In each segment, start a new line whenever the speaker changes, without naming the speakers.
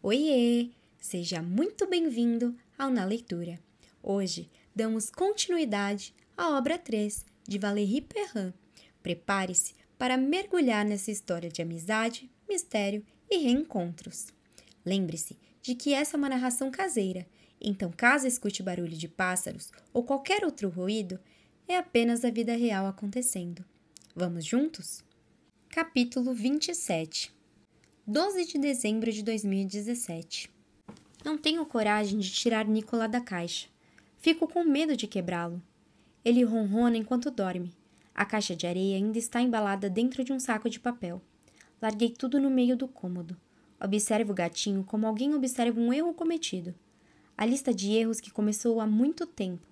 Oiê! Seja muito bem-vindo ao Na Leitura. Hoje damos continuidade à obra 3 de Valéry Perrin. Prepare-se para mergulhar nessa história de amizade, mistério e reencontros. Lembre-se de que essa é uma narração caseira, então caso escute barulho de pássaros ou qualquer outro ruído, é apenas a vida real acontecendo. Vamos juntos? Capítulo 27. 12 de dezembro de 2017. Não tenho coragem de tirar Nicolas da caixa. Fico com medo de quebrá-lo. Ele ronrona enquanto dorme. A caixa de areia ainda está embalada dentro de um saco de papel. Larguei tudo no meio do cômodo. Observo o gatinho como alguém observa um erro cometido. A lista de erros que começou há muito tempo.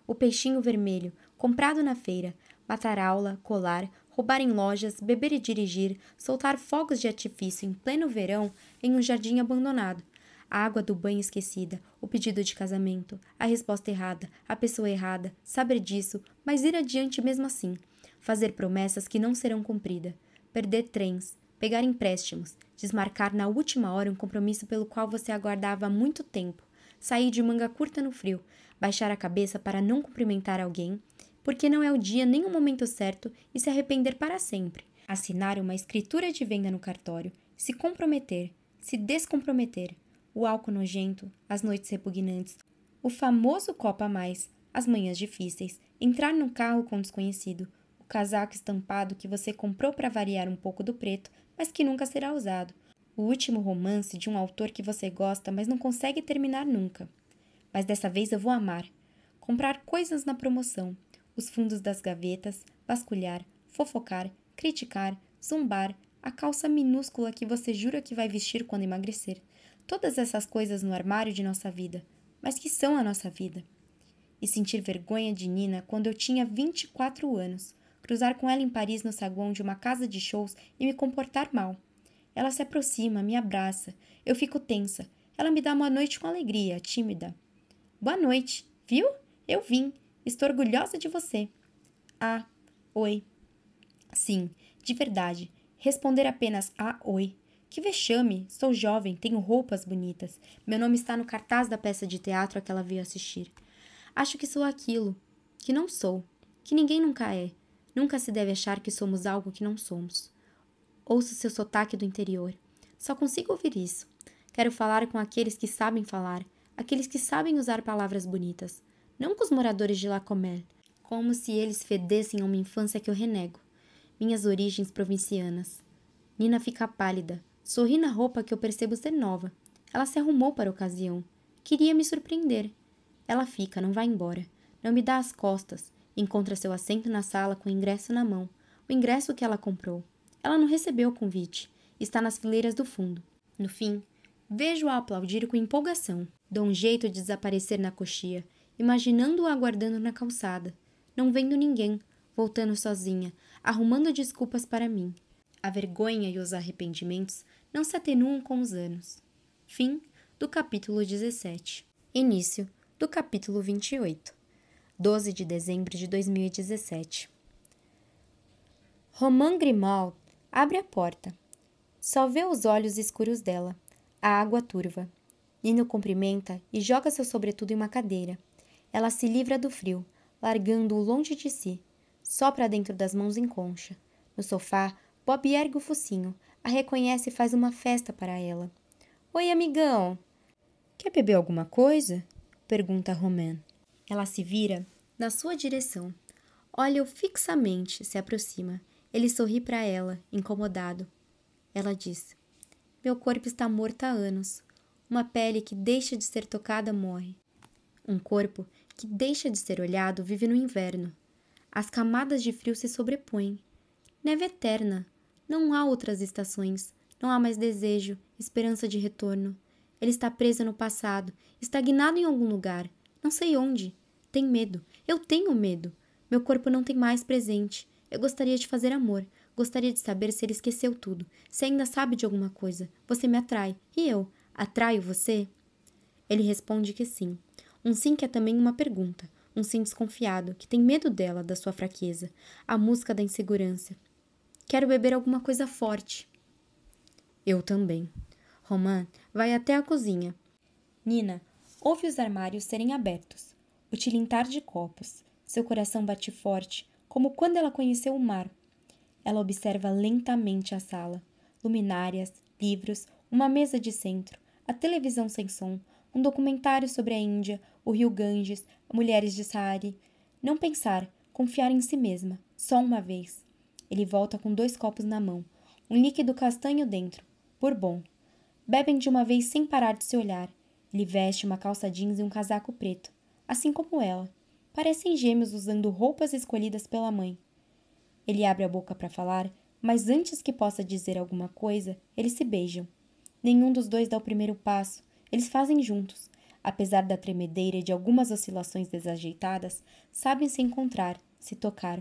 O peixinho vermelho, comprado na feira, matar aula, colar, roubar em lojas, beber e dirigir, soltar fogos de artifício em pleno verão em um jardim abandonado, a água do banho esquecida, o pedido de casamento, a resposta errada, a pessoa errada, saber disso, mas ir adiante mesmo assim, fazer promessas que não serão cumpridas, perder trens, pegar empréstimos, desmarcar na última hora um compromisso pelo qual você aguardava há muito tempo, sair de manga curta no frio, baixar a cabeça para não cumprimentar alguém, porque não é o dia nem o momento certo e se arrepender para sempre. Assinar uma escritura de venda no cartório, se comprometer, se descomprometer, o álcool nojento, as noites repugnantes, o famoso copo a mais, as manhãs difíceis, entrar num carro com um desconhecido, o casaco estampado que você comprou para variar um pouco do preto, mas que nunca será usado, o último romance de um autor que você gosta, mas não consegue terminar nunca. Mas dessa vez eu vou amar. Comprar coisas na promoção, os fundos das gavetas, vasculhar, fofocar, criticar, zombar, a calça minúscula que você jura que vai vestir quando emagrecer. Todas essas coisas no armário de nossa vida, mas que são a nossa vida. E sentir vergonha de Nina quando eu tinha 24 anos, cruzar com ela em Paris no saguão de uma casa de shows e me comportar mal. Ela se aproxima, me abraça, eu fico tensa. Ela me dá uma noite com alegria, tímida. Boa noite, viu? Eu vim. Estou orgulhosa de você. Ah, oi. Sim, de verdade. Responder apenas oi. Que vexame. Sou jovem, tenho roupas bonitas. Meu nome está no cartaz da peça de teatro a que ela veio assistir. Acho que sou aquilo, que não sou, que ninguém nunca é. Nunca se deve achar que somos algo que não somos. Ouço seu sotaque do interior. Só consigo ouvir isso. Quero falar com aqueles que sabem falar, aqueles que sabem usar palavras bonitas. Não com os moradores de Lacomel, como se eles fedessem a uma infância que eu renego. Minhas origens provincianas. Nina fica pálida. Sorri na roupa que eu percebo ser nova. Ela se arrumou para a ocasião. Queria me surpreender. Ela fica, não vai embora. Não me dá as costas. Encontra seu assento na sala com o ingresso na mão. O ingresso que ela comprou. Ela não recebeu o convite. Está nas fileiras do fundo. No fim, vejo-a aplaudir com empolgação. Dou um jeito de desaparecer na coxia, imaginando-o aguardando na calçada, não vendo ninguém, voltando sozinha, arrumando desculpas para mim. A vergonha e os arrependimentos não se atenuam com os anos. Fim do capítulo 17. Início do capítulo 28. 12 de dezembro de 2017. Romain Grimaud abre a porta. Só vê os olhos escuros dela, a água turva. Nino cumprimenta e joga seu sobretudo em uma cadeira. Ela se livra do frio, largando-o longe de si. Sopra dentro das mãos em concha. No sofá, Bob ergue o focinho, a reconhece e faz uma festa para ela. Oi, amigão! Quer beber alguma coisa? Pergunta Romain. Ela se vira na sua direção. Olha-o fixamente, se aproxima. Ele sorri para ela, incomodado. Ela diz: Meu corpo está morto há anos. Uma pele que deixa de ser tocada morre. Um corpo que deixa de ser olhado vive no inverno. As camadas de frio se sobrepõem. Neve eterna. Não há outras estações. Não há mais desejo, esperança de retorno. Ele está preso no passado, estagnado em algum lugar. Não sei onde. Tem medo. Eu tenho medo. Meu corpo não tem mais presente. Eu gostaria de fazer amor. Gostaria de saber se ele esqueceu tudo. Se ainda sabe de alguma coisa. Você me atrai. E eu? Atraio você? Ele responde que sim. Um sim que é também uma pergunta. Um sim desconfiado, que tem medo dela, da sua fraqueza. A música da insegurança. Quero beber alguma coisa forte. Eu também. Romain vai até a cozinha. Nina ouve os armários serem abertos, o tilintar de copos. Seu coração bate forte, como quando ela conheceu o mar. Ela observa lentamente a sala. Luminárias, livros, uma mesa de centro, a televisão sem som, um documentário sobre a Índia, o rio Ganges, mulheres de Saari. Não pensar, confiar em si mesma, só uma vez. Ele volta com 2 copos na mão, um líquido castanho dentro, bourbon. Bebem de uma vez sem parar de se olhar. Ele veste uma calça jeans e um casaco preto, assim como ela. Parecem gêmeos usando roupas escolhidas pela mãe. Ele abre a boca para falar, mas antes que possa dizer alguma coisa, eles se beijam. Nenhum dos dois dá o primeiro passo. Eles fazem juntos. Apesar da tremedeira e de algumas oscilações desajeitadas, sabem se encontrar, se tocar.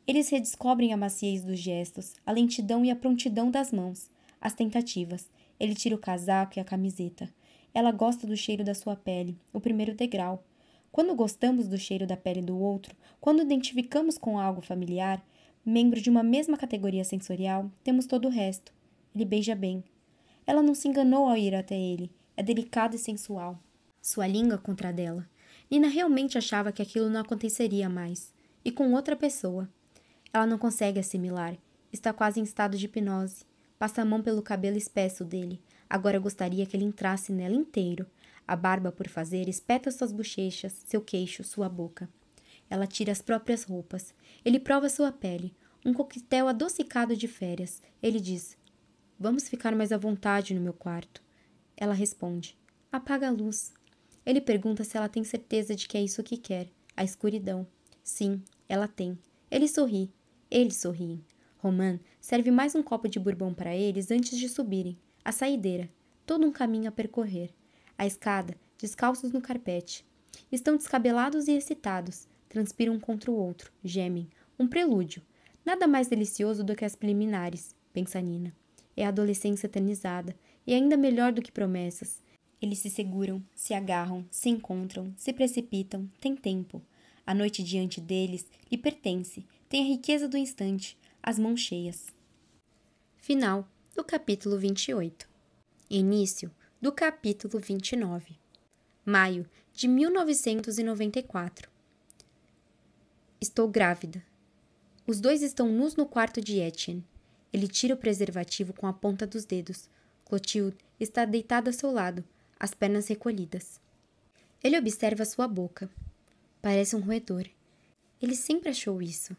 Eles redescobrem a maciez dos gestos, a lentidão e a prontidão das mãos, as tentativas. Ele tira o casaco e a camiseta. Ela gosta do cheiro da sua pele, o primeiro degrau. Quando gostamos do cheiro da pele do outro, quando identificamos com algo familiar, membro de uma mesma categoria sensorial, temos todo o resto. Ele beija bem. Ela não se enganou ao ir até ele. É delicado e sensual. Sua língua contra a dela. Nina realmente achava que aquilo não aconteceria mais. E com outra pessoa. Ela não consegue assimilar. Está quase em estado de hipnose. Passa a mão pelo cabelo espesso dele. Agora gostaria que ele entrasse nela inteiro. A barba por fazer espeta suas bochechas, seu queixo, sua boca. Ela tira as próprias roupas. Ele prova sua pele. Um coquetel adocicado de férias. Ele diz: "Vamos ficar mais à vontade no meu quarto." Ela responde: "Apaga a luz." Ele pergunta se ela tem certeza de que é isso que quer. A escuridão. Sim, ela tem. Ele sorri. Eles sorriem. Romain serve mais um copo de bourbon para eles antes de subirem. A saideira. Todo um caminho a percorrer. A escada, descalços no carpete. Estão descabelados e excitados. Transpiram um contra o outro. Gemem. Um prelúdio. Nada mais delicioso do que as preliminares, pensa Nina. É a adolescência eternizada. E ainda melhor do que promessas. Eles se seguram, se agarram, se encontram, se precipitam, têm tempo. A noite diante deles lhe pertence. Tem a riqueza do instante. As mãos cheias. Final do capítulo 28. Início do capítulo 29. Maio de 1994. Estou grávida. Os dois estão nus no quarto de Etienne. Ele tira o preservativo com a ponta dos dedos. Clotilde está deitada ao seu lado, as pernas recolhidas. Ele observa sua boca. Parece um roedor. Ele sempre achou isso,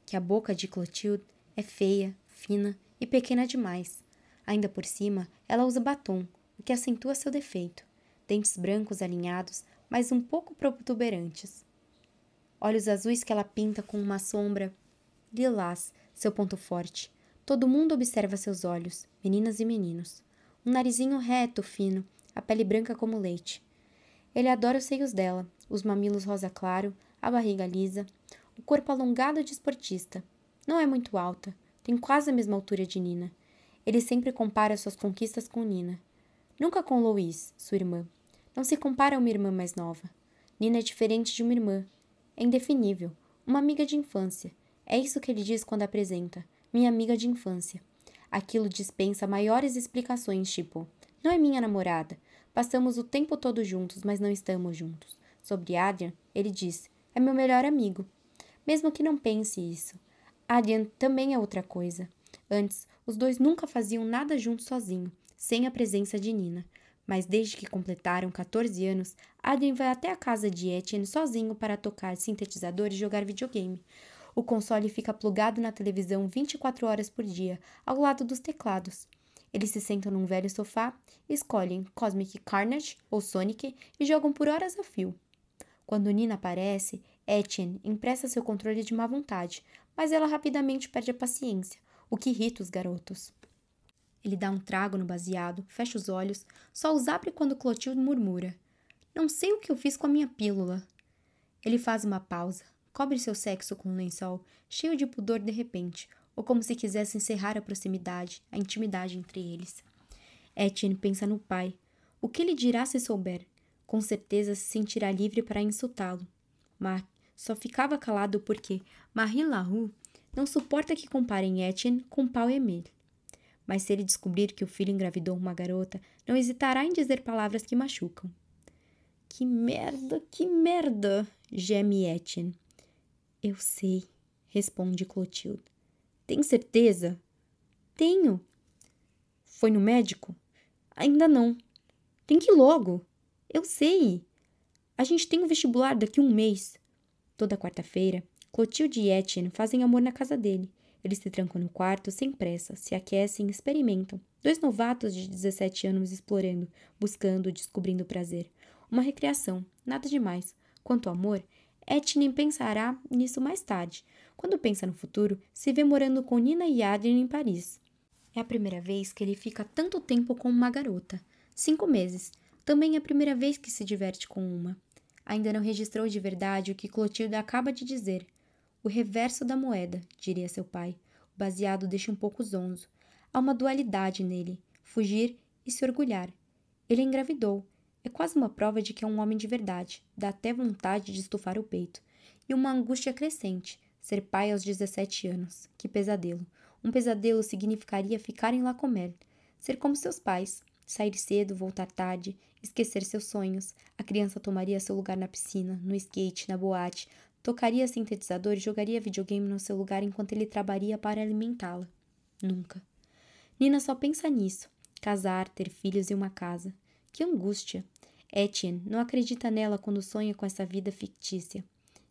que a boca de Clotilde é feia, fina e pequena demais. Ainda por cima, ela usa batom, o que acentua seu defeito. Dentes brancos alinhados, mas um pouco protuberantes. Olhos azuis que ela pinta com uma sombra lilás, seu ponto forte. Todo mundo observa seus olhos, meninas e meninos. Um narizinho reto, fino, a pele branca como leite. Ele adora os seios dela, os mamilos rosa claro, a barriga lisa, o corpo alongado de esportista. Não é muito alta, tem quase a mesma altura de Nina. Ele sempre compara suas conquistas com Nina. Nunca com Louise, sua irmã. Não se compara a uma irmã mais nova. Nina é diferente de uma irmã. É indefinível. Uma amiga de infância. É isso que ele diz quando apresenta. Minha amiga de infância. Aquilo dispensa maiores explicações, tipo: não é minha namorada. Passamos o tempo todo juntos, mas não estamos juntos. Sobre Adrian, ele diz: é meu melhor amigo. Mesmo que não pense isso. Adrian também é outra coisa. Antes, os dois nunca faziam nada juntos sozinho, sem a presença de Nina. Mas desde que completaram 14 anos, Adrian vai até a casa de Etienne sozinho para tocar sintetizador e jogar videogame. O console fica plugado na televisão 24 horas por dia, ao lado dos teclados. Eles se sentam num velho sofá, escolhem Cosmic Carnage ou Sonic e jogam por horas a fio. Quando Nina aparece, Etienne empresta seu controle de má vontade, mas ela rapidamente perde a paciência, o que irrita os garotos. Ele dá um trago no baseado, fecha os olhos, só os abre quando Clotilde murmura: não sei o que eu fiz com a minha pílula. Ele faz uma pausa, cobre seu sexo com um lençol, cheio de pudor de repente, ou como se quisesse encerrar a proximidade, a intimidade entre eles. Etienne pensa no pai. O que ele dirá se souber? Com certeza se sentirá livre para insultá-lo. Mas só ficava calado porque Marie Laroux não suporta que comparem Etienne com Paul Emile. Mas se ele descobrir que o filho engravidou uma garota, não hesitará em dizer palavras que machucam. Que merda, geme Etienne. Eu sei, responde Clotilde. Tem certeza? Tenho. Foi no médico? Ainda não. Tem que ir logo. Eu sei. A gente tem um vestibular daqui a um mês. Toda quarta-feira, Clotilde e Etienne fazem amor na casa dele. Eles se trancam no quarto sem pressa, se aquecem e experimentam. Dois novatos de 17 anos explorando, buscando, descobrindo prazer. Uma recreação, nada demais. Quanto ao amor, Etienne pensará nisso mais tarde. Quando pensa no futuro, se vê morando com Nina e Adrien em Paris. É a primeira vez que ele fica tanto tempo com uma garota. 5 meses. Também é a primeira vez que se diverte com uma. Ainda não registrou de verdade o que Clotilde acaba de dizer. O reverso da moeda, diria seu pai. O baseado deixa um pouco zonzo. Há uma dualidade nele, fugir e se orgulhar. Ele engravidou. É quase uma prova de que é um homem de verdade. Dá até vontade de estufar o peito. E uma angústia crescente. Ser pai aos 17 anos. Que pesadelo. Um pesadelo significaria ficar em La Comelle. Ser como seus pais. Sair cedo, voltar tarde, esquecer seus sonhos. A criança tomaria seu lugar na piscina, no skate, na boate, tocaria sintetizador e jogaria videogame no seu lugar enquanto ele trabalharia para alimentá-la. Nunca. Nina só pensa nisso. Casar, ter filhos e uma casa. Que angústia! Etienne não acredita nela quando sonha com essa vida fictícia.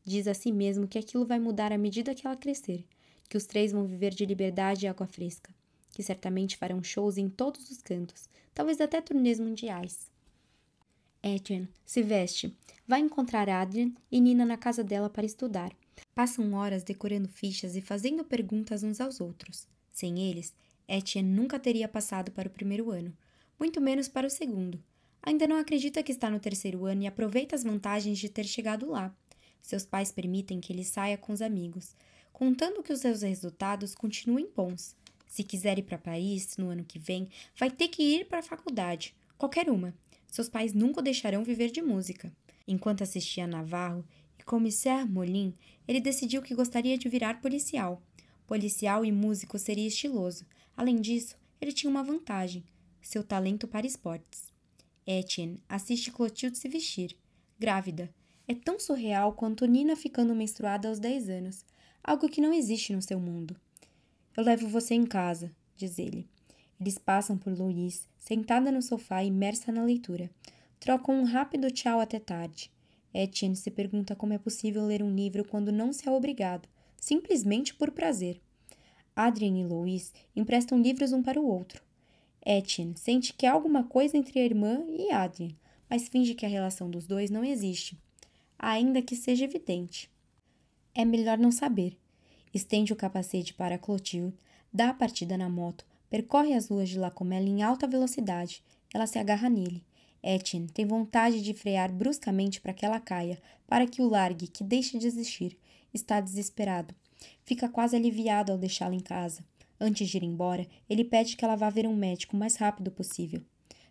Diz a si mesmo que aquilo vai mudar à medida que ela crescer, que os 3 vão viver de liberdade e água fresca, que certamente farão shows em todos os cantos, talvez até turnês mundiais. Etienne se veste, vai encontrar Adrien e Nina na casa dela para estudar. Passam horas decorando fichas e fazendo perguntas uns aos outros. Sem eles, Etienne nunca teria passado para o primeiro ano, muito menos para o segundo. Ainda não acredita que está no terceiro ano e aproveita as vantagens de ter chegado lá. Seus pais permitem que ele saia com os amigos, contando que os seus resultados continuem bons. Se quiser ir para Paris no ano que vem, vai ter que ir para a faculdade, qualquer uma. Seus pais nunca o deixarão viver de música. Enquanto assistia a Navarro e Commissaire Molin, ele decidiu que gostaria de virar policial. Policial e músico seria estiloso. Além disso, ele tinha uma vantagem: seu talento para esportes. Etienne assiste Clotilde se vestir. Grávida. É tão surreal quanto Nina ficando menstruada aos 10 anos. Algo que não existe no seu mundo. Eu levo você em casa, diz ele. Eles passam por Louise, sentada no sofá imersa na leitura. Trocam um rápido tchau até tarde. Etienne se pergunta como é possível ler um livro quando não se é obrigado, simplesmente por prazer. Adrien e Louise emprestam livros um para o outro. Etienne sente que há alguma coisa entre a irmã e Adrien, mas finge que a relação dos dois não existe, ainda que seja evidente. É melhor não saber. Estende o capacete para Clotilde, dá a partida na moto, percorre as ruas de La Comelle em alta velocidade. Ela se agarra nele. Etienne tem vontade de frear bruscamente para que ela caia, para que o largue, que deixe de existir. Está desesperado. Fica quase aliviado ao deixá-la em casa. Antes de ir embora, ele pede que ela vá ver um médico o mais rápido possível.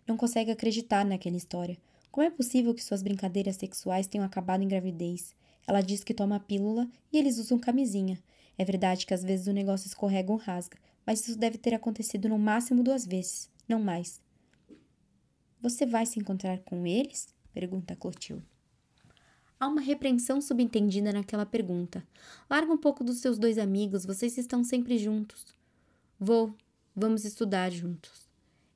Não consegue acreditar naquela história. Como é possível que suas brincadeiras sexuais tenham acabado em gravidez? Ela diz que toma a pílula e eles usam camisinha. É verdade que às vezes o negócio escorrega ou rasga, mas isso deve ter acontecido no máximo 2 vezes, não mais. Você vai se encontrar com eles? Pergunta Clotilde. Há uma repreensão subentendida naquela pergunta. Larga um pouco dos seus 2 amigos, vocês estão sempre juntos. Vamos estudar juntos.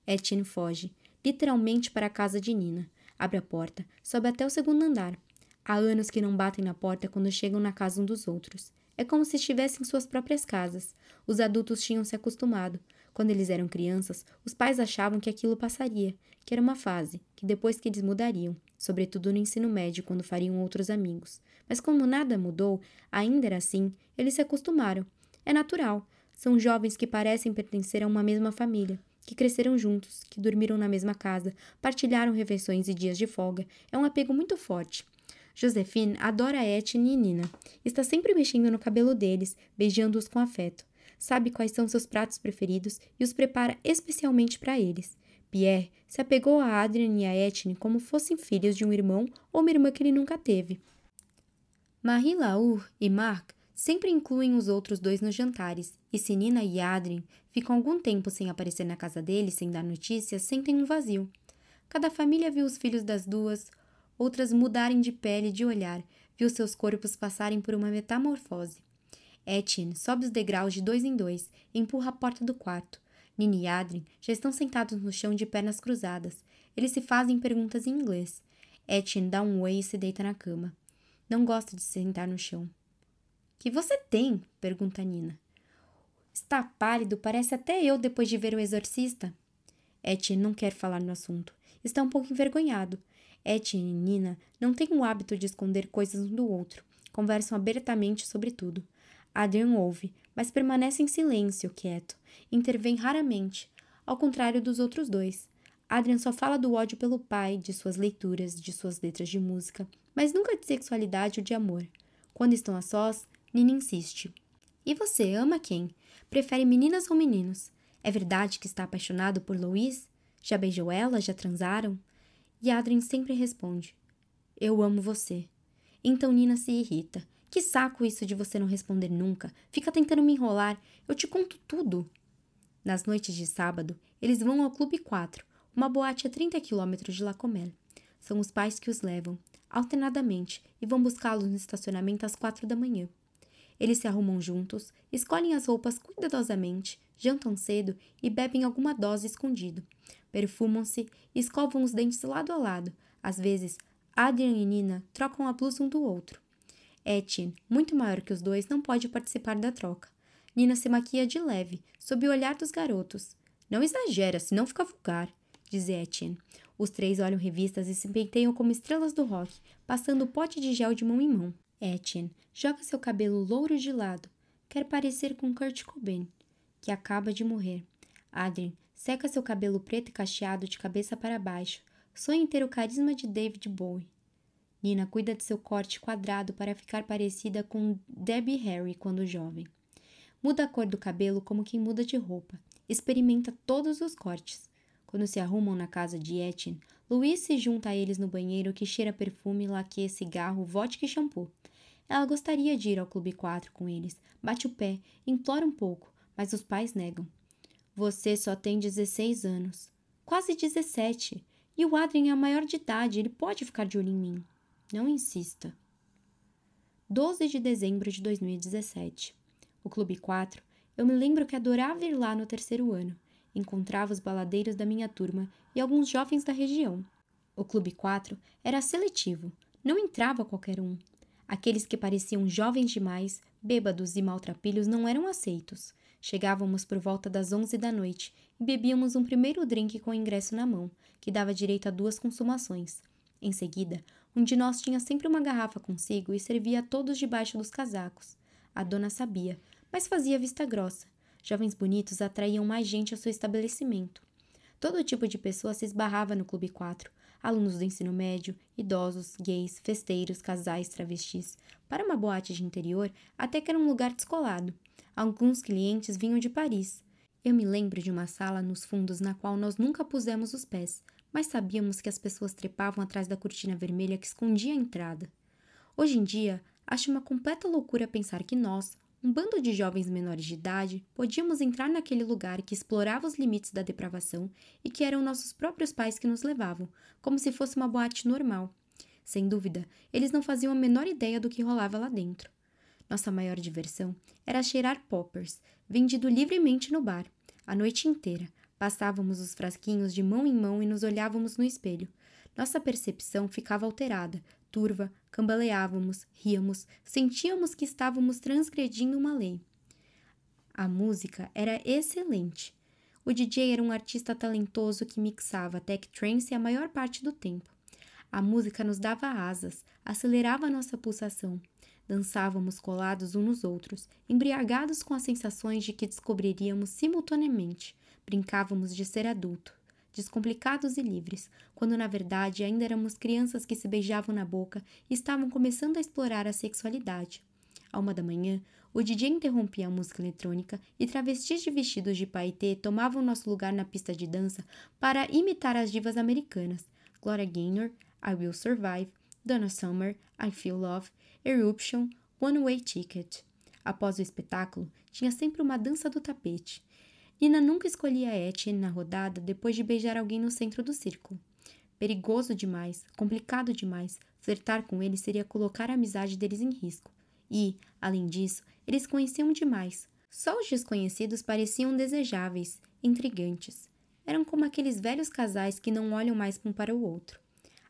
Etienne foge, literalmente para a casa de Nina. Abre a porta, sobe até o 2º andar. Há anos que não batem na porta quando chegam na casa um dos outros. É como se estivessem em suas próprias casas. Os adultos tinham se acostumado. Quando eles eram crianças, os pais achavam que aquilo passaria, que era uma fase, que depois que eles mudariam, sobretudo no ensino médio, quando fariam outros amigos. Mas como nada mudou, ainda era assim, eles se acostumaram. É natural. São jovens que parecem pertencer a uma mesma família, que cresceram juntos, que dormiram na mesma casa, partilharam refeições e dias de folga. É um apego muito forte. Josephine adora Etienne e Nina. Está sempre mexendo no cabelo deles, beijando-os com afeto. Sabe quais são seus pratos preferidos e os prepara especialmente para eles. Pierre se apegou a Adrien e a Etienne como fossem filhos de um irmão ou uma irmã que ele nunca teve. Marie Laure e Marc sempre incluem os outros dois nos jantares, e se Nina e Adrien ficam algum tempo sem aparecer na casa deles, sem dar notícias, sentem um vazio. Cada família viu os filhos das duas, outras mudarem de pele e de olhar, viu seus corpos passarem por uma metamorfose. Etienne sobe os degraus de 2 em 2 e empurra a porta do quarto. Nina e Adrien já estão sentados no chão de pernas cruzadas. Eles se fazem perguntas em inglês. Etienne dá um oi e se deita na cama. Não gosta de se sentar no chão. — Que você tem? Pergunta Nina. — Está pálido, parece até eu depois de ver o exorcista. Etienne não quer falar no assunto. Está um pouco envergonhado. Etienne e Nina não têm o hábito de esconder coisas um do outro. Conversam abertamente sobre tudo. Adrien ouve, mas permanece em silêncio, quieto. Intervém raramente, ao contrário dos outros dois. Adrien só fala do ódio pelo pai, de suas leituras, de suas letras de música, mas nunca de sexualidade ou de amor. Quando estão a sós, Nina insiste. — E você ama quem? Prefere meninas ou meninos? É verdade que está apaixonado por Louise? Já beijou ela? Já transaram? E Adrien sempre responde. — Eu amo você. Então Nina se irrita. — Que saco isso de você não responder nunca. Fica tentando me enrolar. Eu te conto tudo. Nas noites de sábado, eles vão ao Clube 4, uma boate a 30 quilômetros de Lacomel. São os pais que os levam, alternadamente, e vão buscá-los no estacionamento às 4 da manhã. Eles se arrumam juntos, escolhem as roupas cuidadosamente, jantam cedo e bebem alguma dose escondido. Perfumam-se e escovam os dentes lado a lado. Às vezes, Adrien e Nina trocam a blusa um do outro. Etienne, muito maior que os dois, não pode participar da troca. Nina se maquia de leve, sob o olhar dos garotos. — Não exagera, senão fica vulgar, diz Etienne. Os três olham revistas e se penteiam como estrelas do rock, passando o pote de gel de mão em mão. Etienne joga seu cabelo louro de lado. Quer parecer com Kurt Cobain, que acaba de morrer. Adrien seca seu cabelo preto e cacheado de cabeça para baixo. Sonha em ter o carisma de David Bowie. Nina cuida de seu corte quadrado para ficar parecida com Debbie Harry quando jovem. Muda a cor do cabelo como quem muda de roupa. Experimenta todos os cortes. Quando se arrumam na casa de Etienne, Louise se junta a eles no banheiro que cheira perfume, laque, cigarro, vodka e shampoo. Ela gostaria de ir ao Clube 4 com eles. Bate o pé, implora um pouco, mas os pais negam. — Você só tem 16 anos. — Quase 17. E o Adrien é maior de idade, ele pode ficar de olho em mim. Não insista. 12 de dezembro de 2017. O Clube 4, eu me lembro que adorava ir lá no 3º ano. Encontrava os baladeiros da minha turma e alguns jovens da região. O Clube 4 era seletivo, não entrava qualquer um. Aqueles que pareciam jovens demais, bêbados e maltrapilhos não eram aceitos. Chegávamos por volta das 11 da noite e bebíamos um primeiro drink com o ingresso na mão, que dava direito a 2 consumações. Em seguida, um de nós tinha sempre uma garrafa consigo e servia a todos debaixo dos casacos. A dona sabia, mas fazia vista grossa. Jovens bonitos atraíam mais gente ao seu estabelecimento. Todo tipo de pessoa se esbarrava no Clube 4. Alunos do ensino médio, idosos, gays, festeiros, casais, travestis. Para uma boate de interior, até que era um lugar descolado. Alguns clientes vinham de Paris. Eu me lembro de uma sala nos fundos na qual nós nunca pusemos os pés, mas sabíamos que as pessoas trepavam atrás da cortina vermelha que escondia a entrada. Hoje em dia, acho uma completa loucura pensar que nós, um bando de jovens menores de idade, podíamos entrar naquele lugar que explorava os limites da depravação e que eram nossos próprios pais que nos levavam, como se fosse uma boate normal. Sem dúvida, eles não faziam a menor ideia do que rolava lá dentro. Nossa maior diversão era cheirar poppers, vendido livremente no bar, a noite inteira. Passávamos os frasquinhos de mão em mão e nos olhávamos no espelho. Nossa percepção ficava alterada, turva, cambaleávamos, ríamos, sentíamos que estávamos transgredindo uma lei. A música era excelente. O DJ era um artista talentoso que mixava tech trance a maior parte do tempo. A música nos dava asas, acelerava nossa pulsação. Dançávamos colados uns nos outros, embriagados com as sensações de que descobriríamos simultaneamente. Brincávamos de ser adulto, descomplicados e livres, quando na verdade ainda éramos crianças que se beijavam na boca e estavam começando a explorar a sexualidade. À 1 da manhã, o DJ interrompia a música eletrônica e travestis de vestidos de paetê tomavam nosso lugar na pista de dança para imitar as divas americanas. Gloria Gaynor, I Will Survive, Donna Summer, I Feel Love, Eruption, One Way Ticket. Após o espetáculo, tinha sempre uma dança do tapete. Nina nunca escolhia Etienne na rodada depois de beijar alguém no centro do círculo. Perigoso demais, complicado demais, flertar com ele seria colocar a amizade deles em risco. E, além disso, eles conheciam demais. Só os desconhecidos pareciam desejáveis, intrigantes. Eram como aqueles velhos casais que não olham mais um para o outro.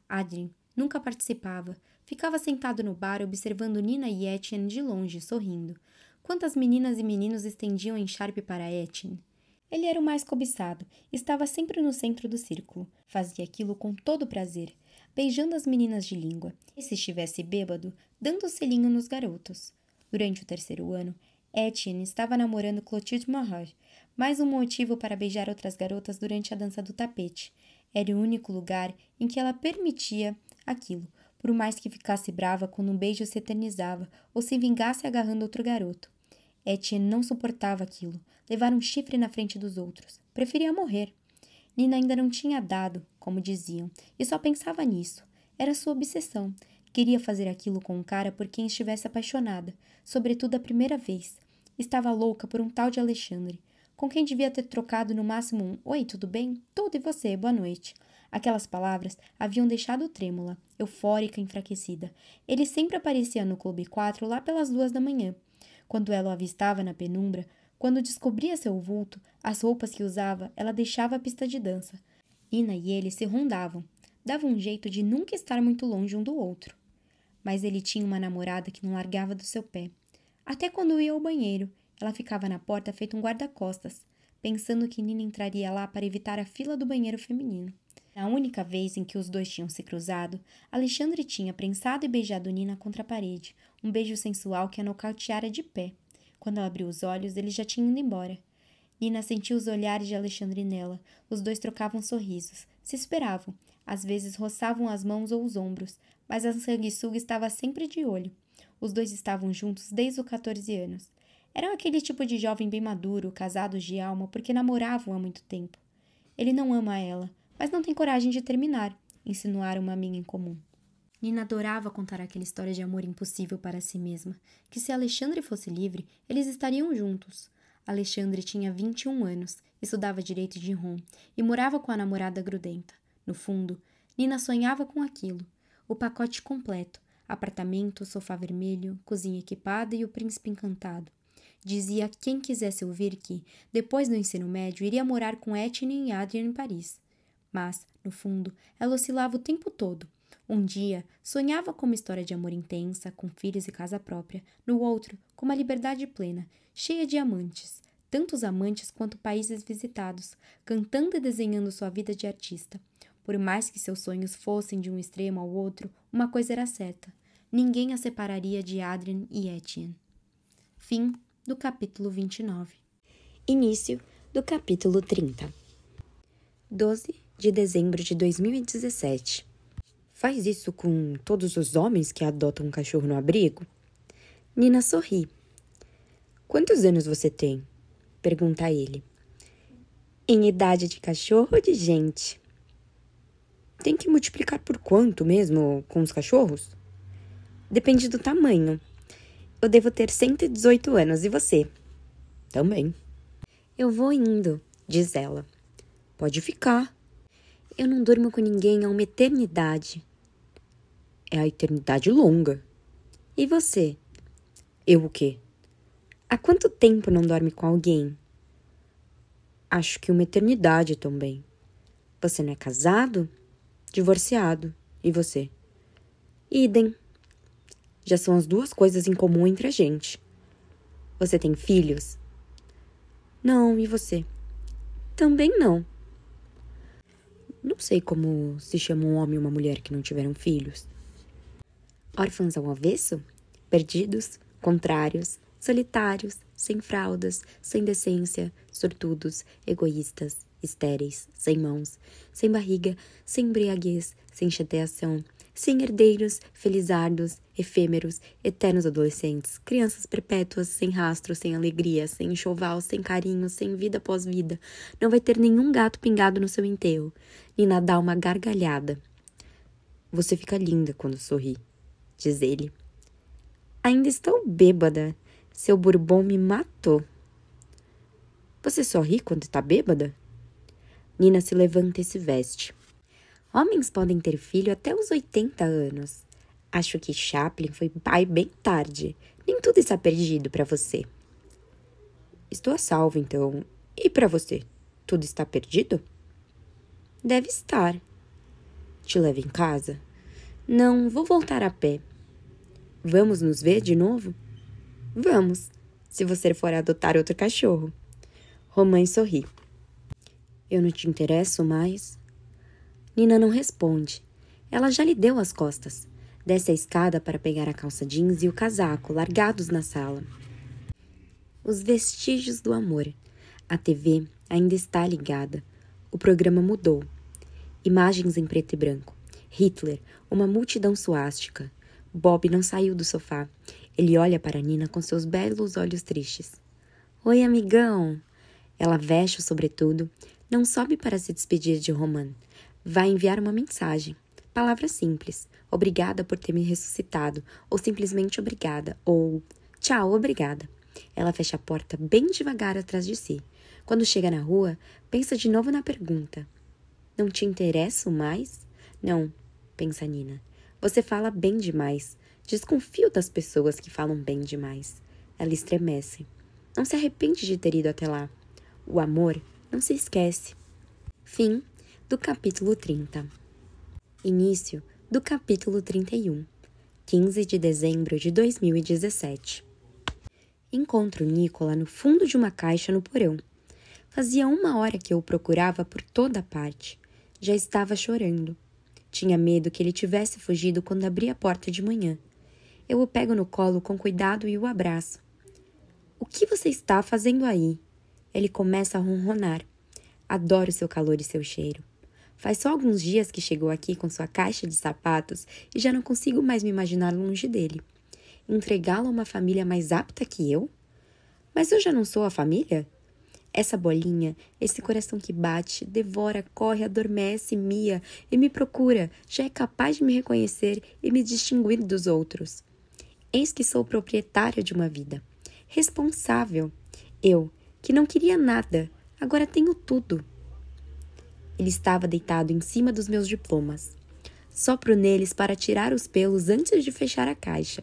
Adrien nunca participava. Ficava sentado no bar observando Nina e Etienne de longe, sorrindo. Quantas meninas e meninos estendiam encharpe para Etienne? Ele era o mais cobiçado, estava sempre no centro do círculo. Fazia aquilo com todo prazer, beijando as meninas de língua, e se estivesse bêbado, dando selinho nos garotos. Durante o 3º ano, Etienne estava namorando Clotilde Moreau, mais um motivo para beijar outras garotas durante a dança do tapete. Era o único lugar em que ela permitia aquilo, por mais que ficasse brava quando um beijo se eternizava ou se vingasse agarrando outro garoto. Etienne não suportava aquilo, levar um chifre na frente dos outros. Preferia morrer. Nina ainda não tinha dado, como diziam, e só pensava nisso. Era sua obsessão. Queria fazer aquilo com um cara por quem estivesse apaixonada, sobretudo a primeira vez. Estava louca por um tal de Alexandre, com quem devia ter trocado no máximo um "Oi, tudo bem? Tudo e você? Boa noite." Aquelas palavras haviam deixado trêmula, eufórica e enfraquecida. Ele sempre aparecia no Clube 4 lá pelas 2 da manhã. Quando ela o avistava na penumbra, quando descobria seu vulto, as roupas que usava, ela deixava a pista de dança. Nina e ele se rondavam. Davam um jeito de nunca estar muito longe um do outro. Mas ele tinha uma namorada que não largava do seu pé. Até quando ia ao banheiro, ela ficava na porta feito um guarda-costas, pensando que Nina entraria lá para evitar a fila do banheiro feminino. Na única vez em que os dois tinham se cruzado, Alexandre tinha prensado e beijado Nina contra a parede, um beijo sensual que a nocauteara de pé. Quando ela abriu os olhos, ele já tinha ido embora. Nina sentiu os olhares de Alexandre nela. Os dois trocavam sorrisos. Se esperavam. Às vezes roçavam as mãos ou os ombros, mas a sanguessuga estava sempre de olho. Os dois estavam juntos desde os 14 anos. Eram aquele tipo de jovem bem maduro, casados de alma, porque namoravam há muito tempo. Ele não ama ela, mas não tem coragem de terminar, insinuaram uma amiga em comum. Nina adorava contar aquela história de amor impossível para si mesma, que se Alexandre fosse livre, eles estariam juntos. Alexandre tinha 21 anos, estudava direito de Rom e morava com a namorada grudenta. No fundo, Nina sonhava com aquilo, o pacote completo, apartamento, sofá vermelho, cozinha equipada e o príncipe encantado. Dizia a quem quisesse ouvir que, depois do ensino médio, iria morar com Etienne e Adrien em Paris. Mas, no fundo, ela oscilava o tempo todo. Um dia, sonhava com uma história de amor intensa, com filhos e casa própria. No outro, com uma liberdade plena, cheia de amantes. Tantos amantes quanto países visitados, cantando e desenhando sua vida de artista. Por mais que seus sonhos fossem de um extremo ao outro, uma coisa era certa. Ninguém a separaria de Adrien e Etienne. Fim do capítulo 29. Início do capítulo 30. 12 de dezembro de 2017.
Faz isso com todos os homens que adotam um cachorro no abrigo?
Nina sorri.
Quantos anos você tem? Pergunta ele.
Em idade de cachorro ou de gente?
Tem que multiplicar por quanto mesmo com os cachorros?
Depende do tamanho. Eu devo ter 118 anos, e você?
Também.
Eu vou indo, diz ela.
Pode ficar.
Eu não durmo com ninguém há uma eternidade.
É a eternidade longa.
E você?
Eu o quê?
Há quanto tempo não dorme com alguém?
Acho que uma eternidade também.
Você não é casado?
Divorciado. E você?
Idem.
Já são as duas coisas em comum entre a gente.
Você tem filhos?
Não, e você?
Também não.
Não sei como se chama um homem e uma mulher que não tiveram filhos.
Órfãos ao avesso? Perdidos? Contrários? Solitários? Sem fraldas? Sem decência? Sortudos? Egoístas? Estéreis? Sem mãos? Sem barriga? Sem embriaguez? Sem chateação? Sem herdeiros? Felizardos? Efêmeros? Eternos adolescentes? Crianças perpétuas? Sem rastro? Sem alegria? Sem enxoval? Sem carinho? Sem vida após vida? Não vai ter nenhum gato pingado no seu enterro. Nina dá uma gargalhada.
Você fica linda quando sorri, diz ele.
Ainda estou bêbada.
Seu bourbon me matou. Você só ri quando está bêbada? Nina se levanta e se veste. Homens podem ter filho até os 80 anos. Acho que Chaplin foi pai bem tarde. Nem tudo está perdido para você. Estou a salvo, então. E para você? Tudo está perdido? Deve estar. Te levo em casa? Não, vou voltar a pé. Vamos nos ver de novo? Vamos, se você for adotar outro cachorro. Romain sorri. Eu não te interesso mais? Nina não responde. Ela já lhe deu as costas. Desce a escada para pegar a calça jeans e o casaco, largados na sala. Os vestígios do amor. A TV ainda está ligada. O programa mudou. Imagens em preto e branco. Hitler, uma multidão suástica. Bob não saiu do sofá. Ele olha para Nina com seus belos olhos tristes. Oi, amigão! Ela veste o sobretudo, não sobe para se despedir de Romain. Vai enviar uma mensagem. Palavra simples. Obrigada por ter me ressuscitado. Ou simplesmente obrigada. Ou tchau, obrigada. Ela fecha a porta bem devagar atrás de si. Quando chega na rua, pensa de novo na pergunta. Não te interesso mais? Não, pensa Nina. Você fala bem demais. Desconfio das pessoas que falam bem demais. Ela estremece. Não se arrepende de ter ido até lá. O amor não se esquece. Fim do capítulo 30. Início do capítulo 31. 15 de dezembro de 2017. Encontro Nicola no fundo de uma caixa no porão. Fazia 1 hora que eu o procurava por toda parte. Já estava chorando. Tinha medo que ele tivesse fugido quando abri a porta de manhã. Eu o pego no colo com cuidado e o abraço. O que você está fazendo aí? Ele começa a ronronar. Adoro seu calor e seu cheiro. Faz só alguns dias que chegou aqui com sua caixa de sapatos e já não consigo mais me imaginar longe dele. Entregá-lo a uma família mais apta que eu? Mas eu já não sou a família? Essa bolinha, esse coração que bate, devora, corre, adormece, mia e me procura, já é capaz de me reconhecer e me distinguir dos outros. Eis que sou proprietária de uma vida. Responsável. Eu, que não queria nada, agora tenho tudo. Ele estava deitado em cima dos meus diplomas. Sopro neles para tirar os pelos antes de fechar a caixa.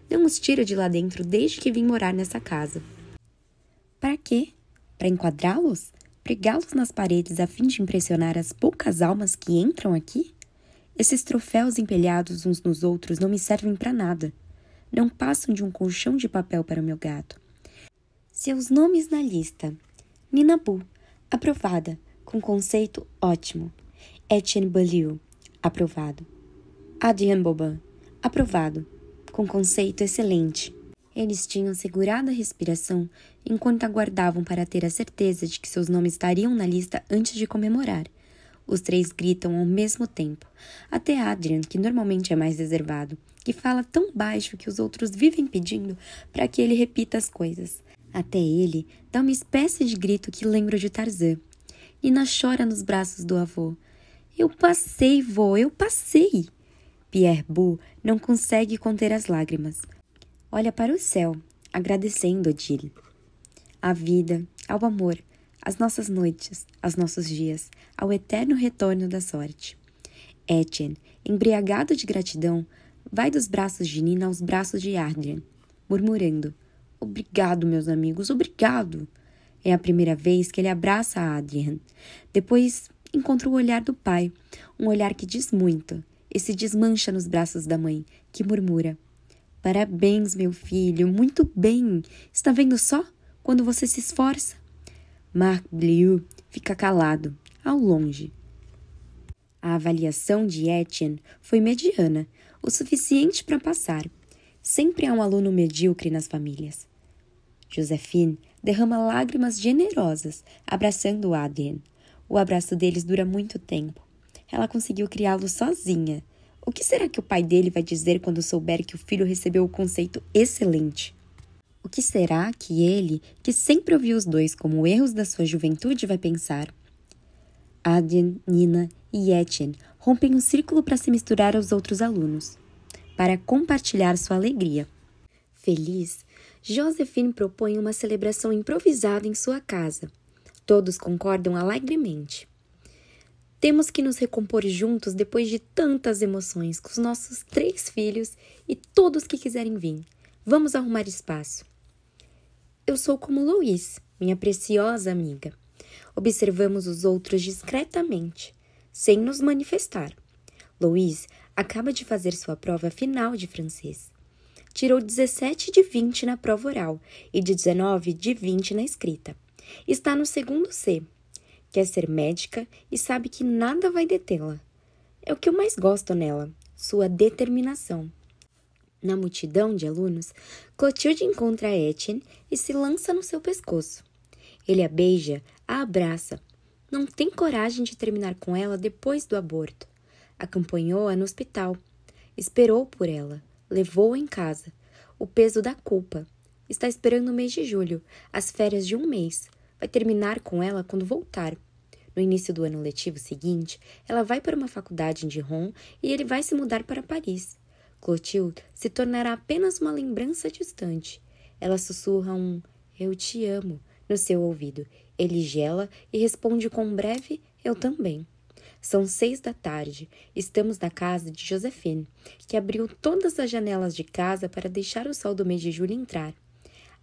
Não os tiro de lá dentro desde que vim morar nessa casa. Para quê? Para enquadrá-los? Pregá-los nas paredes a fim de impressionar as poucas almas que entram aqui? Esses troféus empilhados uns nos outros não me servem para nada. Não passam de um colchão de papel para o meu gato. Seus nomes na lista. Nina Bu, aprovada, com conceito ótimo. Etienne Beaulieu, aprovado. Adrien Bobin, aprovado, com conceito excelente. Eles tinham segurado a respiração enquanto aguardavam para ter a certeza de que seus nomes estariam na lista antes de comemorar. Os 3 gritam ao mesmo tempo. Até Adrien, que normalmente é mais reservado, que fala tão baixo que os outros vivem pedindo para que ele repita as coisas. Até ele dá uma espécie de grito que lembra de Tarzan. Nina chora nos braços do avô. Eu passei, vô, eu passei! Pierre Bu não consegue conter as lágrimas. Olha para o céu, agradecendo Odile. À vida, ao amor, às nossas noites, aos nossos dias, ao eterno retorno da sorte. Etienne, embriagado de gratidão, vai dos braços de Nina aos braços de Adrien, murmurando: Obrigado, meus amigos, obrigado! É a primeira vez que ele abraça a Adrien. Depois encontra o olhar do pai, um olhar que diz muito, e se desmancha nos braços da mãe, que murmura: Parabéns, meu filho, muito bem! Está vendo só quando você se esforça? Marc Bliu fica calado, ao longe. A avaliação de Etienne foi mediana, o suficiente para passar. Sempre há um aluno medíocre nas famílias. Josephine derrama lágrimas generosas, abraçando Adrien. O abraço deles dura muito tempo. Ela conseguiu criá-lo sozinha. O que será que o pai dele vai dizer quando souber que o filho recebeu o conceito excelente? O que será que ele, que sempre ouviu os dois como erros da sua juventude, vai pensar? Adrien, Nina e Etienne rompem um círculo para se misturar aos outros alunos, para compartilhar sua alegria. Feliz, Josephine propõe uma celebração improvisada em sua casa. Todos concordam alegremente. Temos que nos recompor juntos depois de tantas emoções com os nossos 3 filhos e todos que quiserem vir. Vamos arrumar espaço. Eu sou como Louise, minha preciosa amiga. Observamos os outros discretamente, sem nos manifestar. Louise acaba de fazer sua prova final de francês. Tirou 17 de 20 na prova oral e de 19 de 20 na escrita. Está no segundo C. Quer ser médica e sabe que nada vai detê-la. É o que eu mais gosto nela, sua determinação. Na multidão de alunos, Clotilde encontra Etienne e se lança no seu pescoço. Ele a beija, a abraça. Não tem coragem de terminar com ela depois do aborto. Acompanhou-a no hospital. Esperou por ela. Levou-a em casa. O peso da culpa. Está esperando o mês de julho, as férias de 1 mês. Vai terminar com ela quando voltar. No início do ano letivo seguinte, ela vai para uma faculdade em Dijon e ele vai se mudar para Paris. Clotilde se tornará apenas uma lembrança distante. Ela sussurra um "eu te amo" no seu ouvido. Ele gela e responde com um breve "eu também". São 6 da tarde. Estamos na casa de Josephine, que abriu todas as janelas de casa para deixar o sol do mês de julho entrar.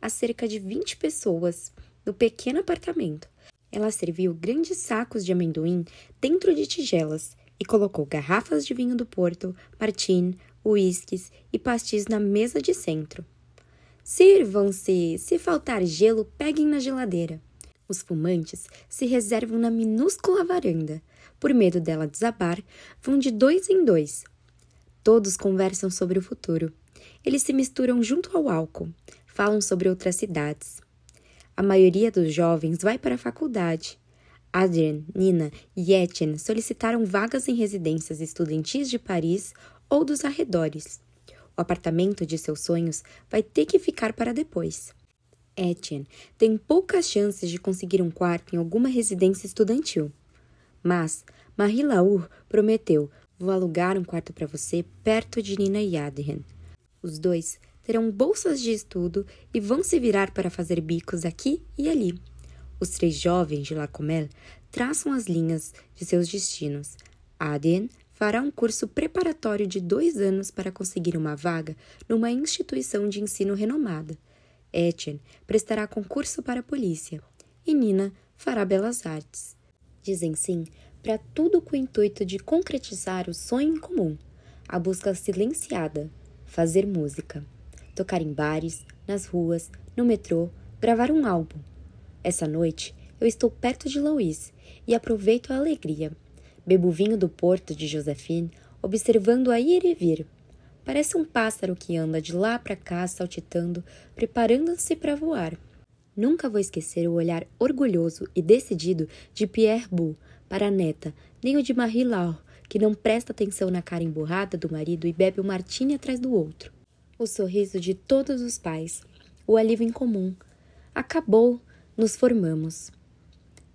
Há cerca de 20 pessoas no pequeno apartamento. Ela serviu grandes sacos de amendoim dentro de tigelas e colocou garrafas de vinho do Porto, Martini, uísques e pastis na mesa de centro. Sirvam-se, se faltar gelo, peguem na geladeira. Os fumantes se reservam na minúscula varanda. Por medo dela desabar, vão de 2 em 2. Todos conversam sobre o futuro. Eles se misturam junto ao álcool, falam sobre outras cidades. A maioria dos jovens vai para a faculdade. Adrien, Nina e Etienne solicitaram vagas em residências estudantis de Paris ou dos arredores. O apartamento de seus sonhos vai ter que ficar para depois. Etienne tem poucas chances de conseguir um quarto em alguma residência estudantil. Mas Marie-Laure prometeu: "Vou alugar um quarto para você perto de Nina e Adrien." Os dois terão bolsas de estudo e vão se virar para fazer bicos aqui e ali. Os 3 jovens de Lacomel traçam as linhas de seus destinos. Adrien fará um curso preparatório de 2 anos para conseguir uma vaga numa instituição de ensino renomada. Etienne prestará concurso para a polícia e Nina fará belas artes. Dizem sim para tudo com o intuito de concretizar o sonho em comum, a busca silenciada, fazer música. Tocar em bares, nas ruas, no metrô, gravar um álbum. Essa noite eu estou perto de Louise e aproveito a alegria. Bebo vinho do Porto de Josephine, observando-a ir e vir. Parece um pássaro que anda de lá para cá saltitando, preparando-se para voar. Nunca vou esquecer o olhar orgulhoso e decidido de Pierre Bou para a neta, nem o de Marie-Laure, que não presta atenção na cara emburrada do marido e bebe um martini atrás do outro. O sorriso de todos os pais, o alívio em comum. Acabou, nos formamos.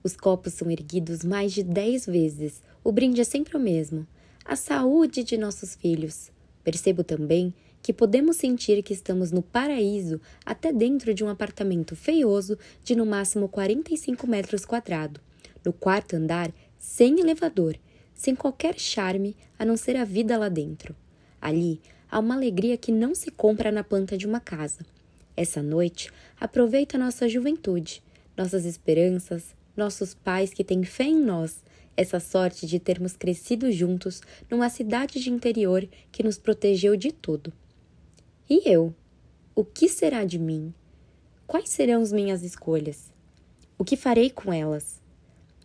Os copos são erguidos mais de 10 vezes. O brinde é sempre o mesmo. A saúde de nossos filhos. Percebo também que podemos sentir que estamos no paraíso até dentro de um apartamento feioso de no máximo 45 metros quadrados. No 4º andar, sem elevador, sem qualquer charme a não ser a vida lá dentro. Ali, há uma alegria que não se compra na planta de uma casa. Essa noite, aproveita nossa juventude, nossas esperanças, nossos pais que têm fé em nós, essa sorte de termos crescido juntos numa cidade de interior que nos protegeu de tudo. E eu? O que será de mim? Quais serão as minhas escolhas? O que farei com elas?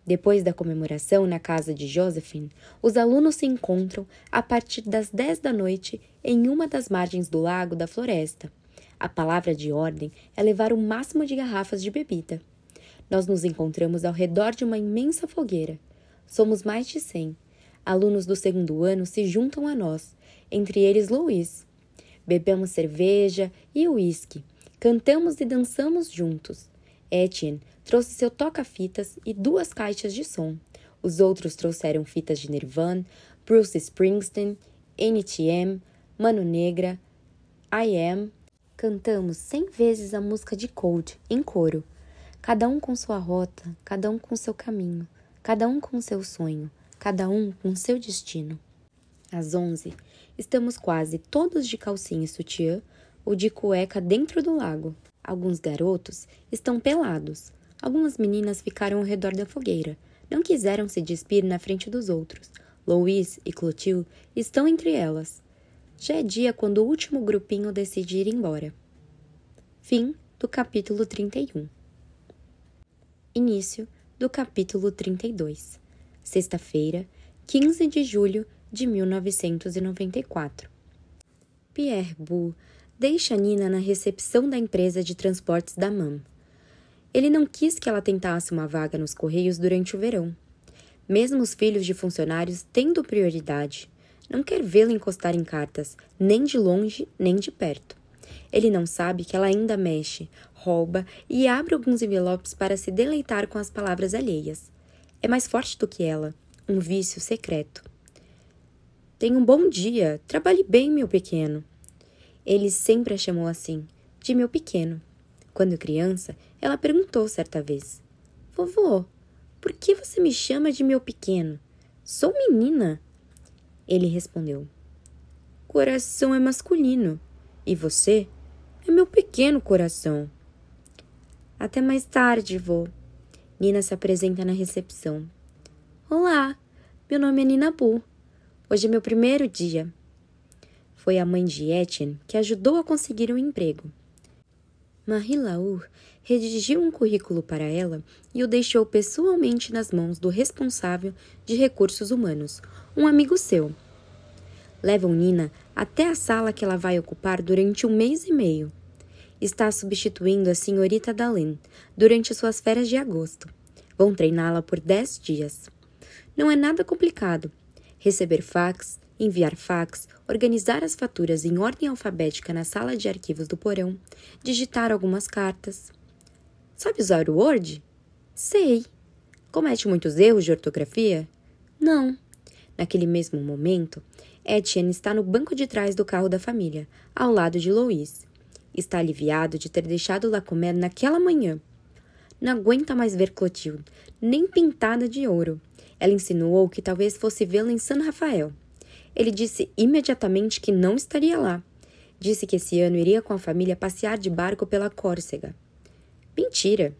Depois da comemoração na casa de Josephine, os alunos se encontram a partir das 10 da noite em uma das margens do lago da floresta. A palavra de ordem é levar o máximo de garrafas de bebida. Nós nos encontramos ao redor de uma imensa fogueira. Somos mais de 100. Alunos do 2º ano se juntam a nós, entre eles Louise. Bebemos cerveja e uísque. Cantamos e dançamos juntos. Etienne trouxe seu toca-fitas e 2 caixas de som. Os outros trouxeram fitas de Nirvana, Bruce Springsteen, NTM, Mano Negra, I Am, Cantamos 100 vezes a música de Cold, em coro. Cada um com sua rota, cada um com seu caminho, cada um com seu sonho, cada um com seu destino. Às 11, estamos quase todos de calcinha e sutiã ou de cueca dentro do lago. Alguns garotos estão pelados. Algumas meninas ficaram ao redor da fogueira. Não quiseram se despir na frente dos outros. Louise e Clotilde estão entre elas. Já é dia quando o último grupinho decide ir embora. Fim do capítulo 31. Início do capítulo 32. Sexta-feira, 15 de julho de 1994. Pierre Bou deixa Nina na recepção da empresa de transportes da MAM. Ele não quis que ela tentasse uma vaga nos Correios durante o verão. Mesmo os filhos de funcionários tendo prioridade, não quer vê-la encostar em cartas, nem de longe, nem de perto. Ele não sabe que ela ainda mexe, rouba e abre alguns envelopes para se deleitar com as palavras alheias. É mais forte do que ela, um vício secreto. Tenha um bom dia, trabalhe bem, meu pequeno. Ele sempre a chamou assim, de meu pequeno. Quando criança, ela perguntou certa vez: Vovô, por que você me chama de meu pequeno? Sou menina. Ele respondeu: Coração é masculino, e você é meu pequeno coração. Até mais tarde, vô. Nina se apresenta na recepção. Olá, meu nome é Nina Bou. Hoje é meu primeiro dia. Foi a mãe de Etienne que ajudou a conseguir um emprego. Marie Laure redigiu um currículo para ela e o deixou pessoalmente nas mãos do responsável de recursos humanos, um amigo seu. Levam Nina até a sala que ela vai ocupar durante 1 mês e meio. Está substituindo a senhorita Dallin durante suas férias de agosto. Vão treiná-la por 10 dias. Não é nada complicado. Receber fax, enviar fax, organizar as faturas em ordem alfabética na sala de arquivos do porão, digitar algumas cartas. Sabe usar o Word? Sei. Comete muitos erros de ortografia? Não. Naquele mesmo momento, Etienne está no banco de trás do carro da família, ao lado de Louise. Está aliviado de ter deixado Lacombe naquela manhã. Não aguenta mais ver Clotilde, nem pintada de ouro. Ela insinuou que talvez fosse vê-la em San Rafael. Ele disse imediatamente que não estaria lá. Disse que esse ano iria com a família passear de barco pela Córcega. Mentira.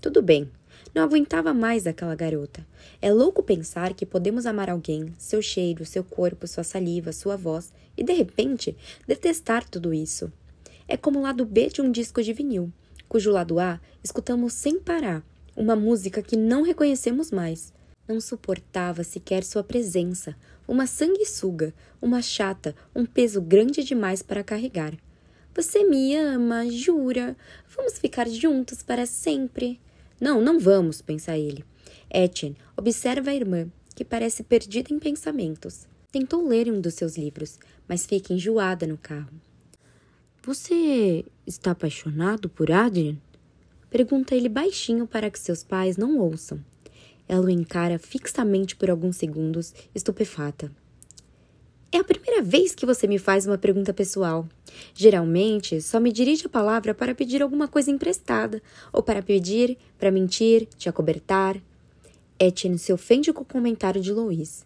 Tudo bem. Não aguentava mais aquela garota. É louco pensar que podemos amar alguém, seu cheiro, seu corpo, sua saliva, sua voz, e de repente detestar tudo isso. É como o lado B de um disco de vinil, cujo lado A escutamos sem parar, uma música que não reconhecemos mais. Não suportava sequer sua presença, uma sanguessuga, uma chata, um peso grande demais para carregar. Você me ama, jura? Vamos ficar juntos para sempre? Não, não vamos, pensa ele. Etienne observa a irmã, que parece perdida em pensamentos. Tentou ler um dos seus livros, mas fica enjoada no carro. Você está apaixonado por Adrien? Pergunta ele baixinho para que seus pais não ouçam. Ela o encara fixamente por alguns segundos, estupefata. É a primeira vez que você me faz uma pergunta pessoal. Geralmente, só me dirige a palavra para pedir alguma coisa emprestada, ou para pedir, para mentir, te acobertar. Etienne se ofende com o comentário de Louise.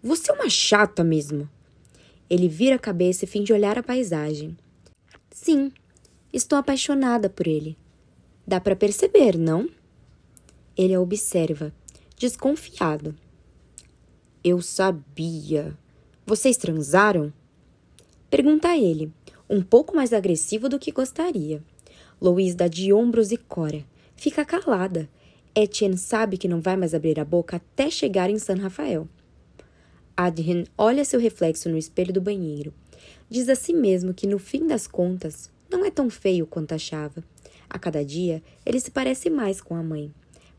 Você é uma chata mesmo. Ele vira a cabeça e finge olhar a paisagem. Sim, estou apaixonada por ele. Dá para perceber, não? Ele a observa, desconfiado. Eu sabia. Vocês transaram? Pergunta ele, um pouco mais agressivo do que gostaria. Louise dá de ombros e cora. Fica calada. Etienne sabe que não vai mais abrir a boca até chegar em San Rafael. Adrien olha seu reflexo no espelho do banheiro. Diz a si mesmo que, no fim das contas, não é tão feio quanto achava. A cada dia, ele se parece mais com a mãe.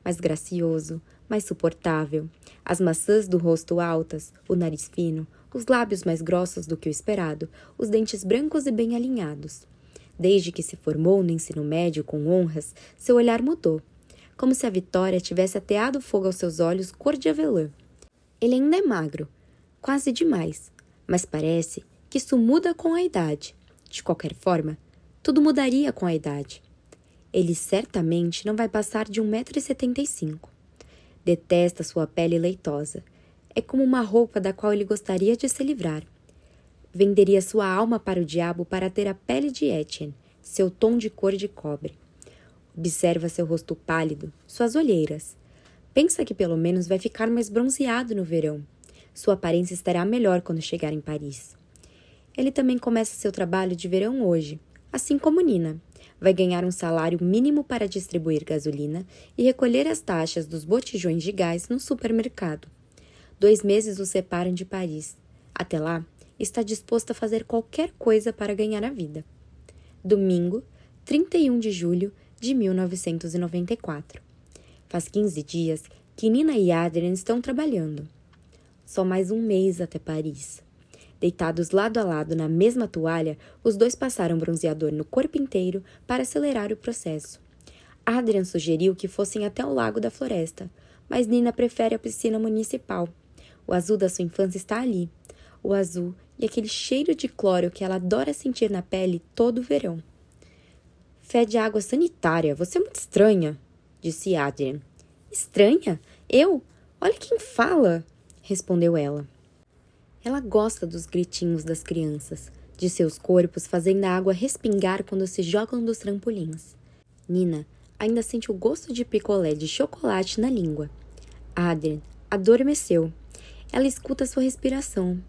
Mais gracioso, mais suportável. As maçãs do rosto altas, o nariz fino, os lábios mais grossos do que o esperado, os dentes brancos e bem alinhados. Desde que se formou no ensino médio com honras, seu olhar mudou, como se a vitória tivesse ateado fogo aos seus olhos cor de avelã. Ele ainda é magro, quase demais, mas parece que isso muda com a idade. De qualquer forma, Tudo mudaria com a idade. Ele certamente não vai passar de 1,75 m. Detesta sua pele leitosa. É como uma roupa da qual ele gostaria de se livrar. Venderia sua alma para o diabo para ter a pele de Etienne, seu tom de cor de cobre. Observa seu rosto pálido, suas olheiras. Pensa que pelo menos vai ficar mais bronzeado no verão. Sua aparência estará melhor quando chegar em Paris. Ele também começa seu trabalho de verão hoje, assim como Nina. Vai ganhar um salário mínimo para distribuir gasolina e recolher as taxas dos botijões de gás no supermercado. 2 meses o separam de Paris. Até lá, está disposto a fazer qualquer coisa para ganhar a vida. Domingo, 31 de julho de 1994. Faz 15 dias que Nina e Adrien estão trabalhando. Só mais um mês até Paris. Deitados lado a lado na mesma toalha, os dois passaram bronzeador no corpo inteiro para acelerar o processo. Adrien sugeriu que fossem até o Lago da Floresta, mas Nina prefere a piscina municipal. O azul da sua infância está ali. O azul e aquele cheiro de cloro que ela adora sentir na pele todo o verão. Fede água sanitária, você é muito estranha, disse Adrien. Estranha? Eu? Olha quem fala, respondeu ela. Ela gosta dos gritinhos das crianças, de seus corpos fazendo a água respingar quando se jogam dos trampolins. Nina ainda sente o gosto de picolé de chocolate na língua. Adrien adormeceu. Ela escuta sua respiração.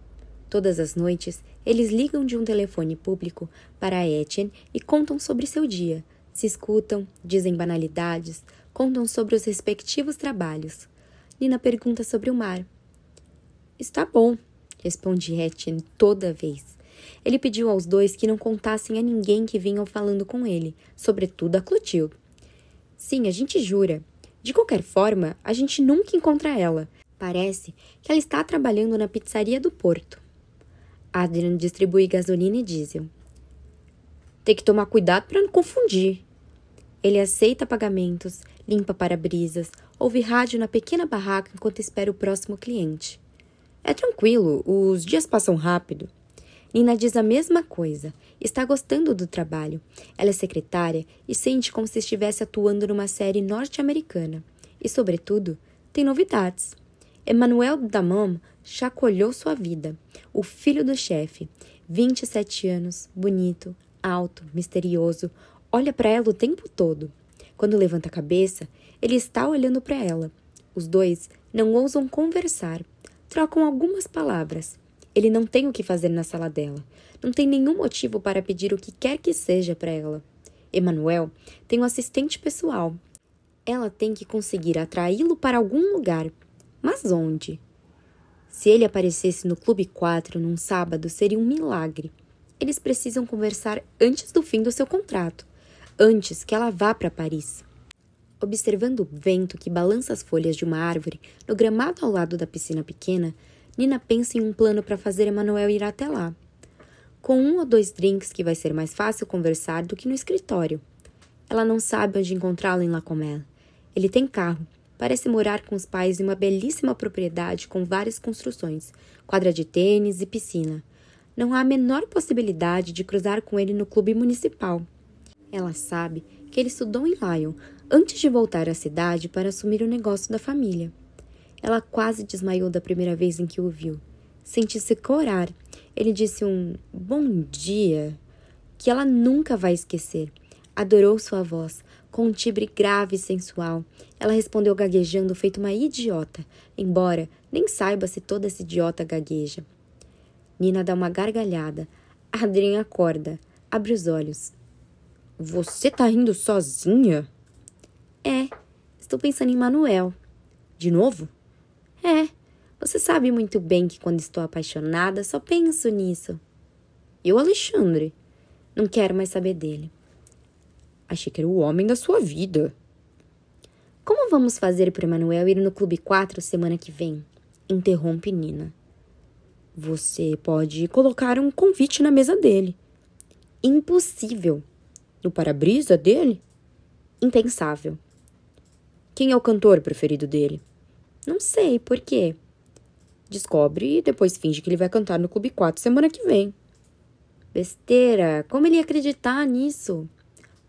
Todas as noites, eles ligam de um telefone público para Etienne e contam sobre seu dia. Se escutam, dizem banalidades, contam sobre os respectivos trabalhos. Nina pergunta sobre o mar. Está bom, responde Etienne toda vez. Ele pediu aos dois que não contassem a ninguém que vinham falando com ele, sobretudo a Clotilde. Sim, a gente jura. De qualquer forma, a gente nunca encontra ela. Parece que ela está trabalhando na pizzaria do Porto. Adrien distribui gasolina e diesel. Tem que tomar cuidado para não confundir. Ele aceita pagamentos, limpa para-brisas, ouve rádio na pequena barraca enquanto espera o próximo cliente. É tranquilo, os dias passam rápido. Nina diz a mesma coisa. Está gostando do trabalho. Ela é secretária e sente como se estivesse atuando numa série norte-americana. E, sobretudo, tem novidades. Emmanuel Damon chacoalhou sua vida. O filho do chefe, 27 anos, bonito, alto, misterioso, olha para ela o tempo todo. Quando levanta a cabeça, ele está olhando para ela. Os dois não ousam conversar. Trocam algumas palavras. Ele não tem o que fazer na sala dela. Não tem nenhum motivo para pedir o que quer que seja para ela. Emmanuel tem um assistente pessoal. Ela tem que conseguir atraí-lo para algum lugar. Mas onde? Se ele aparecesse no Clube 4 num sábado, seria um milagre. Eles precisam conversar antes do fim do seu contrato. Antes que ela vá para Paris. Observando o vento que balança as folhas de uma árvore no gramado ao lado da piscina pequena, Nina pensa em um plano para fazer Emmanuel ir até lá. Com 1 ou 2 drinks que vai ser mais fácil conversar do que no escritório. Ela não sabe onde encontrá-lo em La Comelle. Ele tem carro. Parece morar com os pais em uma belíssima propriedade com várias construções, quadra de tênis e piscina. Não há a menor possibilidade de cruzar com ele no clube municipal. Ela sabe que ele estudou em Lyon antes de voltar à cidade para assumir o negócio da família. Ela quase desmaiou da primeira vez em que o viu. Sente-se corar. Ele disse um bom dia que ela nunca vai esquecer. Adorou sua voz, com um timbre grave e sensual. Ela respondeu gaguejando, feito uma idiota, embora nem saiba se toda essa idiota gagueja. Nina dá uma gargalhada. Adrien acorda, abre os olhos. Você tá rindo sozinha? É, estou pensando em Manuel. De novo? É, você sabe muito bem que quando estou apaixonada só penso nisso. E o Alexandre? Não quero mais saber dele. Achei que era o homem da sua vida. Como vamos fazer para Emmanuel ir no Clube 4 semana que vem? Interrompe Nina. Você pode colocar um convite na mesa dele. Impossível. No para-brisa dele? Impensável. Quem é o cantor preferido dele? Não sei, por quê? Descobre e depois finge que ele vai cantar no Clube 4 semana que vem. Besteira, como ele ia acreditar nisso?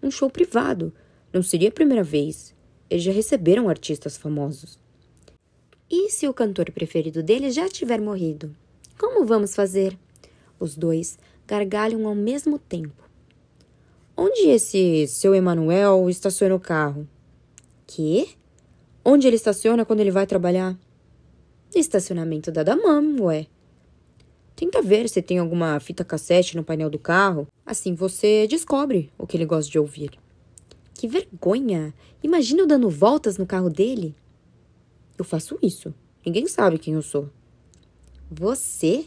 Um show privado, não seria a primeira vez. Eles já receberam artistas famosos. E se o cantor preferido dele já tiver morrido? Como vamos fazer? Os dois gargalham ao mesmo tempo. Onde esse seu Emanuel estaciona o carro? Quê? Onde ele estaciona quando ele vai trabalhar? Estacionamento da Damam, ué. Tenta ver se tem alguma fita cassete no painel do carro. Assim você descobre o que ele gosta de ouvir. Que vergonha! Imagina eu dando voltas no carro dele. Eu faço isso. Ninguém sabe quem eu sou. Você?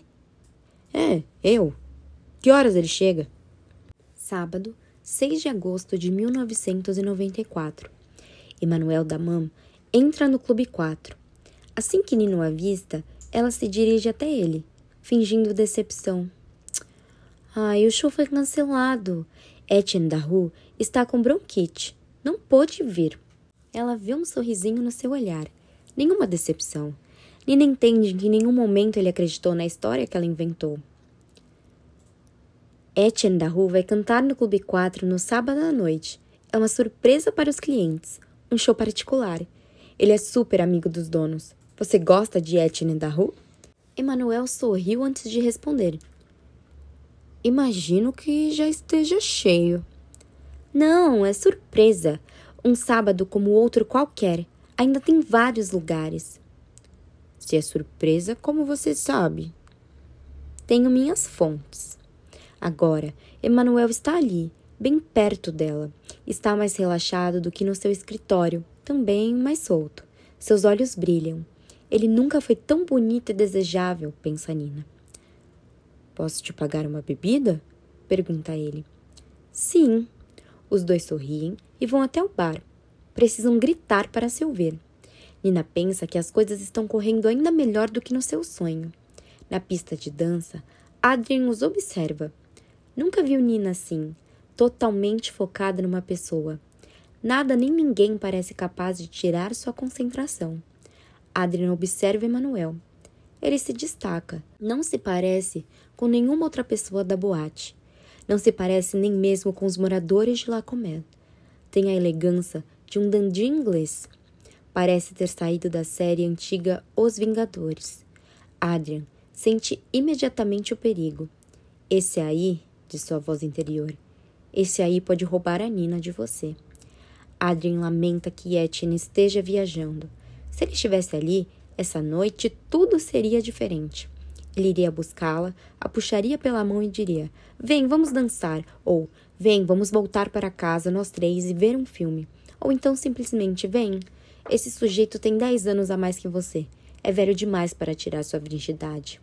É, eu. Que horas ele chega? Sábado, 6 de agosto de 1994. Emanuel Damam entra no Clube 4. Assim que Nina o avista, ela se dirige até ele, fingindo decepção. Ai, o show foi cancelado. Etienne Daru está com bronquite. Não pôde vir. Ela vê um sorrisinho no seu olhar. Nenhuma decepção. Nina entende que em nenhum momento ele acreditou na história que ela inventou. Etienne Daru vai cantar no Clube 4 no sábado à noite. É uma surpresa para os clientes. Um show particular. Ele é super amigo dos donos. Você gosta de Etienne Daru? Emanuel sorriu antes de responder. Imagino que já esteja cheio. Não, é surpresa. Um sábado como outro qualquer. Ainda tem vários lugares. Se é surpresa, como você sabe? Tenho minhas fontes. Agora, Emanuel está ali, bem perto dela. Está mais relaxado do que no seu escritório, também mais solto. Seus olhos brilham. Ele nunca foi tão bonito e desejável, pensa Nina. Posso te pagar uma bebida? Pergunta ele. Sim. Os dois sorriem e vão até o bar. Precisam gritar para se ouvir. Nina pensa que as coisas estão correndo ainda melhor do que no seu sonho. Na pista de dança, Adrien os observa. Nunca viu Nina assim, totalmente focada numa pessoa. Nada nem ninguém parece capaz de tirar sua concentração. Adrien observa Emanuel. Ele se destaca. Não se parece com nenhuma outra pessoa da boate. Não se parece nem mesmo com os moradores de La Comète. Tem a elegância de um dandy inglês. Parece ter saído da série antiga Os Vingadores. Adrien sente imediatamente o perigo. Esse aí, diz sua voz interior, esse aí pode roubar a Nina de você. Adrien lamenta que Etienne esteja viajando. Se ele estivesse ali, essa noite tudo seria diferente. Ele iria buscá-la, a puxaria pela mão e diria: vem, vamos dançar, ou vem, vamos voltar para casa nós três e ver um filme. Ou então simplesmente: vem, esse sujeito tem 10 anos a mais que você. É velho demais para tirar sua virgindade.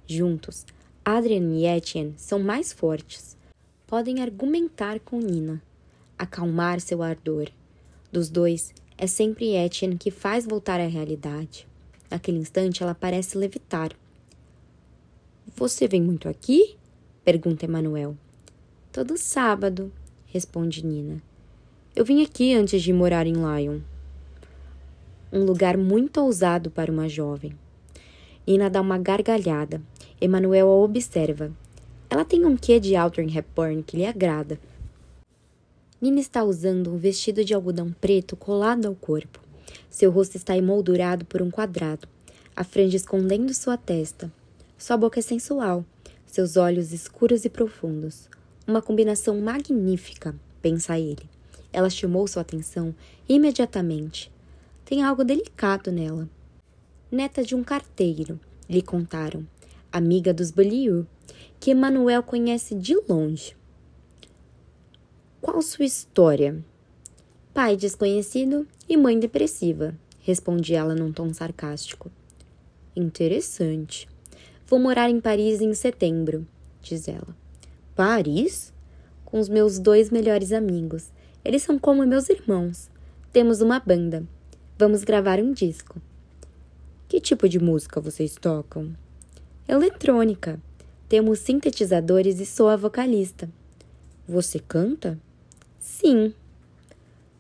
Juntos, Adrien e Etienne são mais fortes. Podem argumentar com Nina, acalmar seu ardor. Dos dois, é sempre Etienne que faz voltar à realidade. Naquele instante, ela parece levitar. Você vem muito aqui? Pergunta Emanuel. Todo sábado, responde Nina. Eu vim aqui antes de morar em Lyon. Um lugar muito ousado para uma jovem. Nina dá uma gargalhada. Emanuel a observa. Ela tem um quê de Audrey Hepburn que lhe agrada. Nina está usando um vestido de algodão preto colado ao corpo. Seu rosto está emoldurado por um quadrado, a franja escondendo sua testa. Sua boca é sensual, seus olhos escuros e profundos. Uma combinação magnífica, pensa ele. Ela chamou sua atenção imediatamente. Tem algo delicado nela. Neta de um carteiro, lhe contaram, amiga dos Beaulieu, que Emanuel conhece de longe. Qual sua história? Pai desconhecido e mãe depressiva, responde ela num tom sarcástico. Interessante. Vou morar em Paris em setembro, diz ela. Paris? Com os meus 2 melhores amigos. Eles são como meus irmãos. Temos uma banda. Vamos gravar um disco. Que tipo de música vocês tocam? Eletrônica. Temos sintetizadores e sou a vocalista. Você canta? Sim.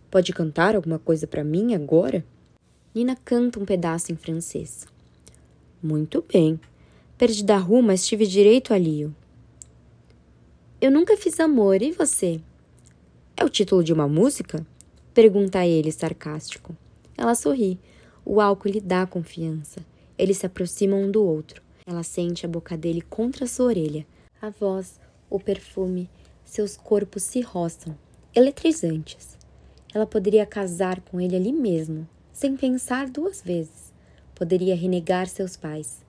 Pode cantar alguma coisa para mim agora? Nina canta um pedaço em francês. Muito bem. Perdi da rua, mas tive direito a Lio. Eu nunca fiz amor, e você? É o título de uma música? Pergunta ele, sarcástico. Ela sorri. O álcool lhe dá confiança. Eles se aproximam um do outro. Ela sente a boca dele contra sua orelha. A voz, o perfume, seus corpos se roçam, eletrizantes. Ela poderia casar com ele ali mesmo, sem pensar 2 vezes. Poderia renegar seus pais,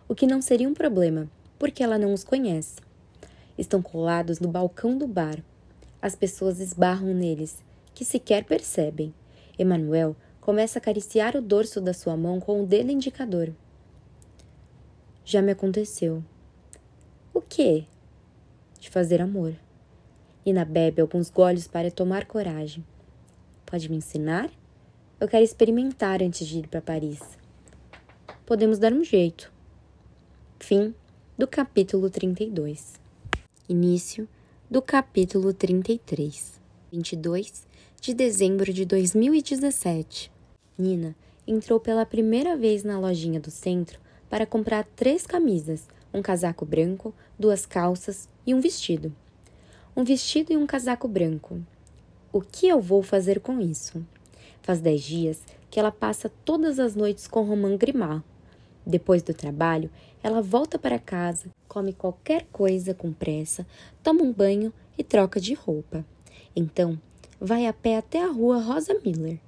o que não seria um problema, porque ela não os conhece. Estão colados no balcão do bar. As pessoas esbarram neles, que sequer percebem. Emmanuel começa a acariciar o dorso da sua mão com o dedo indicador. Já me aconteceu. O quê? De fazer amor. Nina bebe alguns goles para tomar coragem. Pode me ensinar? Eu quero experimentar antes de ir para Paris. Podemos dar um jeito. Fim do capítulo 32. Início do capítulo 33. 22 de dezembro de 2017. Nina entrou pela primeira vez na lojinha do centro para comprar 3 camisas, um casaco branco, 2 calças e um vestido. Um vestido e um casaco branco. O que eu vou fazer com isso? Faz 10 dias que ela passa todas as noites com Romain Grimard. Depois do trabalho, ela volta para casa, come qualquer coisa com pressa, toma um banho e troca de roupa. Então, vai a pé até a rua Rosa Miller.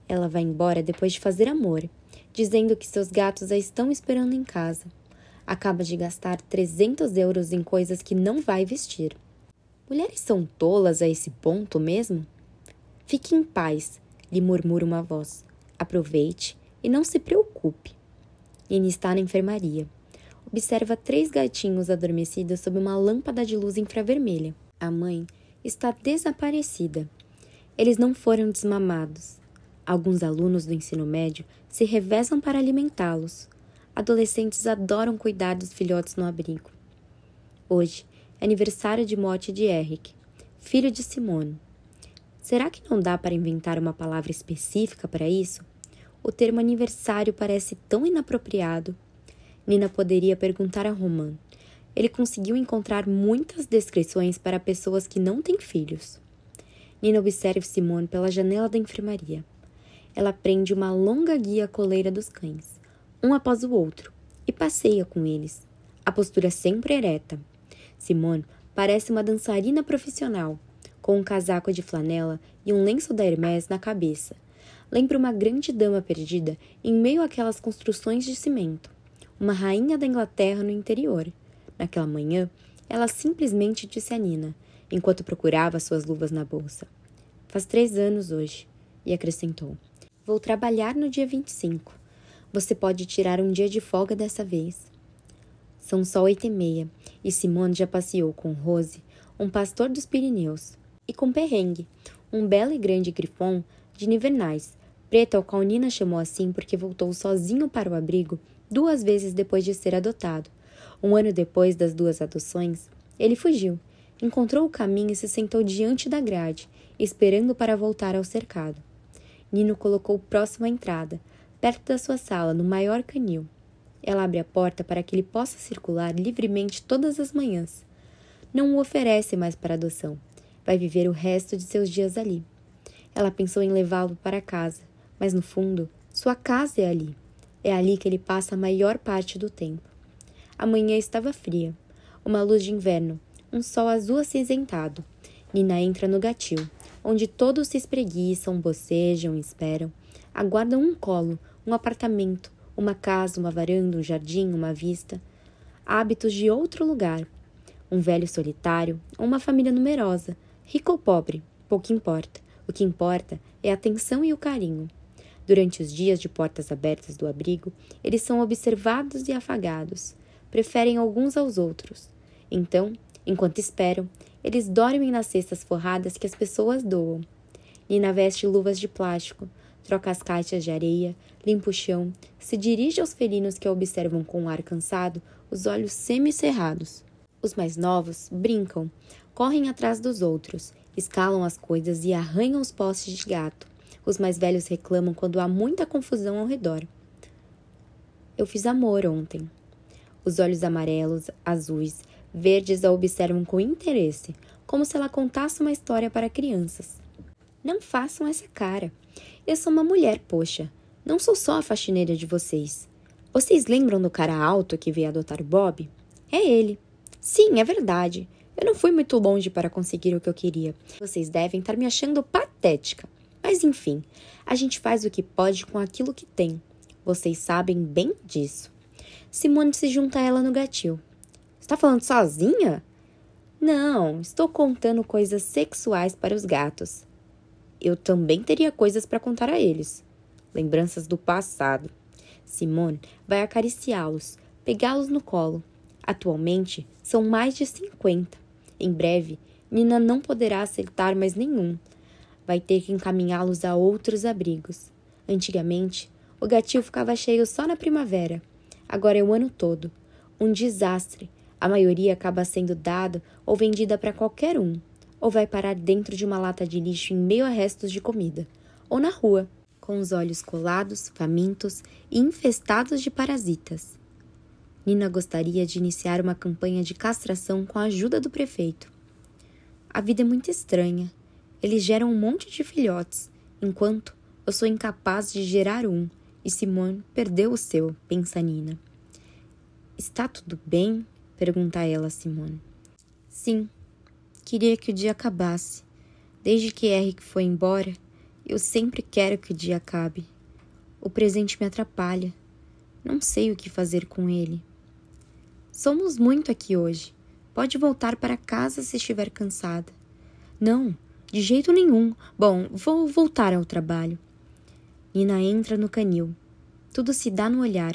Ela vai embora depois de fazer amor, dizendo que seus gatos a estão esperando em casa. Acaba de gastar 300 euros em coisas que não vai vestir. Mulheres são tolas a esse ponto mesmo? Fique em paz, lhe murmura uma voz. Aproveite e não se preocupe. Nina está na enfermaria. Observa 3 gatinhos adormecidos sob uma lâmpada de luz infravermelha. A mãe está desaparecida. Eles não foram desmamados. Alguns alunos do ensino médio se revezam para alimentá-los. Adolescentes adoram cuidar dos filhotes no abrigo. Hoje é aniversário de morte de Eric, filho de Simone. Será que não dá para inventar uma palavra específica para isso? O termo aniversário parece tão inapropriado. Nina poderia perguntar a Romain. Ele conseguiu encontrar muitas descrições para pessoas que não têm filhos. Nina observa Simone pela janela da enfermaria. Ela prende uma longa guia à coleira dos cães, um após o outro, e passeia com eles, a postura sempre ereta. Simone parece uma dançarina profissional, com um casaco de flanela e um lenço da Hermès na cabeça. Lembra uma grande dama perdida em meio àquelas construções de cimento, uma rainha da Inglaterra no interior. Naquela manhã, ela simplesmente disse a Nina, enquanto procurava suas luvas na bolsa. Faz 3 anos hoje, e acrescentou. Vou trabalhar no dia 25. Você pode tirar um dia de folga dessa vez. São só 8h30, e Simone já passeou com Rose, um pastor dos Pirineus, e com Perrengue, um belo e grande grifon de Nivernais, preto ao qual Nina chamou assim porque voltou sozinho para o abrigo 2 vezes depois de ser adotado. 1 ano depois das 2 adoções, ele fugiu, encontrou o caminho e se sentou diante da grade, esperando para voltar ao cercado. Nino colocou próximo à entrada, perto da sua sala, no maior canil. Ela abre a porta para que ele possa circular livremente todas as manhãs. Não o oferece mais para adoção. Vai viver o resto de seus dias ali. Ela pensou em levá-lo para casa, mas no fundo, sua casa é ali. É ali que ele passa a maior parte do tempo. A manhã estava fria. Uma luz de inverno, um sol azul acinzentado. Nina entra no gatil, onde todos se espreguiçam, bocejam, esperam. Aguardam um colo, um apartamento, uma casa, uma varanda, um jardim, uma vista. Hábitos de outro lugar. Um velho solitário ou uma família numerosa, rico ou pobre, pouco importa. O que importa é a atenção e o carinho. Durante os dias de portas abertas do abrigo, eles são observados e afagados. Preferem alguns aos outros. Então, enquanto esperam, eles dormem nas cestas forradas que as pessoas doam. Nina veste luvas de plástico, troca as caixas de areia, limpa o chão, se dirige aos felinos que a observam com um ar cansado, os olhos semicerrados. Os mais novos brincam, correm atrás dos outros, escalam as coisas e arranham os postes de gato. Os mais velhos reclamam quando há muita confusão ao redor. Eu fiz amor ontem. Os olhos amarelos, azuis, Verdes a observam com interesse, como se ela contasse uma história para crianças. Não façam essa cara. Eu sou uma mulher, poxa. Não sou só a faxineira de vocês. Vocês lembram do cara alto que veio adotar Bob? É ele. Sim, é verdade. Eu não fui muito longe para conseguir o que eu queria. Vocês devem estar me achando patética. Mas enfim, a gente faz o que pode com aquilo que tem. Vocês sabem bem disso. Simone se junta a ela no gatil. Está falando sozinha? Não, estou contando coisas sexuais para os gatos. Eu também teria coisas para contar a eles. Lembranças do passado. Simone vai acariciá-los, pegá-los no colo. Atualmente, são mais de 50. Em breve, Nina não poderá aceitar mais nenhum. Vai ter que encaminhá-los a outros abrigos. Antigamente, o gatil ficava cheio só na primavera. Agora é o ano todo. Um desastre. A maioria acaba sendo dada ou vendida para qualquer um. Ou vai parar dentro de uma lata de lixo em meio a restos de comida. Ou na rua, com os olhos colados, famintos e infestados de parasitas. Nina gostaria de iniciar uma campanha de castração com a ajuda do prefeito. A vida é muito estranha. Eles geram um monte de filhotes, enquanto eu sou incapaz de gerar um, e Simone perdeu o seu, pensa Nina. Está tudo bem? Pergunta ela a Simone. Sim, queria que o dia acabasse. Desde que Eric foi embora, eu sempre quero que o dia acabe. O presente me atrapalha. Não sei o que fazer com ele. Somos muito aqui hoje. Pode voltar para casa se estiver cansada. Não, de jeito nenhum. Bom, vou voltar ao trabalho. Nina entra no canil. Tudo se dá no olhar.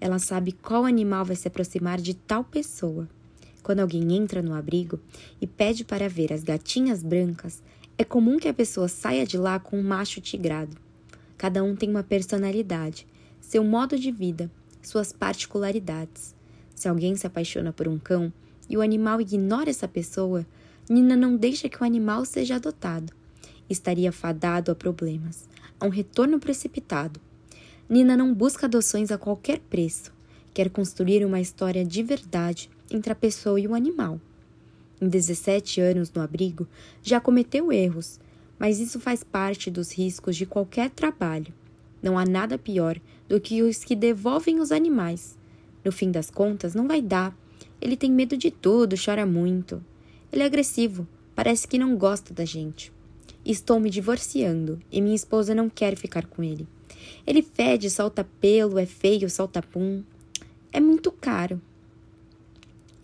Ela sabe qual animal vai se aproximar de tal pessoa. Quando alguém entra no abrigo e pede para ver as gatinhas brancas, é comum que a pessoa saia de lá com um macho tigrado. Cada um tem uma personalidade, seu modo de vida, suas particularidades. Se alguém se apaixona por um cão e o animal ignora essa pessoa, Nina não deixa que o animal seja adotado. Estaria fadado a problemas, a um retorno precipitado. Nina não busca adoções a qualquer preço. Quer construir uma história de verdade entre a pessoa e o animal. Em 17 anos no abrigo, já cometeu erros, mas isso faz parte dos riscos de qualquer trabalho. Não há nada pior do que os que devolvem os animais. No fim das contas, não vai dar. Ele tem medo de tudo, chora muito. Ele é agressivo, parece que não gosta da gente. Estou me divorciando e minha esposa não quer ficar com ele. Ele fede, solta pelo, é feio, solta pum. É muito caro.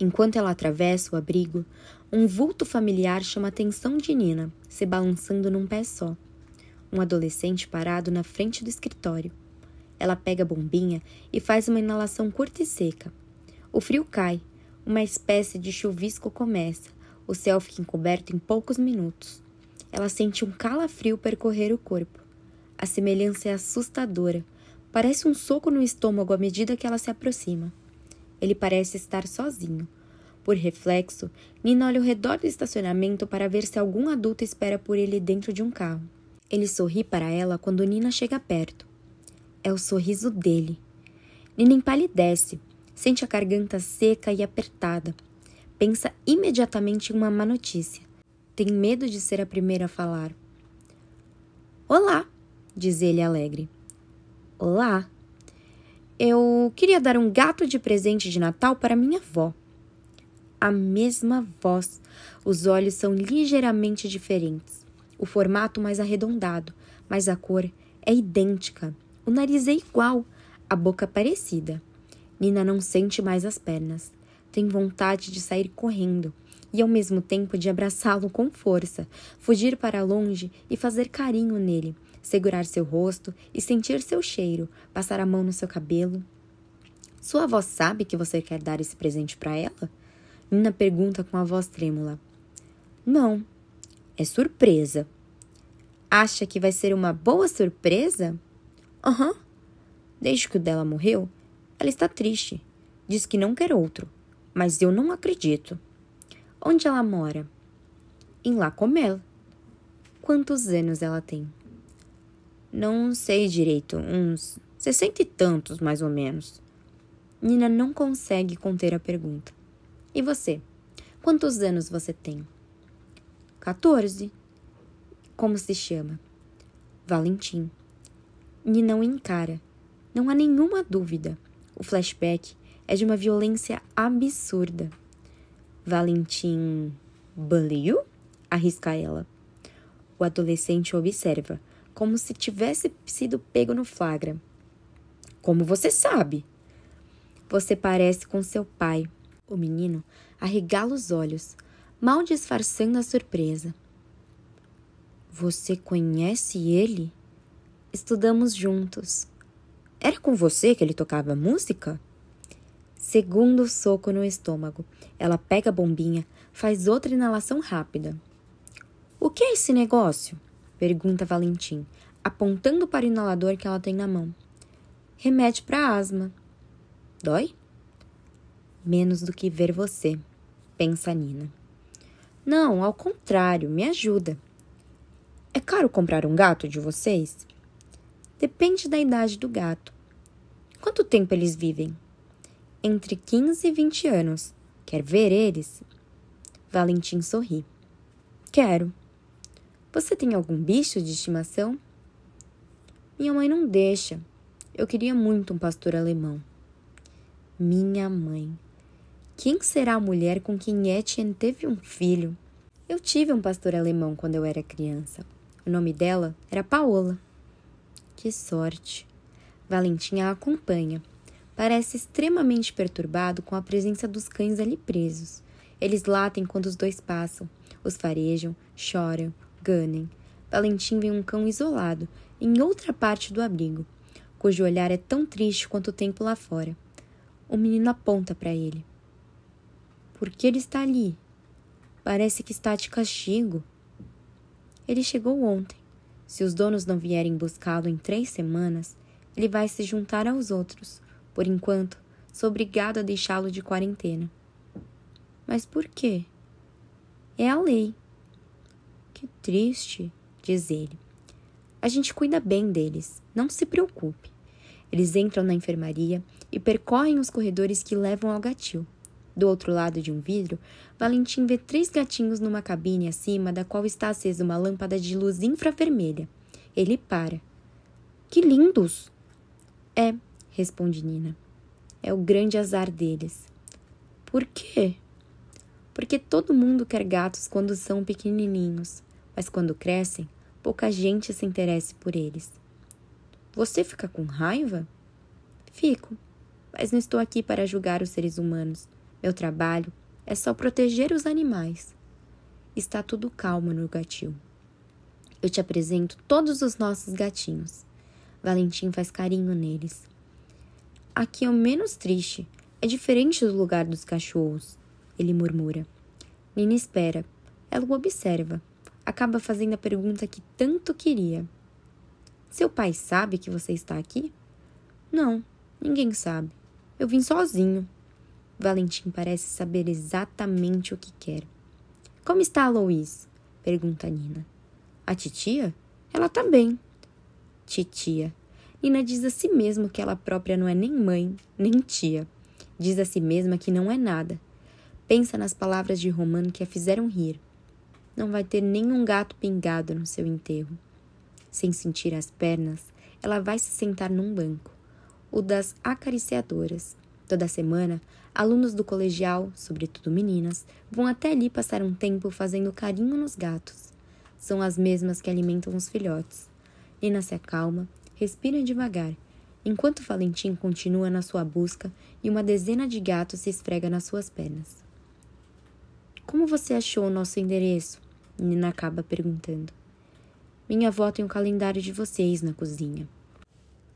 Enquanto ela atravessa o abrigo, um vulto familiar chama a atenção de Nina, se balançando num pé só. Um adolescente parado na frente do escritório. Ela pega a bombinha e faz uma inalação curta e seca. O frio cai. Uma espécie de chuvisco começa. O céu fica encoberto em poucos minutos. Ela sente um calafrio percorrer o corpo. A semelhança é assustadora. Parece um soco no estômago à medida que ela se aproxima. Ele parece estar sozinho. Por reflexo, Nina olha ao redor do estacionamento para ver se algum adulto espera por ele dentro de um carro. Ele sorri para ela quando Nina chega perto. É o sorriso dele. Nina empalidece, sente a garganta seca e apertada. Pensa imediatamente em uma má notícia. Tem medo de ser a primeira a falar. Olá, diz ele alegre. Olá. Eu queria dar um gato de presente de Natal para minha avó. A mesma voz. Os olhos são ligeiramente diferentes. O formato mais arredondado, mas a cor é idêntica. O nariz é igual, a boca parecida. Nina não sente mais as pernas. Tem vontade de sair correndo e ao mesmo tempo de abraçá-lo com força, fugir para longe e fazer carinho nele, segurar seu rosto e sentir seu cheiro, passar a mão no seu cabelo. Sua avó sabe que você quer dar esse presente para ela? Nina pergunta com a voz trêmula. Não, é surpresa. Acha que vai ser uma boa surpresa? Aham. Desde que o dela morreu, ela está triste. Diz que não quer outro, mas eu não acredito. Onde ela mora? Em Lacomel. Quantos anos ela tem? Não sei direito, uns 60 e tantos, mais ou menos. Nina não consegue conter a pergunta. E você?
Quantos anos você tem? 14. Como se chama? Valentim. Nina o encara. Não há nenhuma dúvida. O flashback é de uma violência absurda. Valentim Baliu? Arrisca ela. O adolescente observa, como se tivesse sido pego no flagra. Como você sabe? Você parece com seu pai. O menino arregala os olhos, mal disfarçando a surpresa. Você conhece ele? Estudamos juntos. Era com você que ele tocava música? Segundo soco no estômago, ela pega a bombinha, faz outra inalação rápida. O que é esse negócio? Pergunta Valentim, apontando para o inalador que ela tem na mão. Remédio para asma. Dói? Menos do que ver você, pensa Nina. Não, ao contrário, me ajuda. É caro comprar um gato de vocês? Depende da idade do gato. Quanto tempo eles vivem? Entre 15 e 20 anos. Quer ver eles? Valentim sorri. Quero. Você tem algum bicho de estimação? Minha mãe não deixa. Eu queria muito um pastor alemão. Minha mãe. Quem será a mulher com quem Etienne teve um filho? Eu tive um pastor alemão quando eu era criança. O nome dela era Paola. Que sorte. Valentim a acompanha. Parece extremamente perturbado com a presença dos cães ali presos. Eles latem quando os dois passam. Os farejam, choram, ganem. Valentim vê um cão isolado, em outra parte do abrigo, cujo olhar é tão triste quanto o tempo lá fora. O menino aponta para ele. Por que ele está ali? Parece que está de castigo. Ele chegou ontem. Se os donos não vierem buscá-lo em 3 semanas, ele vai se juntar aos outros. Por enquanto, sou obrigado a deixá-lo de quarentena. Mas por quê? É a lei. Que triste, diz ele. A gente cuida bem deles, não se preocupe. Eles entram na enfermaria e percorrem os corredores que levam ao gatil. Do outro lado de um vidro, Valentim vê 3 gatinhos numa cabine acima da qual está acesa uma lâmpada de luz infravermelha. Ele para. Que lindos! É, responde Nina. É o grande azar deles. Por quê? Porque todo mundo quer gatos quando são pequenininhos, mas quando crescem, pouca gente se interessa por eles. Você fica com raiva? Fico, mas não estou aqui para julgar os seres humanos. Meu trabalho é só proteger os animais. Está tudo calmo no gatil. Eu te apresento todos os nossos gatinhos. Valentim faz carinho neles. Aqui é o menos triste. É diferente do lugar dos cachorros. Ele murmura. Nina espera. Ela o observa. Acaba fazendo a pergunta que tanto queria. Seu pai sabe que você está aqui? Não, ninguém sabe. Eu vim sozinho. Valentim parece saber exatamente o que quer. Como está a Louise? Pergunta Nina. A titia? Ela tá bem. Titia. Nina diz a si mesma que ela própria não é nem mãe, nem tia. Diz a si mesma que não é nada. Pensa nas palavras de Romano que a fizeram rir. Não vai ter nenhum gato pingado no seu enterro. Sem sentir as pernas, ela vai se sentar num banco, o das acariciadoras. Toda semana, alunos do colegial, sobretudo meninas, vão até ali passar um tempo fazendo carinho nos gatos. São as mesmas que alimentam os filhotes. Nina se acalma, respira devagar, enquanto Valentim continua na sua busca e uma dezena de gatos se esfrega nas suas pernas. Como você achou o nosso endereço? Nina acaba perguntando. Minha avó tem um calendário de vocês na cozinha.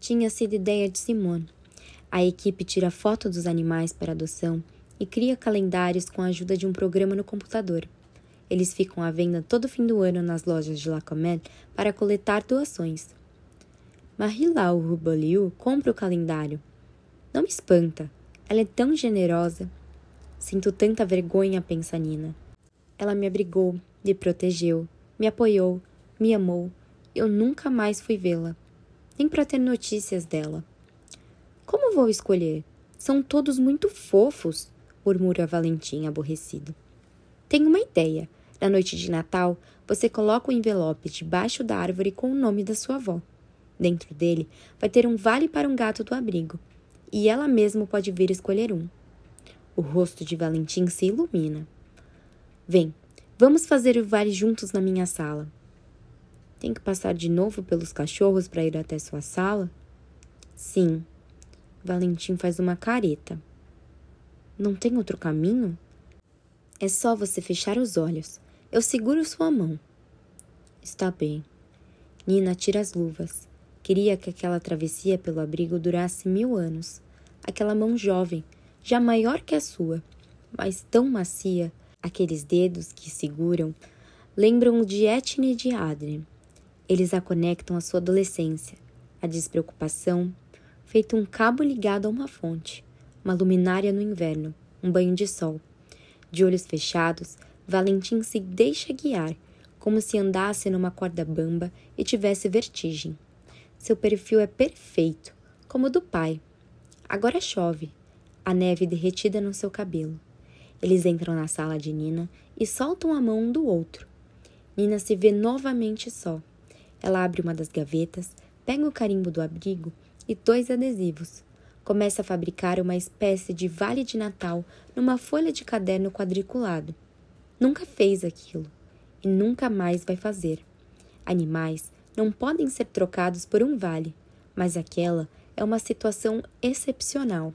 Tinha sido ideia de Simone. A equipe tira foto dos animais para adoção e cria calendários com a ajuda de um programa no computador. Eles ficam à venda todo fim do ano nas lojas de Lacomel para coletar doações. Marie-Laure Ruboliu compra o calendário. Não me espanta. Ela é tão generosa. Sinto tanta vergonha, pensa Nina. Ela me abrigou, me protegeu, me apoiou, me amou. Eu nunca mais fui vê-la, nem para ter notícias dela. Como vou escolher? São todos muito fofos, murmura Valentim aborrecido.
Tenho uma ideia. Na noite de Natal, você coloca o envelope debaixo da árvore com o nome da sua avó. Dentro dele vai ter um vale para um gato do abrigo, e ela mesma pode vir escolher um. O rosto de Valentim se ilumina. Vem, vamos fazer o vale juntos na minha sala. Tem que passar de novo pelos cachorros para ir até sua sala? Sim. Valentim faz uma careta. Não tem outro caminho? É só você fechar os olhos. Eu seguro sua mão. Está bem. Nina tira as luvas. Queria que aquela travessia pelo abrigo durasse 1000 anos. Aquela mão jovem, já maior que a sua, mas tão macia, aqueles dedos que seguram, lembram de Etienne e de Adrien. Eles a conectam à sua adolescência, a despreocupação, feito um cabo ligado a uma fonte, uma luminária no inverno, um banho de sol. De olhos fechados, Valentim se deixa guiar, como se andasse numa corda bamba e tivesse vertigem. Seu perfil é perfeito, como o do pai. Agora chove, a neve derretida no seu cabelo. Eles entram na sala de Nina e soltam a mão um do outro. Nina se vê novamente só. Ela abre uma das gavetas, pega o carimbo do abrigo e 2 adesivos. Começa a fabricar uma espécie de vale de Natal numa folha de caderno quadriculado. Nunca fez aquilo e nunca mais vai fazer. Animais não podem ser trocados por um vale, mas aquela é uma situação excepcional.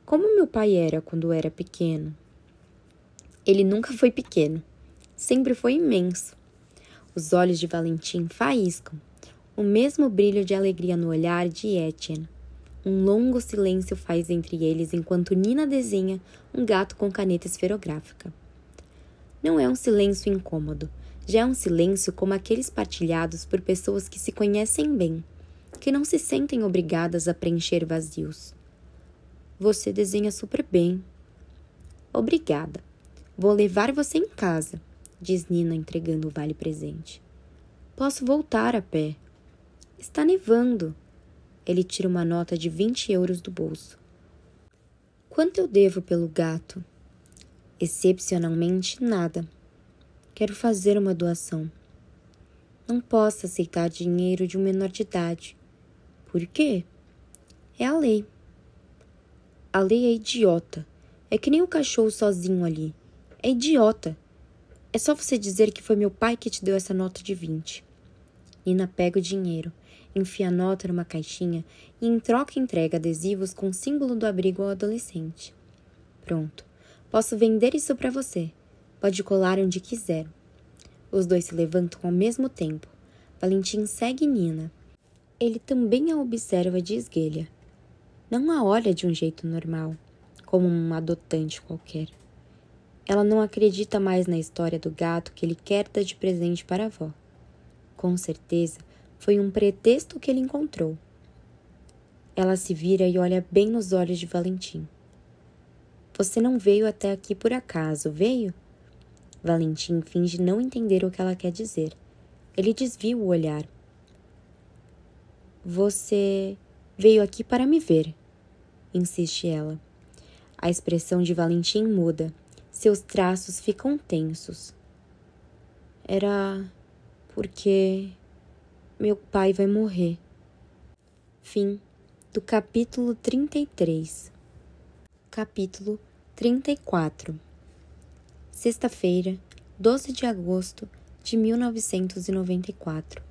Como meu pai era quando era pequeno? Ele nunca foi pequeno, sempre foi imenso. Os olhos de Valentim faiscam, o mesmo brilho de alegria no olhar de Etienne. Um longo silêncio faz entre eles enquanto Nina desenha um gato com caneta esferográfica. Não é um silêncio incômodo, já é um silêncio como aqueles partilhados por pessoas que se conhecem bem, que não se sentem obrigadas a preencher vazios. Você desenha super bem. Obrigada. Vou levar você em casa, diz Nina entregando o vale-presente. Posso voltar a pé. Está nevando. Ele tira uma nota de 20 euros do bolso. Quanto eu devo pelo gato? Excepcionalmente, nada. Quero fazer uma doação. Não posso aceitar dinheiro de um menor de idade. Por quê? É a lei. A lei é idiota. É que nem o cachorro sozinho ali. É idiota. É só você dizer que foi meu pai que te deu essa nota de 20. Nina pega o dinheiro, enfia a nota numa caixinha e em troca entrega adesivos com o símbolo do abrigo ao adolescente. Pronto. Posso vender isso para você. Pode colar onde quiser. Os dois se levantam ao mesmo tempo. Valentim segue Nina. Ele também a observa de esguelha. Não a olha de um jeito normal, como um adotante qualquer. Ela não acredita mais na história do gato que ele quer dar de presente para a avó. Com certeza, foi um pretexto que ele encontrou. Ela se vira e olha bem nos olhos de Valentim. Você não veio até aqui por acaso, veio? Valentim finge não entender o que ela quer dizer. Ele desvia o olhar. Você veio aqui para me ver, insiste ela. A expressão de Valentim muda. Seus traços ficam tensos. Era porque meu pai vai morrer. Fim do capítulo 33. Capítulo 34. Sexta-feira, 12 de agosto de 1994.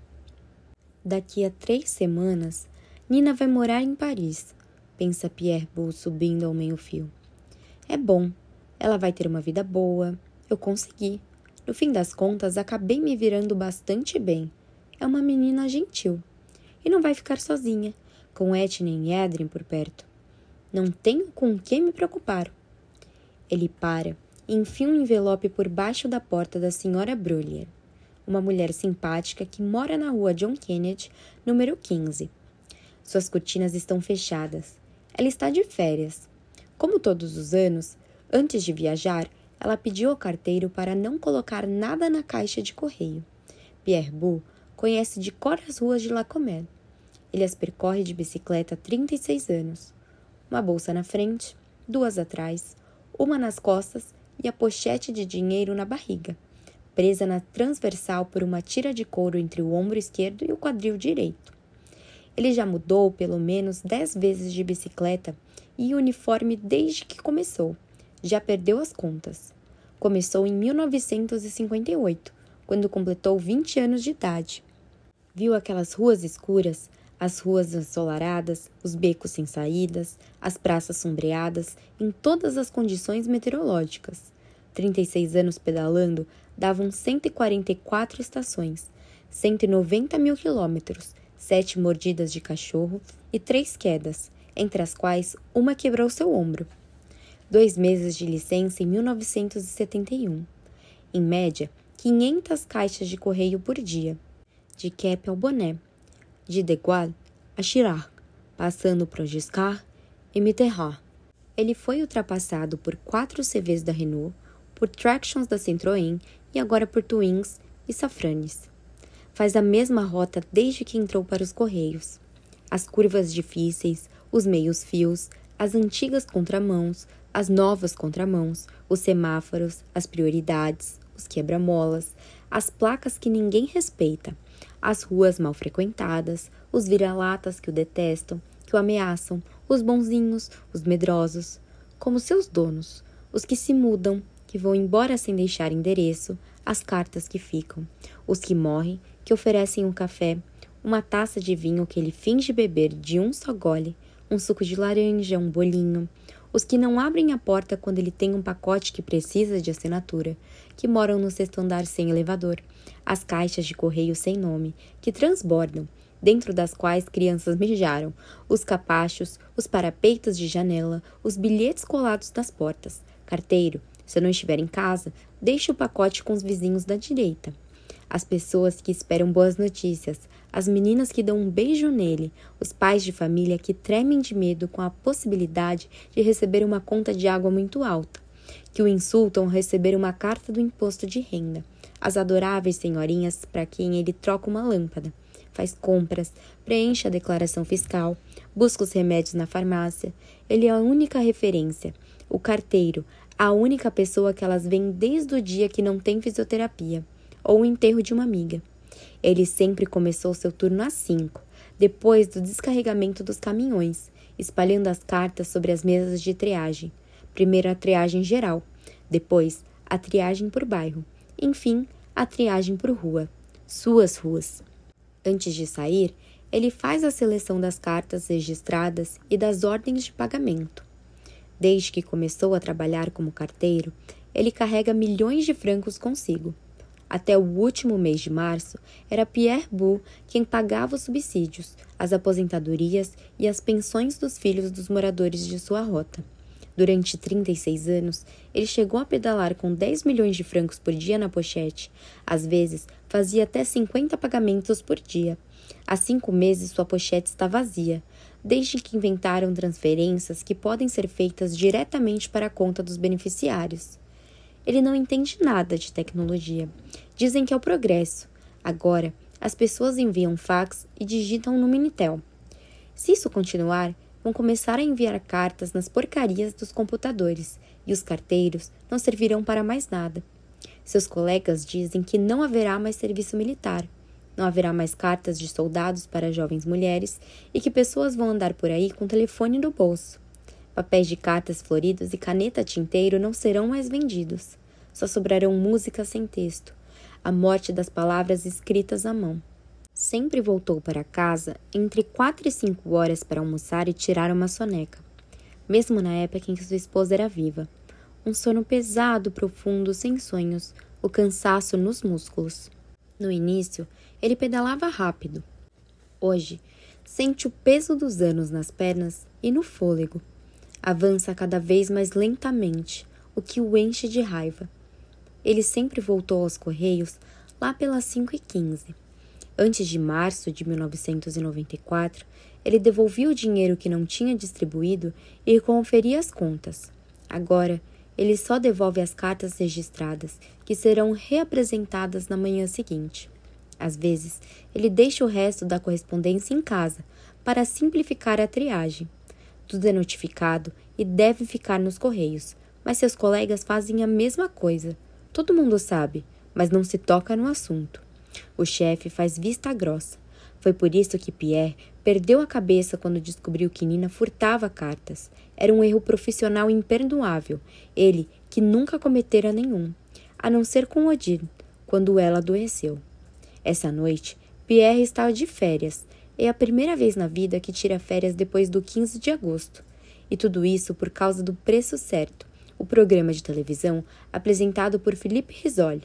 Daqui a 3 semanas, Nina vai morar em Paris, pensa Pierre Bou subindo ao meio-fio. É bom, ela vai ter uma vida boa. Eu consegui. No fim das contas, acabei me virando bastante bem. É uma menina gentil. E não vai ficar sozinha, com Etienne e Adrien por perto. Não tenho com o que me preocupar. Ele para e enfia um envelope por baixo da porta da senhora Brullier, uma mulher simpática que mora na rua John Kennedy, número 15. Suas cortinas estão fechadas. Ela está de férias. Como todos os anos, antes de viajar, ela pediu ao carteiro para não colocar nada na caixa de correio. Pierre Bou conhece de cor as ruas de Lacombe. Ele as percorre de bicicleta há 36 anos. Uma bolsa na frente, 2 atrás, uma nas costas e a pochete de dinheiro na barriga, presa na transversal por uma tira de couro entre o ombro esquerdo e o quadril direito. Ele já mudou pelo menos 10 vezes de bicicleta e uniforme desde que começou. Já perdeu as contas. Começou em 1958, quando completou 20 anos de idade. Viu aquelas ruas escuras, as ruas ensolaradas, os becos sem saídas, as praças sombreadas, em todas as condições meteorológicas. 36 anos pedalando davam 144 estações, 190 mil quilômetros, 7 mordidas de cachorro e 3 quedas, entre as quais uma quebrou seu ombro. 2 meses de licença em 1971. Em média, 500 caixas de correio por dia, de cap ao boné, de De Gaulle a Chirac, passando por Giscard e Mitterrand. Ele foi ultrapassado por 4 CVs da Renault, por Tractions da Citroën e agora por Twins e Safranes. Faz a mesma rota desde que entrou para os Correios. As curvas difíceis, os meios-fios, as antigas contramãos, as novas contramãos, os semáforos, as prioridades, os quebra-molas, as placas que ninguém respeita, as ruas mal frequentadas, os vira-latas que o detestam, que o ameaçam, os bonzinhos, os medrosos, como seus donos, os que se mudam, que vão embora sem deixar endereço, as cartas que ficam, os que morrem, que oferecem um café, uma taça de vinho que ele finge beber de um só gole, um suco de laranja, um bolinho, os que não abrem a porta quando ele tem um pacote que precisa de assinatura, que moram no 6º andar sem elevador, as caixas de correio sem nome, que transbordam, dentro das quais crianças mijaram, os capachos, os parapeitos de janela, os bilhetes colados nas portas. Carteiro, se eu não estiver em casa, deixe o pacote com os vizinhos da direita. As pessoas que esperam boas notícias, as meninas que dão um beijo nele, os pais de família que tremem de medo com a possibilidade de receber uma conta de água muito alta, que o insultam ao receber uma carta do imposto de renda, as adoráveis senhorinhas para quem ele troca uma lâmpada, faz compras, preenche a declaração fiscal, busca os remédios na farmácia. Ele é a única referência, o carteiro, a única pessoa que elas veem desde o dia que não tem fisioterapia, ou o enterro de uma amiga. Ele sempre começou seu turno às 5, depois do descarregamento dos caminhões, espalhando as cartas sobre as mesas de triagem. Primeiro a triagem geral, depois a triagem por bairro, enfim, a triagem por rua, suas ruas. Antes de sair, ele faz a seleção das cartas registradas e das ordens de pagamento. Desde que começou a trabalhar como carteiro, ele carrega milhões de francos consigo. Até o último mês de março, era Pierre Bou quem pagava os subsídios, as aposentadorias e as pensões dos filhos dos moradores de sua rota. Durante 36 anos, ele chegou a pedalar com 10 milhões de francos por dia na pochete. Às vezes, fazia até 50 pagamentos por dia. Há 5 meses, sua pochete está vazia, desde que inventaram transferências que podem ser feitas diretamente para a conta dos beneficiários. Ele não entende nada de tecnologia. Dizem que é o progresso. Agora, as pessoas enviam fax e digitam no Minitel. Se isso continuar, vão começar a enviar cartas nas porcarias dos computadores e os carteiros não servirão para mais nada. Seus colegas dizem que não haverá mais serviço militar, não haverá mais cartas de soldados para jovens mulheres e que pessoas vão andar por aí com telefone no bolso. Papéis de cartas floridos e caneta tinteiro não serão mais vendidos. Só sobrarão músicas sem texto, a morte das palavras escritas à mão. Sempre voltou para casa entre 4 e 5 horas para almoçar e tirar uma soneca, mesmo na época em que sua esposa era viva. Um sono pesado, profundo, sem sonhos, o cansaço nos músculos. No início, ele pedalava rápido. Hoje, sente o peso dos anos nas pernas e no fôlego. Avança cada vez mais lentamente, o que o enche de raiva. Ele sempre voltou aos Correios lá pelas 5h15. Antes de março de 1994, ele devolvia o dinheiro que não tinha distribuído e conferia as contas. Agora, ele só devolve as cartas registradas, que serão reapresentadas na manhã seguinte. Às vezes, ele deixa o resto da correspondência em casa, para simplificar a triagem. Tudo é notificado e deve ficar nos Correios, mas seus colegas fazem a mesma coisa. Todo mundo sabe, mas não se toca no assunto. O chefe faz vista grossa. Foi por isso que Pierre perdeu a cabeça quando descobriu que Nina furtava cartas. Era um erro profissional imperdoável. Ele, que nunca cometera nenhum, a não ser com Odile, quando ela adoeceu. Essa noite, Pierre estava de férias. É a primeira vez na vida que tira férias depois do 15 de agosto. E tudo isso por causa do Preço Certo, o programa de televisão apresentado por Philippe Risoli.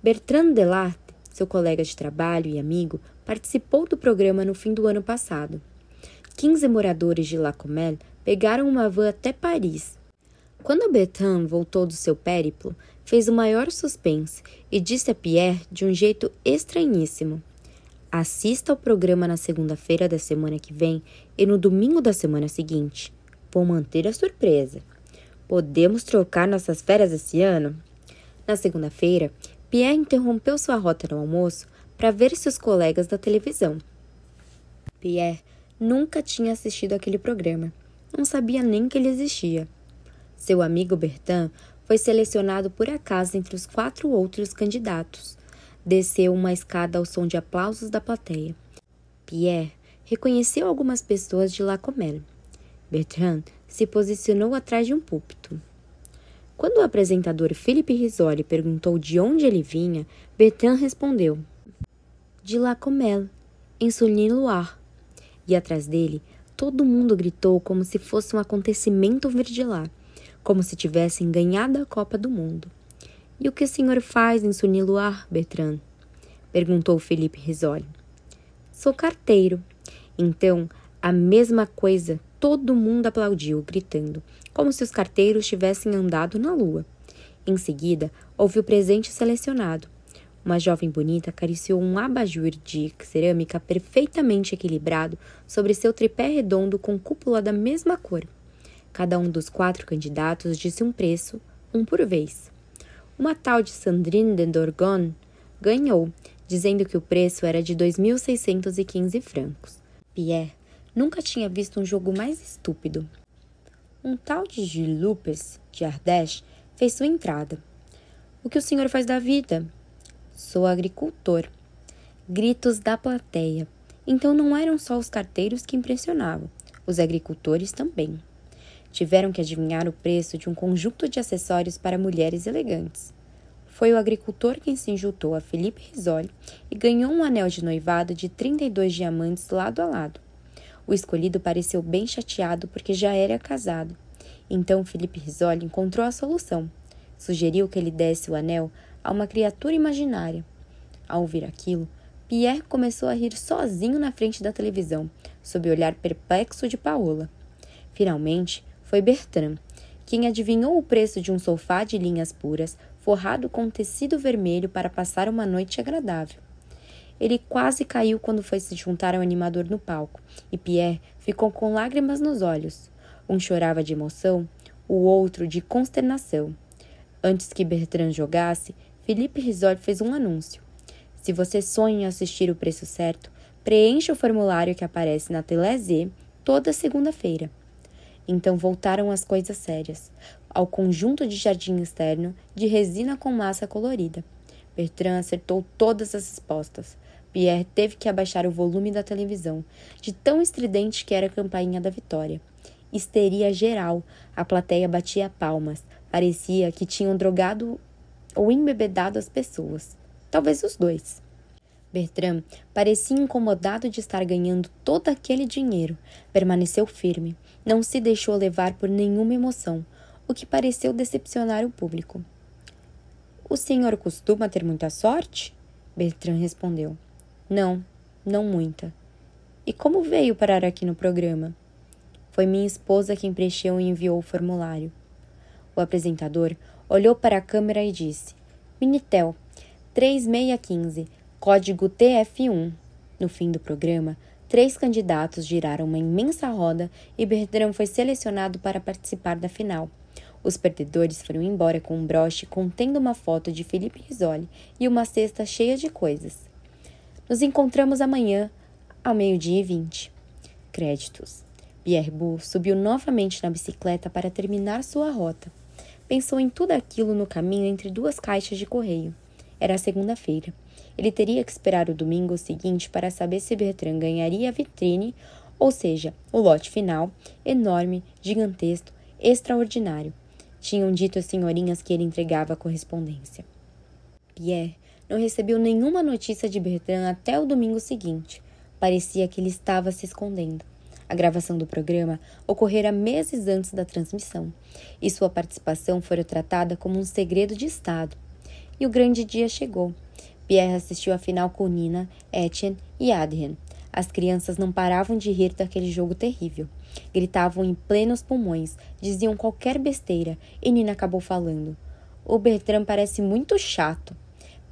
Bertrand Delarte, seu colega de trabalho e amigo, participou do programa no fim do ano passado. 15 moradores de La Comelle pegaram uma van até Paris. Quando Bertrand voltou do seu périplo, fez o maior suspense e disse a Pierre de um jeito estranhíssimo: assista ao programa na segunda-feira da semana que vem e no domingo da semana seguinte. Vou manter a surpresa. Podemos trocar nossas férias esse ano? Na segunda-feira, Pierre interrompeu sua rota no almoço para ver seus colegas da televisão. Pierre nunca tinha assistido aquele programa. Não sabia nem que ele existia. Seu amigo Bertrand foi selecionado por acaso entre os 4 outros candidatos. Desceu uma escada ao som de aplausos da plateia. Pierre reconheceu algumas pessoas de La Comelle. Bertrand se posicionou atrás de um púlpito. Quando o apresentador Philippe Risoli perguntou de onde ele vinha, Bertrand respondeu: de La Comelle, em Saône-et-Loire. E atrás dele, todo mundo gritou como se fosse um acontecimento vir de lá, como se tivessem ganhado a Copa do Mundo. E o que o senhor faz em Saône-et-Loire, Bertrand? Perguntou Philippe Risoli. Sou carteiro. Então, a mesma coisa, todo mundo aplaudiu, gritando, como se os carteiros tivessem andado na lua. Em seguida, houve o presente selecionado. Uma jovem bonita acariciou um abajur de cerâmica perfeitamente equilibrado sobre seu tripé redondo com cúpula da mesma cor. Cada um dos 4 candidatos disse um preço, um por vez. Uma tal de Sandrine de Dorgon ganhou, dizendo que o preço era de 2.615 francos. Pierre nunca tinha visto um jogo mais estúpido. Um tal de Gilles Lupes, de Ardèche, fez sua entrada. O que o senhor faz da vida? Sou agricultor. Gritos da plateia. Então não eram só os carteiros que impressionavam, os agricultores também. Tiveram que adivinhar o preço de um conjunto de acessórios para mulheres elegantes. Foi o agricultor quem se juntou a Philippe Risoli e ganhou um anel de noivado de 32 diamantes lado a lado. O escolhido pareceu bem chateado porque já era casado. Então Philippe Risoli encontrou a solução. Sugeriu que ele desse o anel a uma criatura imaginária. Ao ouvir aquilo, Pierre começou a rir sozinho na frente da televisão, sob o olhar perplexo de Paola. Finalmente, foi Bertrand, quem adivinhou o preço de um sofá de linhas puras, forrado com tecido vermelho para passar uma noite agradável. Ele quase caiu quando foi se juntar ao animador no palco, e Pierre ficou com lágrimas nos olhos. Um chorava de emoção, o outro de consternação. Antes que Bertrand jogasse, Philippe Risoli fez um anúncio. Se você sonha em assistir o Preço Certo, preencha o formulário que aparece na Télé Z toda segunda-feira. Então voltaram as coisas sérias, ao conjunto de jardim externo de resina com massa colorida. Bertrand acertou todas as respostas. Pierre teve que abaixar o volume da televisão, de tão estridente que era a campainha da vitória. Histeria geral, a plateia batia palmas. Parecia que tinham drogado ou embebedado as pessoas. Talvez os dois. Bertrand parecia incomodado de estar ganhando todo aquele dinheiro. Permaneceu firme. Não se deixou levar por nenhuma emoção, o que pareceu decepcionar o público. O senhor costuma ter muita sorte? Bertrand respondeu. Não, não muita. E como veio parar aqui no programa? Foi minha esposa quem preencheu e enviou o formulário. O apresentador olhou para a câmera e disse: Minitel, 3615, código TF1. No fim do programa, 3 candidatos giraram uma imensa roda e Bertrand foi selecionado para participar da final. Os perdedores foram embora com um broche contendo uma foto de Philippe Risoli e uma cesta cheia de coisas. Nos encontramos amanhã, ao 12h20. Créditos. Pierre Boulle subiu novamente na bicicleta para terminar sua rota. Pensou em tudo aquilo no caminho entre duas caixas de correio. Era segunda-feira. Ele teria que esperar o domingo seguinte para saber se Bertrand ganharia a vitrine, ou seja, o lote final, enorme, gigantesco, extraordinário. Tinham dito as senhorinhas que ele entregava a correspondência. Pierre não recebeu nenhuma notícia de Bertrand até o domingo seguinte. Parecia que ele estava se escondendo. A gravação do programa ocorrera meses antes da transmissão, e sua participação fora tratada como um segredo de Estado. E o grande dia chegou. Pierre assistiu a final com Nina, Etienne e Adrien. As crianças não paravam de rir daquele jogo terrível. Gritavam em plenos pulmões, diziam qualquer besteira, e Nina acabou falando. O Bertrand parece muito chato.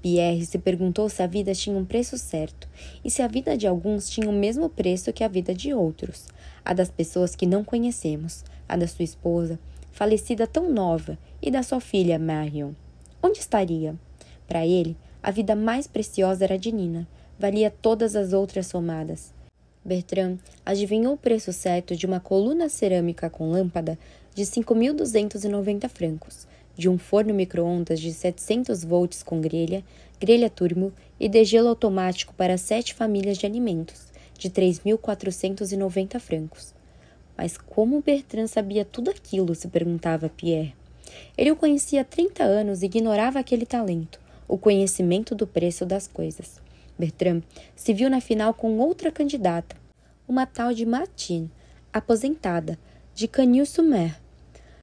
Pierre se perguntou se a vida tinha um preço certo, e se a vida de alguns tinha o mesmo preço que a vida de outros. A das pessoas que não conhecemos, a da sua esposa, falecida tão nova, e da sua filha, Marion. Onde estaria? Para ele, a vida mais preciosa era a de Nina, valia todas as outras somadas. Bertrand adivinhou o preço certo de uma coluna cerâmica com lâmpada de 5.290 francos, de um forno micro-ondas de 700 volts com grelha turbo e degelo automático para 7 famílias de alimentos, de 3.490 francos. Mas como Bertrand sabia tudo aquilo, se perguntava Pierre. Ele o conhecia há 30 anos e ignorava aquele talento, o conhecimento do preço das coisas. Bertrand se viu na final com outra candidata, uma tal de Martine, aposentada, de Cagnes-sur-Mer.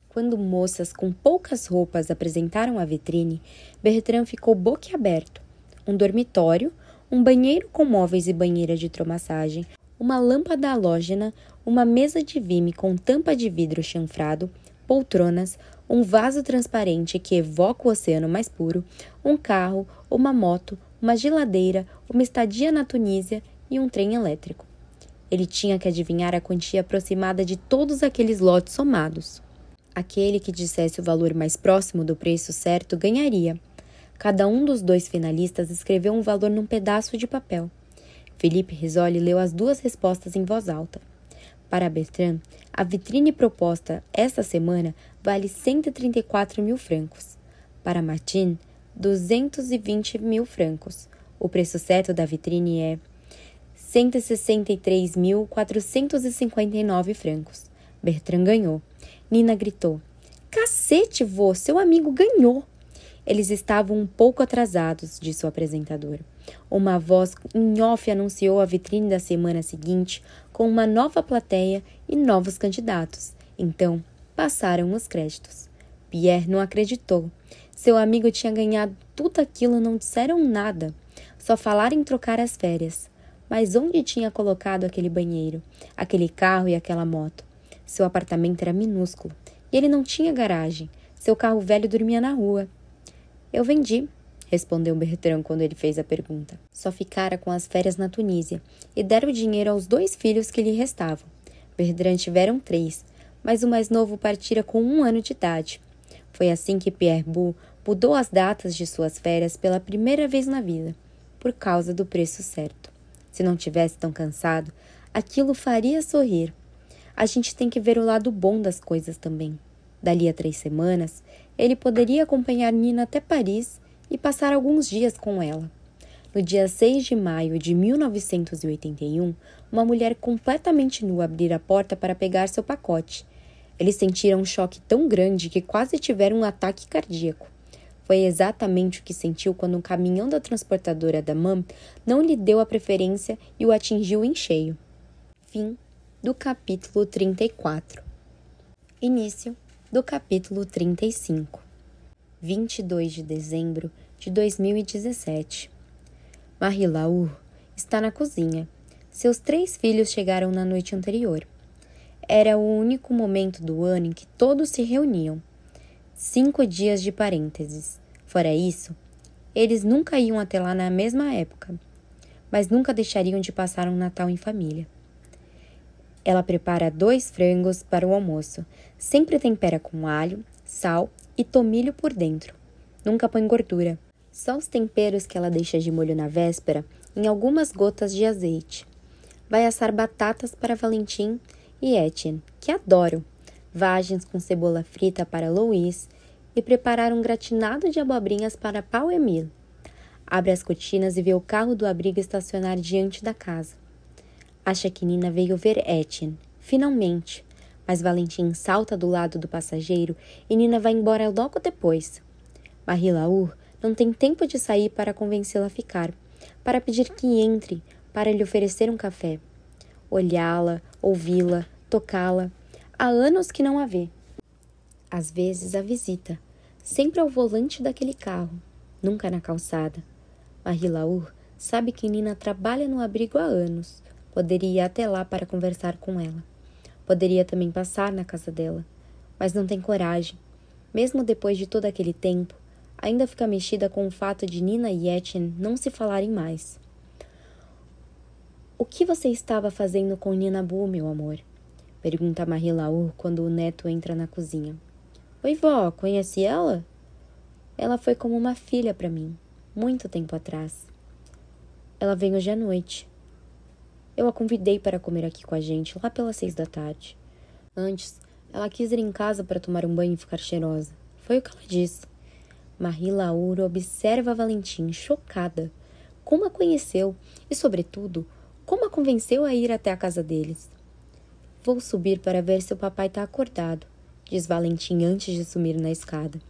Quando moças com poucas roupas apresentaram a vitrine, Bertrand ficou boquiaberto. Um dormitório, um banheiro com móveis e banheira de hidromassagem, uma lâmpada halógena, uma mesa de vime com tampa de vidro chanfrado, poltronas, um vaso transparente que evoca o oceano mais puro, um carro, uma moto, uma geladeira, uma estadia na Tunísia e um trem elétrico. Ele tinha que adivinhar a quantia aproximada de todos aqueles lotes somados. Aquele que dissesse o valor mais próximo do preço certo ganharia. Cada um dos 2 finalistas escreveu um valor num pedaço de papel. Philippe Risoli leu as 2 respostas em voz alta. Para Bertrand, a vitrine proposta esta semana vale 134 mil francos. Para Martine, 220 mil francos. O preço certo da vitrine é 163.459 francos. Bertrand ganhou. Nina gritou. Cacete, vô, seu amigo ganhou! Eles estavam um pouco atrasados, disse o apresentador. Uma voz em off anunciou a vitrine da semana seguinte com uma nova plateia e novos candidatos. Então, passaram os créditos. Pierre não acreditou. Seu amigo tinha ganhado tudo aquilo e não disseram nada. Só falaram em trocar as férias. Mas onde tinha colocado aquele banheiro, aquele carro e aquela moto? Seu apartamento era minúsculo e ele não tinha garagem. Seu carro velho dormia na rua. Eu vendi, respondeu Bertrand quando ele fez a pergunta. Só ficara com as férias na Tunísia e deram o dinheiro aos 2 filhos que lhe restavam. Bertrand tiveram 3, mas o mais novo partira com 1 ano de idade. Foi assim que Pierre Boulle mudou as datas de suas férias pela primeira vez na vida, por causa do preço certo. Se não tivesse tão cansado, aquilo faria sorrir. A gente tem que ver o lado bom das coisas também. Dali a 3 semanas, ele poderia acompanhar Nina até Paris e passar alguns dias com ela. No dia 6 de maio de 1981, uma mulher completamente nua abrira a porta para pegar seu pacote. Eles sentiram um choque tão grande que quase tiveram um ataque cardíaco. Foi exatamente o que sentiu quando um caminhão da transportadora da MAM não lhe deu a preferência e o atingiu em cheio. Fim do capítulo 34. Início do capítulo 35. 22 de dezembro de 2017. Marie-Laure está na cozinha. Seus 3 filhos chegaram na noite anterior. Era o único momento do ano em que todos se reuniam. 5 dias de parênteses. Fora isso, eles nunca iam até lá na mesma época, mas nunca deixariam de passar um Natal em família. Ela prepara 2 frangos para o almoço. Sempre tempera com alho, sal e tomilho por dentro. Nunca põe gordura. Só os temperos que ela deixa de molho na véspera em algumas gotas de azeite. Vai assar batatas para Valentim e Etienne, que adoram. Vagens com cebola frita para Louise e preparar um gratinado de abobrinhas para Paul Emile. Abre as cortinas e vê o carro do abrigo estacionar diante da casa. Acha que Nina veio ver Etienne, finalmente, mas Valentin salta do lado do passageiro e Nina vai embora logo depois. Marie-Laure não tem tempo de sair para convencê-la a ficar, para pedir que entre, para lhe oferecer um café. Olhá-la, ouvi-la, tocá-la. Há anos que não a vê. Às vezes a visita, sempre ao volante daquele carro, nunca na calçada. Marie-Laure sabe que Nina trabalha no abrigo há anos. Poderia ir até lá para conversar com ela. Poderia também passar na casa dela, mas não tem coragem. Mesmo depois de todo aquele tempo, ainda fica mexida com o fato de Nina e Etienne não se falarem mais. O que você estava fazendo com Nina Bu, meu amor? Pergunta Marie-Laure quando o neto entra na cozinha. Oi, vó, conhece ela? Ela foi como uma filha para mim, muito tempo atrás. Ela vem hoje à noite. Eu a convidei para comer aqui com a gente, lá pelas 6 da tarde. Antes, ela quis ir em casa para tomar um banho e ficar cheirosa. Foi o que ela disse. Marie-Laure observa Valentin, chocada. Como a conheceu e, sobretudo, como a convenceu a ir até a casa deles. Vou subir para ver se o papai está acordado, diz Valentin antes de sumir na escada.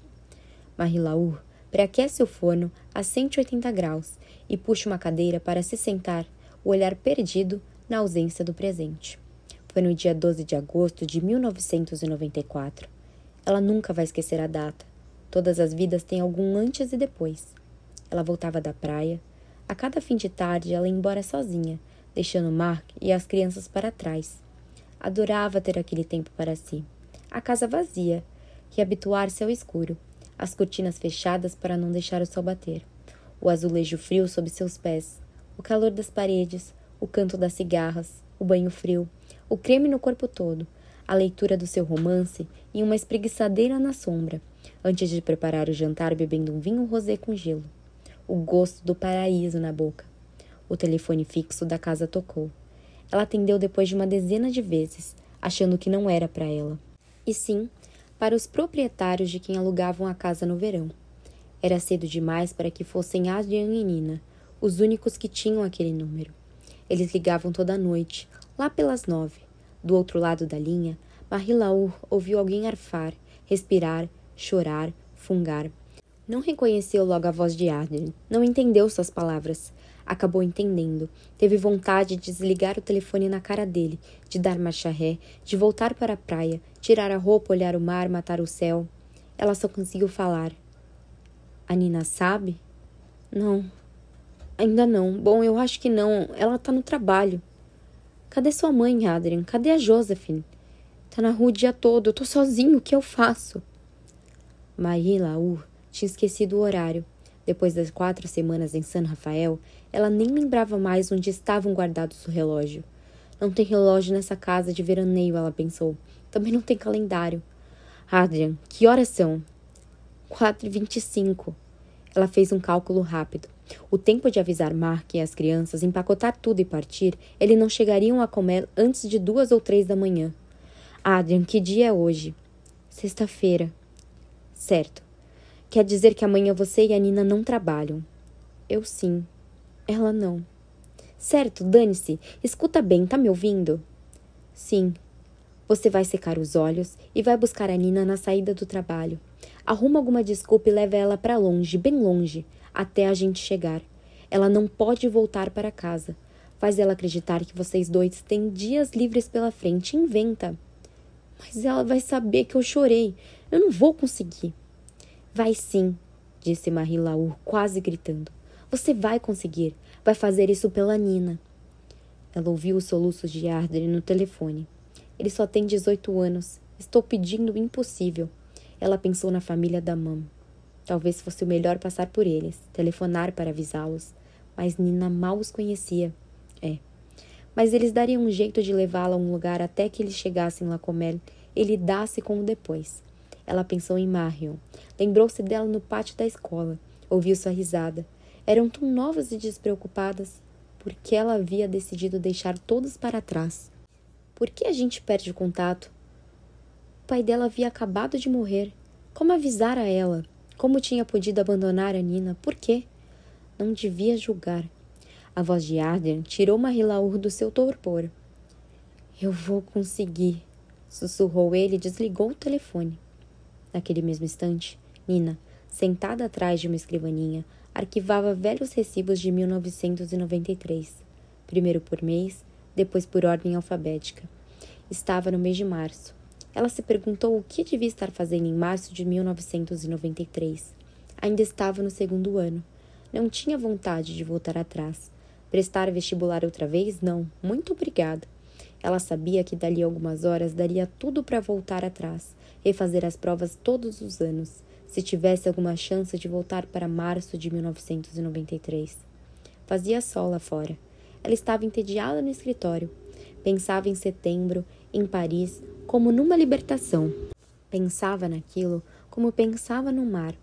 Marie-Laure pré-aquece o forno a 180 graus e puxa uma cadeira para se sentar, o olhar perdido na ausência do presente. Foi no dia 12 de agosto de 1994. Ela nunca vai esquecer a data. Todas as vidas têm algum antes e depois. Ela voltava da praia. A cada fim de tarde ela ia embora sozinha, deixando Marc e as crianças para trás. Adorava ter aquele tempo para si. A casa vazia, e habituar-se ao escuro, as cortinas fechadas para não deixar o sol bater, o azulejo frio sob seus pés, o calor das paredes, o canto das cigarras, o banho frio, o creme no corpo todo, a leitura do seu romance e uma espreguiçadeira na sombra, antes de preparar o jantar bebendo um vinho rosé com gelo. O gosto do paraíso na boca. O telefone fixo da casa tocou. Ela atendeu depois de uma dezena de vezes, achando que não era para ela. E sim, para os proprietários de quem alugavam a casa no verão. Era cedo demais para que fossem Adrian e Nina, os únicos que tinham aquele número. Eles ligavam toda noite, lá pelas 9. Do outro lado da linha, Marie-Laure ouviu alguém arfar, respirar, chorar, fungar. Não reconheceu logo a voz de Adrian, não entendeu suas palavras. Acabou entendendo. Teve vontade de desligar o telefone na cara dele, de dar marcha ré, de voltar para a praia, tirar a roupa, olhar o mar, matar o céu. Ela só conseguiu falar. A Nina sabe? Não. Ainda não. Bom, eu acho que não. Ela tá no trabalho. Cadê sua mãe, Adrian? Cadê a Josephine? Tá na rua o dia todo. Eu tô sozinho. O que eu faço? Marie-Laure tinha esquecido o horário. Depois das 4 semanas em San Rafael, ela nem lembrava mais onde estavam guardados o relógio. Não tem relógio nessa casa de veraneio, ela pensou. Também não tem calendário. Adrian, que horas são? 4h25. Ela fez um cálculo rápido. O tempo de avisar Marc e as crianças, empacotar tudo e partir, eles não chegariam a comer antes de 2 ou 3 da manhã. Adrian, que dia é hoje? Sexta-feira. Certo. Quer dizer que amanhã você e a Nina não trabalham. Eu sim. Ela não. Certo, dane-se. Escuta bem, tá me ouvindo? Sim. Você vai secar os olhos e vai buscar a Nina na saída do trabalho. Arruma alguma desculpa e leva ela para longe, bem longe, até a gente chegar. Ela não pode voltar para casa. Faz ela acreditar que vocês dois têm dias livres pela frente. Inventa. Mas ela vai saber que eu chorei. Eu não vou conseguir. Vai sim, disse Marie-Laure, quase gritando. Você vai conseguir. Vai fazer isso pela Nina. Ela ouviu os soluços de Adrian no telefone. Ele só tem 18 anos. Estou pedindo o impossível. Ela pensou na família da Mam. Talvez fosse o melhor passar por eles, telefonar para avisá-los. Mas Nina mal os conhecia. Mas eles dariam um jeito de levá-la a um lugar até que eles chegassem lá comer e lidasse com o depois. Ela pensou em Marion. Lembrou-se dela no pátio da escola. Ouviu sua risada. Eram tão novas e despreocupadas. Por que ela havia decidido deixar todos para trás? Por que a gente perde o contato? O pai dela havia acabado de morrer. Como avisar a ela? Como tinha podido abandonar a Nina? Por quê? Não devia julgar. A voz de Adrian tirou Marilaur do seu torpor. Eu vou conseguir, sussurrou ele e desligou o telefone. Naquele mesmo instante, Nina, sentada atrás de uma escrivaninha, arquivava velhos recibos de 1993, primeiro por mês, depois por ordem alfabética. Estava no mês de março. Ela se perguntou o que devia estar fazendo em março de 1993. Ainda estava no segundo ano. Não tinha vontade de voltar atrás. Prestar vestibular outra vez? Não. Muito obrigada. Ela sabia que dali a algumas horas daria tudo para voltar atrás, refazer as provas todos os anos, se tivesse alguma chance de voltar para março de 1993. Fazia sol lá fora. Ela estava entediada no escritório. Pensava em setembro, em Paris, como numa libertação. Pensava naquilo como pensava no mar.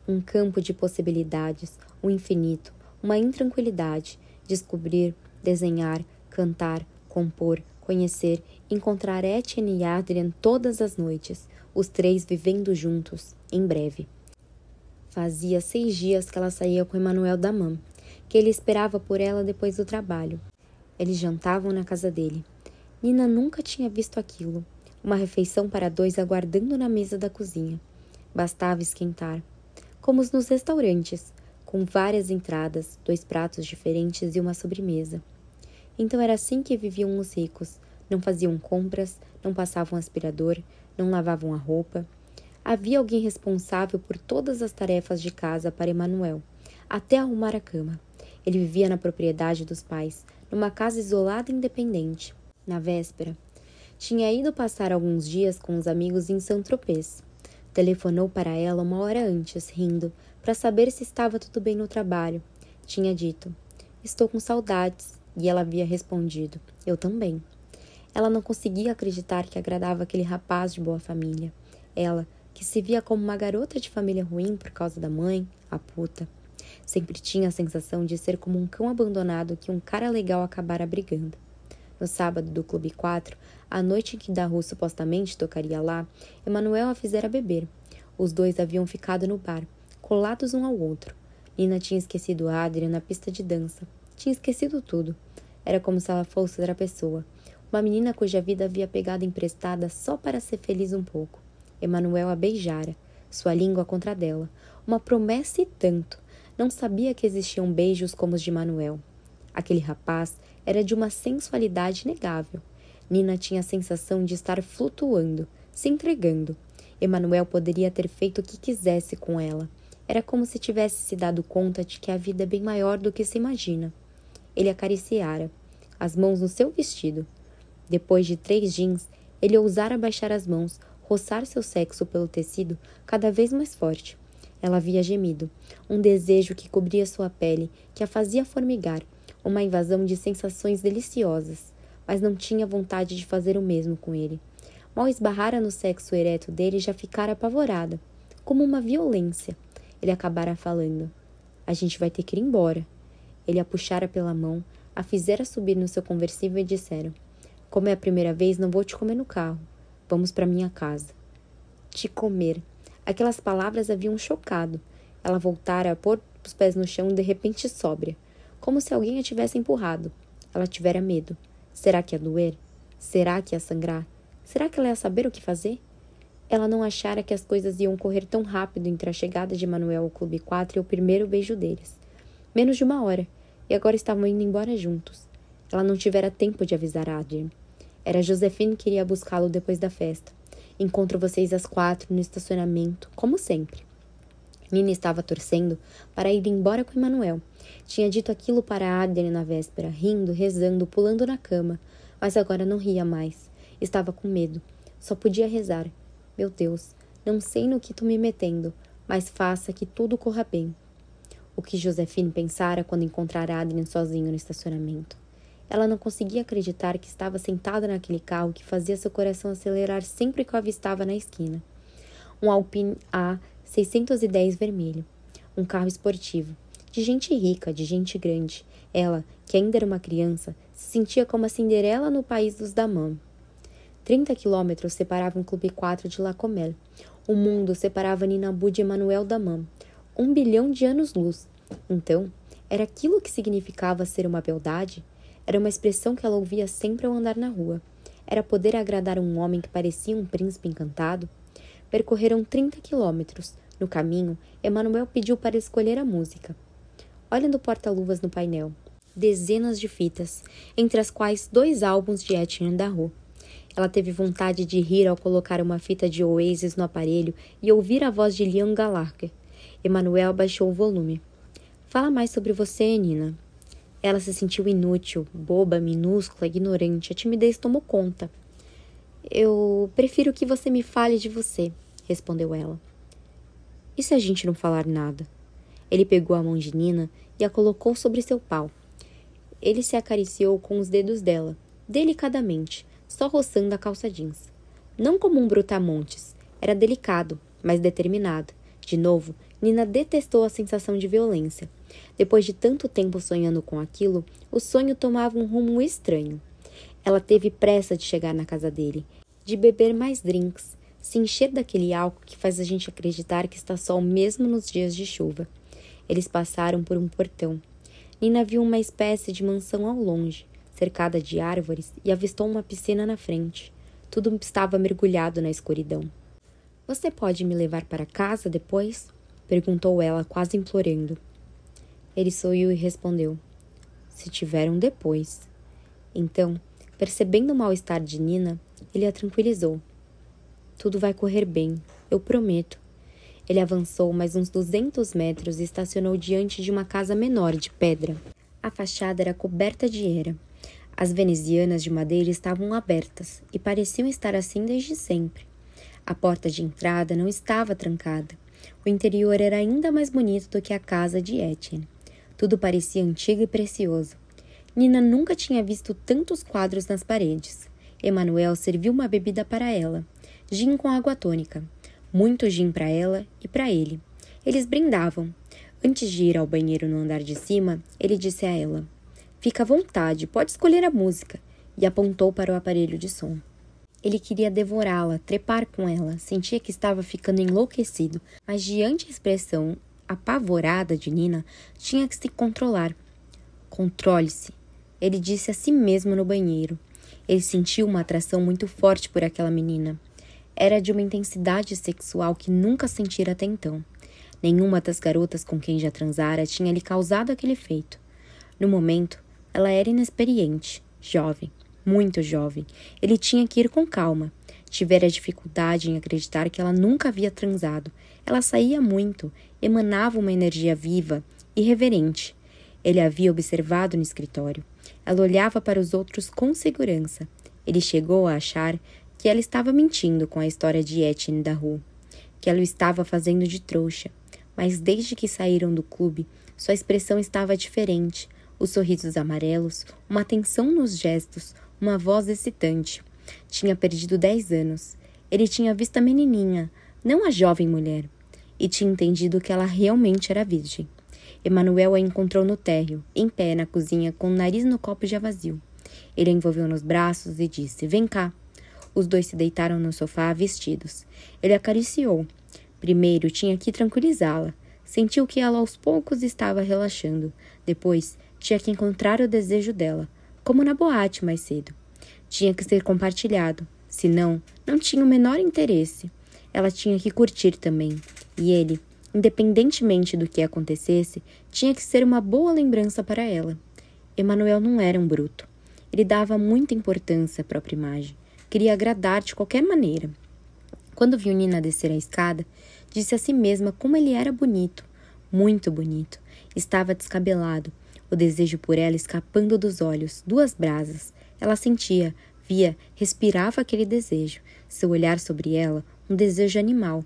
Um campo de possibilidades, um infinito, uma intranquilidade. Descobrir, desenhar, cantar, compor, conhecer, encontrar Etienne e Adrian todas as noites, os três vivendo juntos, em breve. Fazia 6 dias que ela saía com Emmanuel Daman, que ele esperava por ela depois do trabalho. Eles jantavam na casa dele. Nina nunca tinha visto aquilo. Uma refeição para 2 aguardando na mesa da cozinha. Bastava esquentar. Como nos restaurantes, com várias entradas, 2 pratos diferentes e uma sobremesa. Então era assim que viviam os ricos. Não faziam compras, não passavam aspirador, não lavavam a roupa. Havia alguém responsável por todas as tarefas de casa para Emmanuel, até arrumar a cama. Ele vivia na propriedade dos pais, numa casa isolada e independente. Na véspera, tinha ido passar alguns dias com os amigos em Saint-Tropez. Telefonou para ela 1 hora antes, rindo, para saber se estava tudo bem no trabalho. Tinha dito, estou com saudades, e ela havia respondido, eu também. Ela não conseguia acreditar que agradava aquele rapaz de boa família. Ela, que se via como uma garota de família ruim por causa da mãe, a puta. Sempre tinha a sensação de ser como um cão abandonado que um cara legal acabara brigando. No sábado do Clube 4, a noite em que Daru supostamente tocaria lá, Emmanuel a fizera beber. Os 2 haviam ficado no bar, colados um ao outro. Nina tinha esquecido Adrian na pista de dança. Tinha esquecido tudo. Era como se ela fosse outra pessoa. Uma menina cuja vida havia pegado emprestada só para ser feliz um pouco. Emmanuel a beijara, sua língua contra a dela. Uma promessa e tanto. Não sabia que existiam beijos como os de Emmanuel. Aquele rapaz era de uma sensualidade inegável. Nina tinha a sensação de estar flutuando, se entregando. Emmanuel poderia ter feito o que quisesse com ela. Era como se tivesse se dado conta de que a vida é bem maior do que se imagina. Ele acariciara, as mãos no seu vestido. Depois de 3 jeans, ele ousara baixar as mãos, roçar seu sexo pelo tecido cada vez mais forte. Ela havia gemido, um desejo que cobria sua pele, que a fazia formigar, uma invasão de sensações deliciosas, mas não tinha vontade de fazer o mesmo com ele. Mal esbarrara no sexo ereto dele, já ficara apavorada, como uma violência. Ele acabara falando, a gente vai ter que ir embora. Ele a puxara pela mão, a fizera subir no seu conversível e disseram, como é a primeira vez, não vou te comer no carro. Vamos para minha casa. Te comer. Aquelas palavras haviam chocado. Ela voltara a pôr os pés no chão de repente sóbria, como se alguém a tivesse empurrado. Ela tivera medo. Será que ia doer? Será que ia sangrar? Será que ela ia saber o que fazer? Ela não achara que as coisas iam correr tão rápido entre a chegada de Emmanuel ao Clube 4 e o primeiro beijo deles. Menos de 1 hora, e agora estavam indo embora juntos. Ela não tivera tempo de avisar Adrian. Era Josephine que iria buscá-lo depois da festa. Encontro vocês às 4 no estacionamento, como sempre. Nina estava torcendo para ir embora com Emmanuel. Tinha dito aquilo para Adrian na véspera, rindo, rezando, pulando na cama. Mas agora não ria mais. Estava com medo. Só podia rezar. Meu Deus, não sei no que tô me metendo, mas faça que tudo corra bem. O que Josephine pensara quando encontrara Adrian sozinho no estacionamento. Ela não conseguia acreditar que estava sentada naquele carro que fazia seu coração acelerar sempre que o avistava na esquina. Um Alpine A610 vermelho. Um carro esportivo. De gente rica, de gente grande. Ela, que ainda era uma criança, se sentia como a Cinderela no país dos Daman. 30 quilômetros separavam o Clube 4 de La Comelle. O mundo separava Ninabu de Emanuel Damã, 1 bilhão de anos-luz. Então, era aquilo que significava ser uma beldade? Era uma expressão que ela ouvia sempre ao andar na rua. Era poder agradar um homem que parecia um príncipe encantado? Percorreram 30 quilômetros. No caminho, Emanuel pediu para escolher a música. Olha no porta-luvas no painel. Dezenas de fitas, entre as quais 2 álbuns de Etienne Daho. Ela teve vontade de rir ao colocar uma fita de Oasis no aparelho e ouvir a voz de Liam Gallagher. Emanuel baixou o volume. Fala mais sobre você, Nina. Ela se sentiu inútil, boba, minúscula, ignorante. A timidez tomou conta. Eu prefiro que você me fale de você, respondeu ela. E se a gente não falar nada? Ele pegou a mão de Nina e a colocou sobre seu pau. Ele se acariciou com os dedos dela, delicadamente, só roçando a calça jeans. Não como um brutamontes, era delicado, mas determinado. De novo, Nina detestou a sensação de violência. Depois de tanto tempo sonhando com aquilo, o sonho tomava um rumo estranho. Ela teve pressa de chegar na casa dele, de beber mais drinks, se encher daquele álcool que faz a gente acreditar que está sol mesmo nos dias de chuva. Eles passaram por um portão. Nina viu uma espécie de mansão ao longe, cercada de árvores, e avistou uma piscina na frente. Tudo estava mergulhado na escuridão. Você pode me levar para casa depois? Perguntou ela, quase implorando. Ele sorriu e respondeu. Se tiver um depois. Então, percebendo o mal-estar de Nina, ele a tranquilizou. Tudo vai correr bem, eu prometo. Ele avançou mais uns 200 metros e estacionou diante de uma casa menor de pedra. A fachada era coberta de era. As venezianas de madeira estavam abertas e pareciam estar assim desde sempre. A porta de entrada não estava trancada. O interior era ainda mais bonito do que a casa de Etienne. Tudo parecia antigo e precioso. Nina nunca tinha visto tantos quadros nas paredes. Emanuel serviu uma bebida para ela, gin com água tônica. Muito gin para ela e para ele. Eles brindavam. Antes de ir ao banheiro no andar de cima, ele disse a ela: Fica à vontade, pode escolher a música, e apontou para o aparelho de som. Ele queria devorá-la, trepar com ela, sentia que estava ficando enlouquecido, mas diante da expressão apavorada de Nina, tinha que se controlar. Controle-se, ele disse a si mesmo no banheiro. Ele sentiu uma atração muito forte por aquela menina. Era de uma intensidade sexual que nunca sentira até então. Nenhuma das garotas com quem já transara tinha lhe causado aquele efeito. No momento, ela era inexperiente, jovem. Muito jovem. Ele tinha que ir com calma. Tivera dificuldade em acreditar que ela nunca havia transado. Ela saía muito, emanava uma energia viva e reverente. Ele a havia observado no escritório. Ela olhava para os outros com segurança. Ele chegou a achar que ela estava mentindo com a história de Etienne Daho, que ela o estava fazendo de trouxa. Mas desde que saíram do clube, sua expressão estava diferente. Os sorrisos amarelos, uma tensão nos gestos, uma voz excitante. Tinha perdido 10 anos. Ele tinha visto a menininha, não a jovem mulher, e tinha entendido que ela realmente era virgem. Emanuel a encontrou no térreo, em pé na cozinha, com o nariz no copo já vazio. Ele a envolveu nos braços e disse: Vem cá. Os dois se deitaram no sofá, vestidos. Ele a acariciou. Primeiro tinha que tranquilizá-la. Sentiu que ela aos poucos estava relaxando. Depois tinha que encontrar o desejo dela, como na boate mais cedo. Tinha que ser compartilhado, senão não tinha o menor interesse. Ela tinha que curtir também, e ele, independentemente do que acontecesse, tinha que ser uma boa lembrança para ela. Emanuel não era um bruto. Ele dava muita importância à própria imagem. Queria agradar de qualquer maneira. Quando viu Nina descer a escada, disse a si mesma como ele era bonito, muito bonito. Estava descabelado, o desejo por ela escapando dos olhos, 2 brasas. Ela sentia, via, respirava aquele desejo. Seu olhar sobre ela, um desejo animal.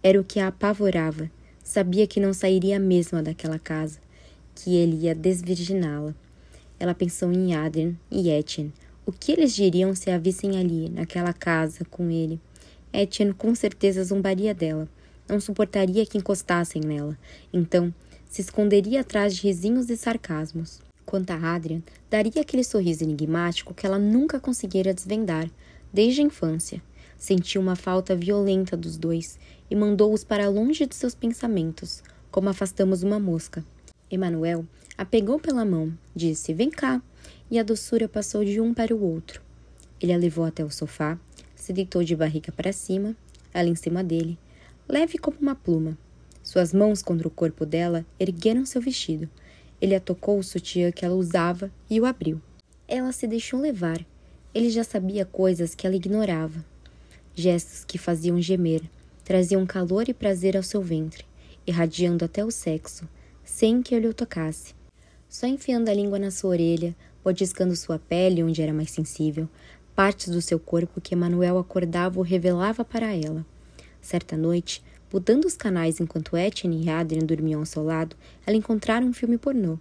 Era o que a apavorava. Sabia que não sairia mesma daquela casa, que ele ia desvirginá-la. Ela pensou em Adrien e Etienne. O que eles diriam se a vissem ali, naquela casa, com ele? Etienne com certeza zombaria dela. Não suportaria que encostassem nela. Então, se esconderia atrás de risinhos e sarcasmos. Quanto a Adrien, daria aquele sorriso enigmático que ela nunca conseguira desvendar, desde a infância. Sentiu uma falta violenta dos dois e mandou-os para longe de seus pensamentos, como afastamos uma mosca. Emanuel a pegou pela mão, disse: "Vem cá", e a doçura passou de um para o outro. Ele a levou até o sofá, se deitou de barriga para cima, ela em cima dele, leve como uma pluma. Suas mãos contra o corpo dela ergueram seu vestido. Ele a tocou o sutiã que ela usava e o abriu. Ela se deixou levar. Ele já sabia coisas que ela ignorava. Gestos que faziam gemer, traziam calor e prazer ao seu ventre, irradiando até o sexo, sem que ele o tocasse. Só enfiando a língua na sua orelha, mordiscando sua pele onde era mais sensível, partes do seu corpo que Emanuel acordava ou revelava para ela. Certa noite, mudando os canais enquanto Etienne e Adrien dormiam ao seu lado, ela encontrara um filme pornô.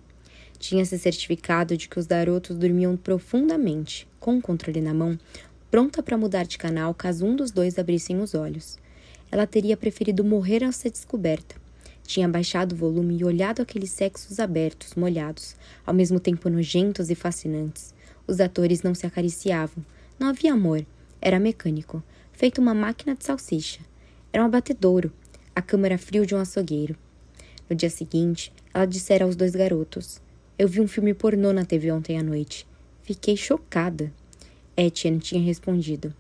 Tinha se certificado de que os garotos dormiam profundamente, com o controle na mão, pronta para mudar de canal caso um dos dois abrissem os olhos. Ela teria preferido morrer ao ser descoberta. Tinha baixado o volume e olhado aqueles sexos abertos, molhados, ao mesmo tempo nojentos e fascinantes. Os atores não se acariciavam. Não havia amor. Era mecânico, feito uma máquina de salsicha. Era um abatedouro, a câmara frio de um açougueiro. No dia seguinte, ela dissera aos dois garotos: "Eu vi um filme pornô na TV ontem à noite. Fiquei chocada." Etienne tinha respondido: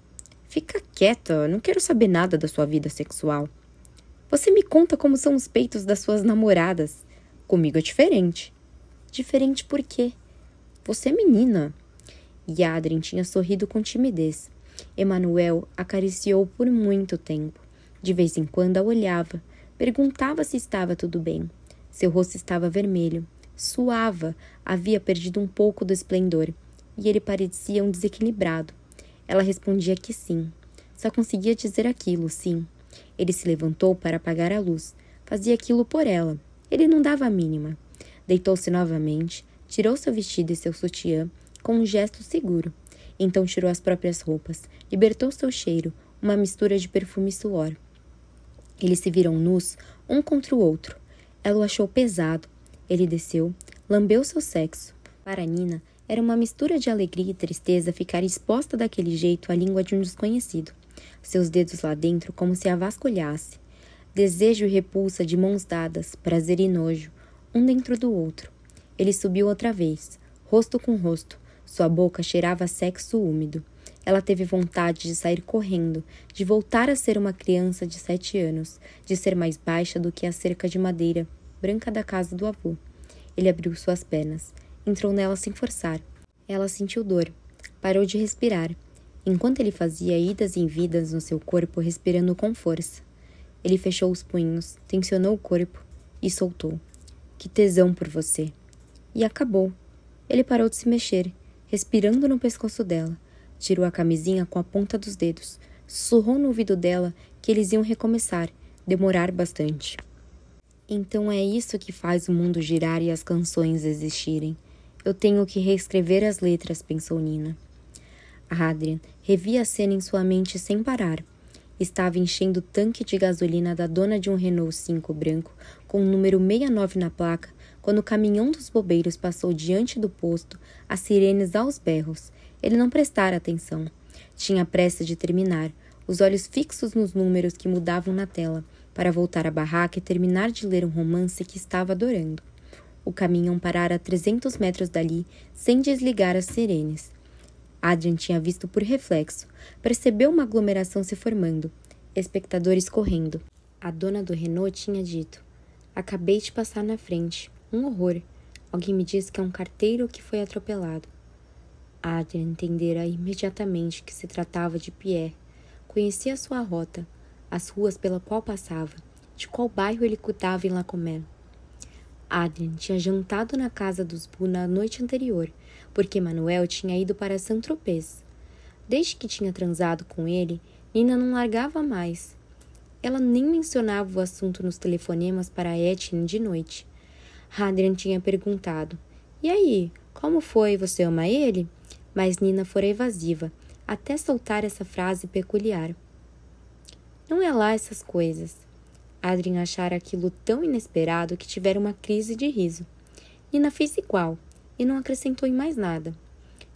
"Fica quieta, não quero saber nada da sua vida sexual. Você me conta como são os peitos das suas namoradas. Comigo é diferente." "Diferente por quê?" "Você é menina." E Adrien tinha sorrido com timidez. Emanuel acariciou por muito tempo. De vez em quando a olhava, perguntava se estava tudo bem. Seu rosto estava vermelho, suava, havia perdido um pouco do esplendor, e ele parecia um desequilibrado. Ela respondia que sim. Só conseguia dizer aquilo, sim. Ele se levantou para apagar a luz. Fazia aquilo por ela. Ele não dava a mínima. Deitou-se novamente, tirou seu vestido e seu sutiã, com um gesto seguro. Então tirou as próprias roupas, libertou seu cheiro, uma mistura de perfume e suor. Eles se viram nus, um contra o outro. Ela o achou pesado. Ele desceu, lambeu seu sexo. Para Nina, era uma mistura de alegria e tristeza ficar exposta daquele jeito à língua de um desconhecido. Seus dedos lá dentro como se a vasculhasse. Desejo e repulsa de mãos dadas, prazer e nojo, um dentro do outro. Ele subiu outra vez, rosto com rosto. Sua boca cheirava a sexo úmido. Ela teve vontade de sair correndo, de voltar a ser uma criança de 7 anos, de ser mais baixa do que a cerca de madeira, branca da casa do avô. Ele abriu suas pernas, entrou nela sem forçar. Ela sentiu dor, parou de respirar, enquanto ele fazia idas e vindas no seu corpo, respirando com força. Ele fechou os punhos, tensionou o corpo e soltou. "Que tesão por você." E acabou. Ele parou de se mexer, respirando no pescoço dela. Tirou a camisinha com a ponta dos dedos. Sussurrou no ouvido dela que eles iam recomeçar, demorar bastante. Então é isso que faz o mundo girar e as canções existirem. Eu tenho que reescrever as letras, pensou Nina. Adrien revia a cena em sua mente sem parar. Estava enchendo o tanque de gasolina da dona de um Renault 5 branco com o número 69 na placa quando o caminhão dos bombeiros passou diante do posto, as sirenes aos berros. Ele não prestara atenção. Tinha pressa de terminar, os olhos fixos nos números que mudavam na tela, para voltar à barraca e terminar de ler um romance que estava adorando. O caminhão parara a 300 metros dali, sem desligar as sirenes. Adrien tinha visto por reflexo. Percebeu uma aglomeração se formando. Espectadores correndo. A dona do Renault tinha dito: "Acabei de passar na frente. Um horror. Alguém me disse que é um carteiro que foi atropelado." Adrien entendera imediatamente que se tratava de Pierre. Conhecia sua rota, as ruas pela qual passava, de qual bairro ele cuidava em Lacomé. Adrien tinha jantado na casa dos Bu na noite anterior, porque Manuel tinha ido para Saint-Tropez. Desde que tinha transado com ele, Nina não largava mais. Ela nem mencionava o assunto nos telefonemas para Etienne de noite. Adrien tinha perguntado: "E aí, como foi? Você ama ele?" Mas Nina fora evasiva, até soltar essa frase peculiar. "Não é lá essas coisas." Adrien achara aquilo tão inesperado que tivera uma crise de riso. Nina fez igual, e não acrescentou em mais nada.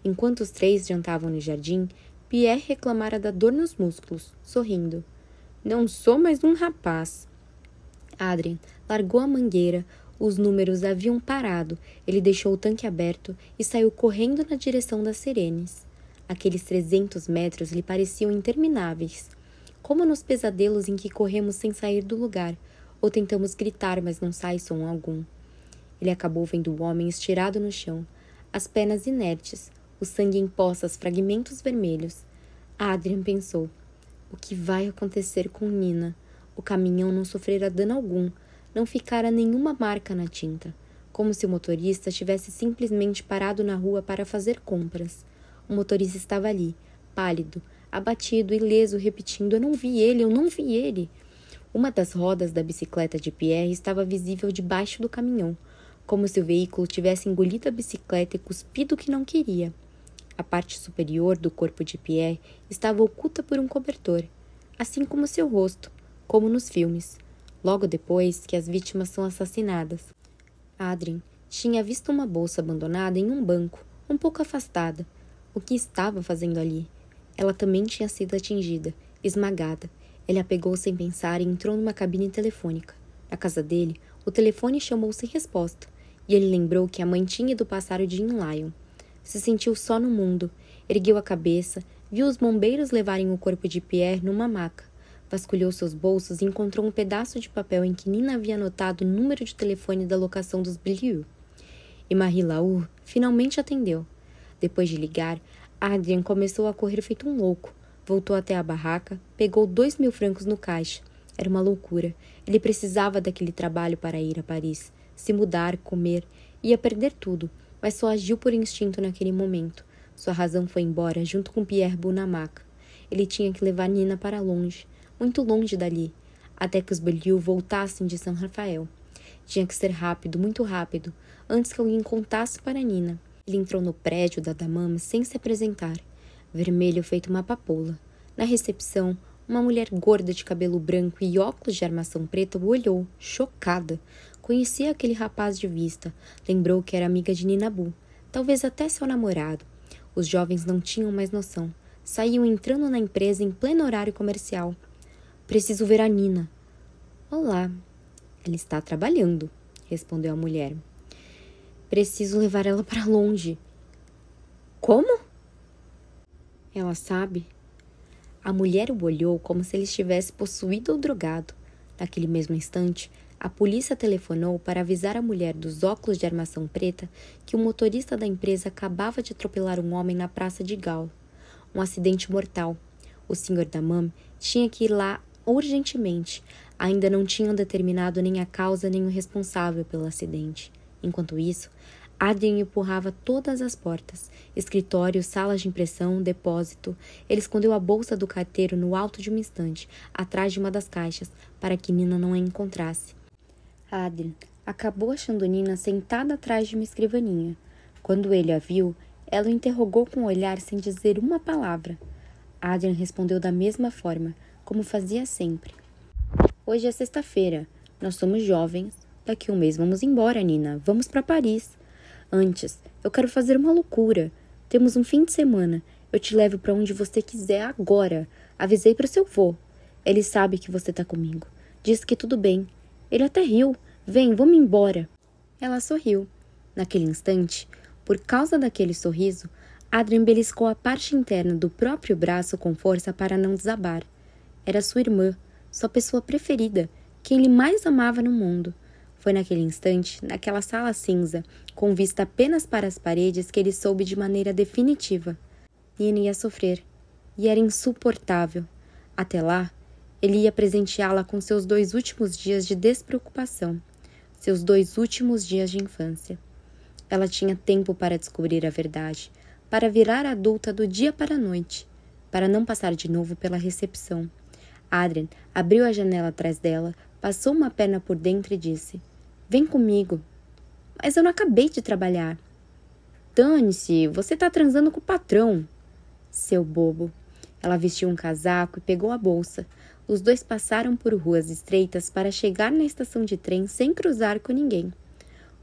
Enquanto os três jantavam no jardim, Pierre reclamara da dor nos músculos, sorrindo. Não sou mais um rapaz. Adrien largou a mangueira. Os números haviam parado. Ele deixou o tanque aberto e saiu correndo na direção das sirenes. Aqueles 300 metros lhe pareciam intermináveis. Como nos pesadelos em que corremos sem sair do lugar, ou tentamos gritar, mas não sai som algum. Ele acabou vendo o homem estirado no chão, as pernas inertes, o sangue em poças, fragmentos vermelhos. Adrien pensou: o que vai acontecer com Nina? O caminhão não sofrera dano algum, não ficara nenhuma marca na tinta, como se o motorista tivesse simplesmente parado na rua para fazer compras. O motorista estava ali, pálido, abatido, ileso, repetindo: eu não vi ele, eu não vi ele. Uma das rodas da bicicleta de Pierre estava visível debaixo do caminhão, como se o veículo tivesse engolido a bicicleta e cuspido o que não queria. A parte superior do corpo de Pierre estava oculta por um cobertor, assim como seu rosto, como nos filmes, logo depois que as vítimas são assassinadas. Adrien tinha visto uma bolsa abandonada em um banco, um pouco afastada. O que estava fazendo ali? Ela também tinha sido atingida, esmagada. Ele a pegou sem pensar e entrou numa cabine telefônica. Na casa dele, o telefone chamou sem resposta, e ele lembrou que a mãe tinha ido passar o dia em Lyon. Se sentiu só no mundo. Ergueu a cabeça, viu os bombeiros levarem o corpo de Pierre numa maca. Vasculhou seus bolsos e encontrou um pedaço de papel em que Nina havia anotado o número de telefone da locação dos Brieux. E Marie Laure finalmente atendeu. Depois de ligar, Adrien começou a correr feito um louco. Voltou até a barraca, pegou 2.000 francos no caixa. Era uma loucura. Ele precisava daquele trabalho para ir a Paris. Se mudar, comer. Ia perder tudo, mas só agiu por instinto naquele momento. Sua razão foi embora, junto com Pierre Bou na maca. Ele tinha que levar Nina para longe, muito longe dali, até que os Brieux voltassem de São Rafael. Tinha que ser rápido, muito rápido, antes que alguém contasse para Nina. Ele entrou no prédio da Damame sem se apresentar, vermelho feito uma papoula. Na recepção, uma mulher gorda de cabelo branco e óculos de armação preta o olhou, chocada. Conhecia aquele rapaz de vista, lembrou que era amiga de Nina Bou, talvez até seu namorado. Os jovens não tinham mais noção. Saíam entrando na empresa em pleno horário comercial. Preciso ver a Nina. Olá. Ela está trabalhando, respondeu a mulher. Preciso levar ela para longe. Como? Ela sabe. A mulher o olhou como se ele estivesse possuído ou drogado. Naquele mesmo instante, a polícia telefonou para avisar a mulher dos óculos de armação preta que o motorista da empresa acabava de atropelar um homem na praça de Gaulle. Um acidente mortal. O Sr. Damame tinha que ir lá urgentemente. Ainda não tinham determinado nem a causa nem o responsável pelo acidente. Enquanto isso, Adrien empurrava todas as portas, escritório, salas de impressão, depósito. Ele escondeu a bolsa do carteiro no alto de uma estante, atrás de uma das caixas, para que Nina não a encontrasse. Adrien acabou achando Nina sentada atrás de uma escrivaninha. Quando ele a viu, ela o interrogou com um olhar sem dizer uma palavra. Adrien respondeu da mesma forma, como fazia sempre. Hoje é sexta-feira. Nós somos jovens. Daqui a um mês vamos embora, Nina. Vamos para Paris. Antes, eu quero fazer uma loucura. Temos um fim de semana. Eu te levo para onde você quiser agora. Avisei para o seu vô. Ele sabe que você está comigo. Disse que tudo bem. Ele até riu. Vem, vamos embora. Ela sorriu. Naquele instante, por causa daquele sorriso, Adrien beliscou a parte interna do próprio braço com força para não desabar. Era sua irmã, sua pessoa preferida, quem ele mais amava no mundo. Foi naquele instante, naquela sala cinza, com vista apenas para as paredes, que ele soube de maneira definitiva. Nina ia sofrer, e era insuportável. Até lá, ele ia presenteá-la com seus 2 últimos dias de despreocupação, seus 2 últimos dias de infância. Ela tinha tempo para descobrir a verdade, para virar adulta do dia para a noite, para não passar de novo pela recepção. Adrien abriu a janela atrás dela, passou uma perna por dentro e disse: Vem comigo. Mas eu não acabei de trabalhar. Dane-se, você está transando com o patrão. Seu bobo. Ela vestiu um casaco e pegou a bolsa. Os dois passaram por ruas estreitas para chegar na estação de trem sem cruzar com ninguém.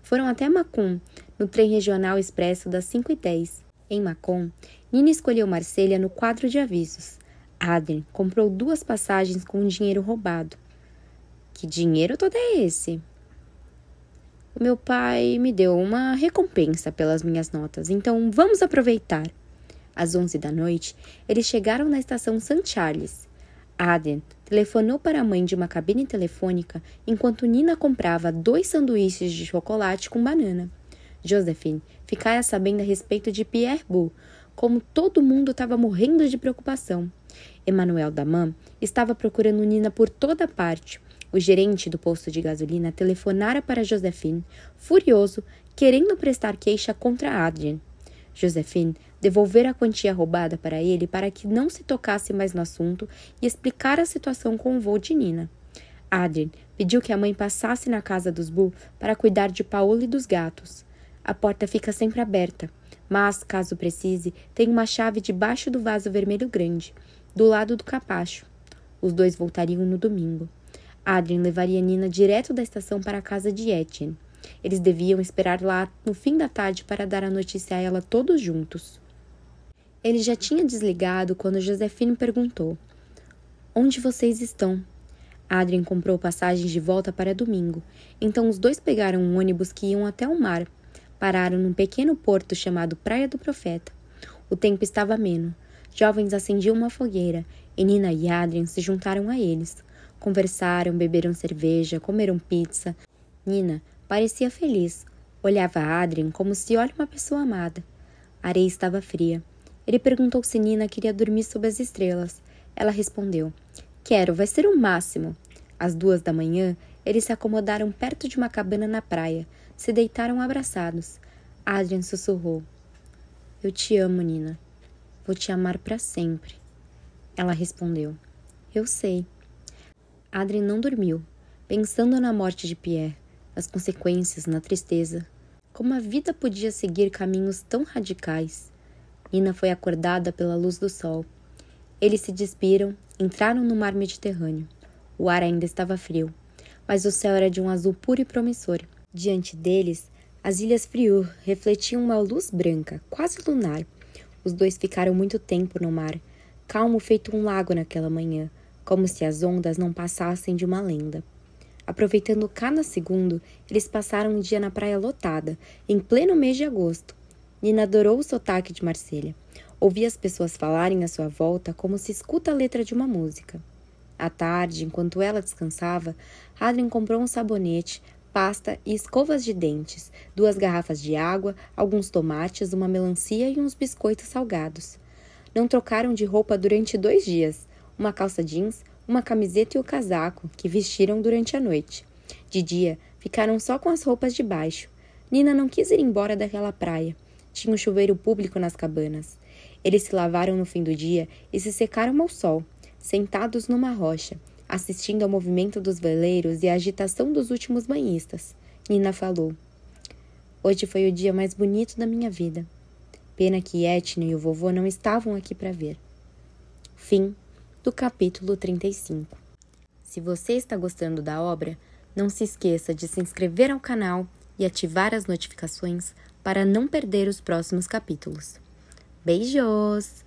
Foram até Mâcon, no trem regional expresso das 5h10. Em Mâcon, Nina escolheu Marselha no quadro de avisos. Adrien comprou 2 passagens com dinheiro roubado. Que dinheiro todo é esse? O meu pai me deu uma recompensa pelas minhas notas, então vamos aproveitar. Às 11 da noite, eles chegaram na estação St. Charles. Adrien telefonou para a mãe de uma cabine telefônica enquanto Nina comprava 2 sanduíches de chocolate com banana. Josephine ficara sabendo a respeito de Pierre Boulle, como todo mundo estava morrendo de preocupação. Emmanuel Daman estava procurando Nina por toda parte. O gerente do posto de gasolina telefonara para Josephine, furioso, querendo prestar queixa contra Adrien. Josephine devolvera a quantia roubada para ele para que não se tocasse mais no assunto e explicara a situação com o voo de Nina. Adrien pediu que a mãe passasse na casa dos Boulle para cuidar de Paola e dos gatos. A porta fica sempre aberta, mas, caso precise, tem uma chave debaixo do vaso vermelho grande, do lado do capacho. Os 2 voltariam no domingo. Adrien levaria Nina direto da estação para a casa de Etienne. Eles deviam esperar lá no fim da tarde para dar a notícia a ela todos juntos. Ele já tinha desligado quando Josephine perguntou: "Onde vocês estão?" Adrien comprou passagens de volta para domingo, então os 2 pegaram um ônibus que iam até o mar. Pararam num pequeno porto chamado Praia do Profeta. O tempo estava ameno. Jovens acendiam uma fogueira e Nina e Adrien se juntaram a eles. Conversaram, beberam cerveja, comeram pizza. Nina parecia feliz. Olhava a Adrien como se olha uma pessoa amada. A areia estava fria. Ele perguntou se Nina queria dormir sob as estrelas. Ela respondeu: "Quero, vai ser o máximo." Às 2 da manhã, eles se acomodaram perto de uma cabana na praia. Se deitaram abraçados. Adrien sussurrou: "Eu te amo, Nina. Vou te amar para sempre." Ela respondeu: "Eu sei." Adrien não dormiu, pensando na morte de Pierre, nas consequências, na tristeza. Como a vida podia seguir caminhos tão radicais? Nina foi acordada pela luz do sol. Eles se despiram, entraram no mar Mediterrâneo. O ar ainda estava frio, mas o céu era de um azul puro e promissor. Diante deles, as ilhas Friur refletiam uma luz branca, quase lunar. Os 2 ficaram muito tempo no mar, calmo feito um lago naquela manhã, como se as ondas não passassem de uma lenda. Aproveitando cada segundo, eles passaram um dia na praia lotada, em pleno mês de agosto. Nina adorou o sotaque de Marselha. Ouvia as pessoas falarem à sua volta como se escuta a letra de uma música. À tarde, enquanto ela descansava, Adrien comprou um sabonete, pasta e escovas de dentes, 2 garrafas de água, alguns tomates, uma melancia e uns biscoitos salgados. Não trocaram de roupa durante 2 dias, uma calça jeans, uma camiseta e o casaco, que vestiram durante a noite. De dia, ficaram só com as roupas de baixo. Nina não quis ir embora daquela praia. Tinha um chuveiro público nas cabanas. Eles se lavaram no fim do dia e se secaram ao sol, sentados numa rocha, assistindo ao movimento dos veleiros e à agitação dos últimos banhistas. Nina falou: "Hoje foi o dia mais bonito da minha vida. Pena que Etienne e o vovô não estavam aqui para ver." Fim do capítulo 35. Se você está gostando da obra, não se esqueça de se inscrever ao canal e ativar as notificações para não perder os próximos capítulos. Beijos!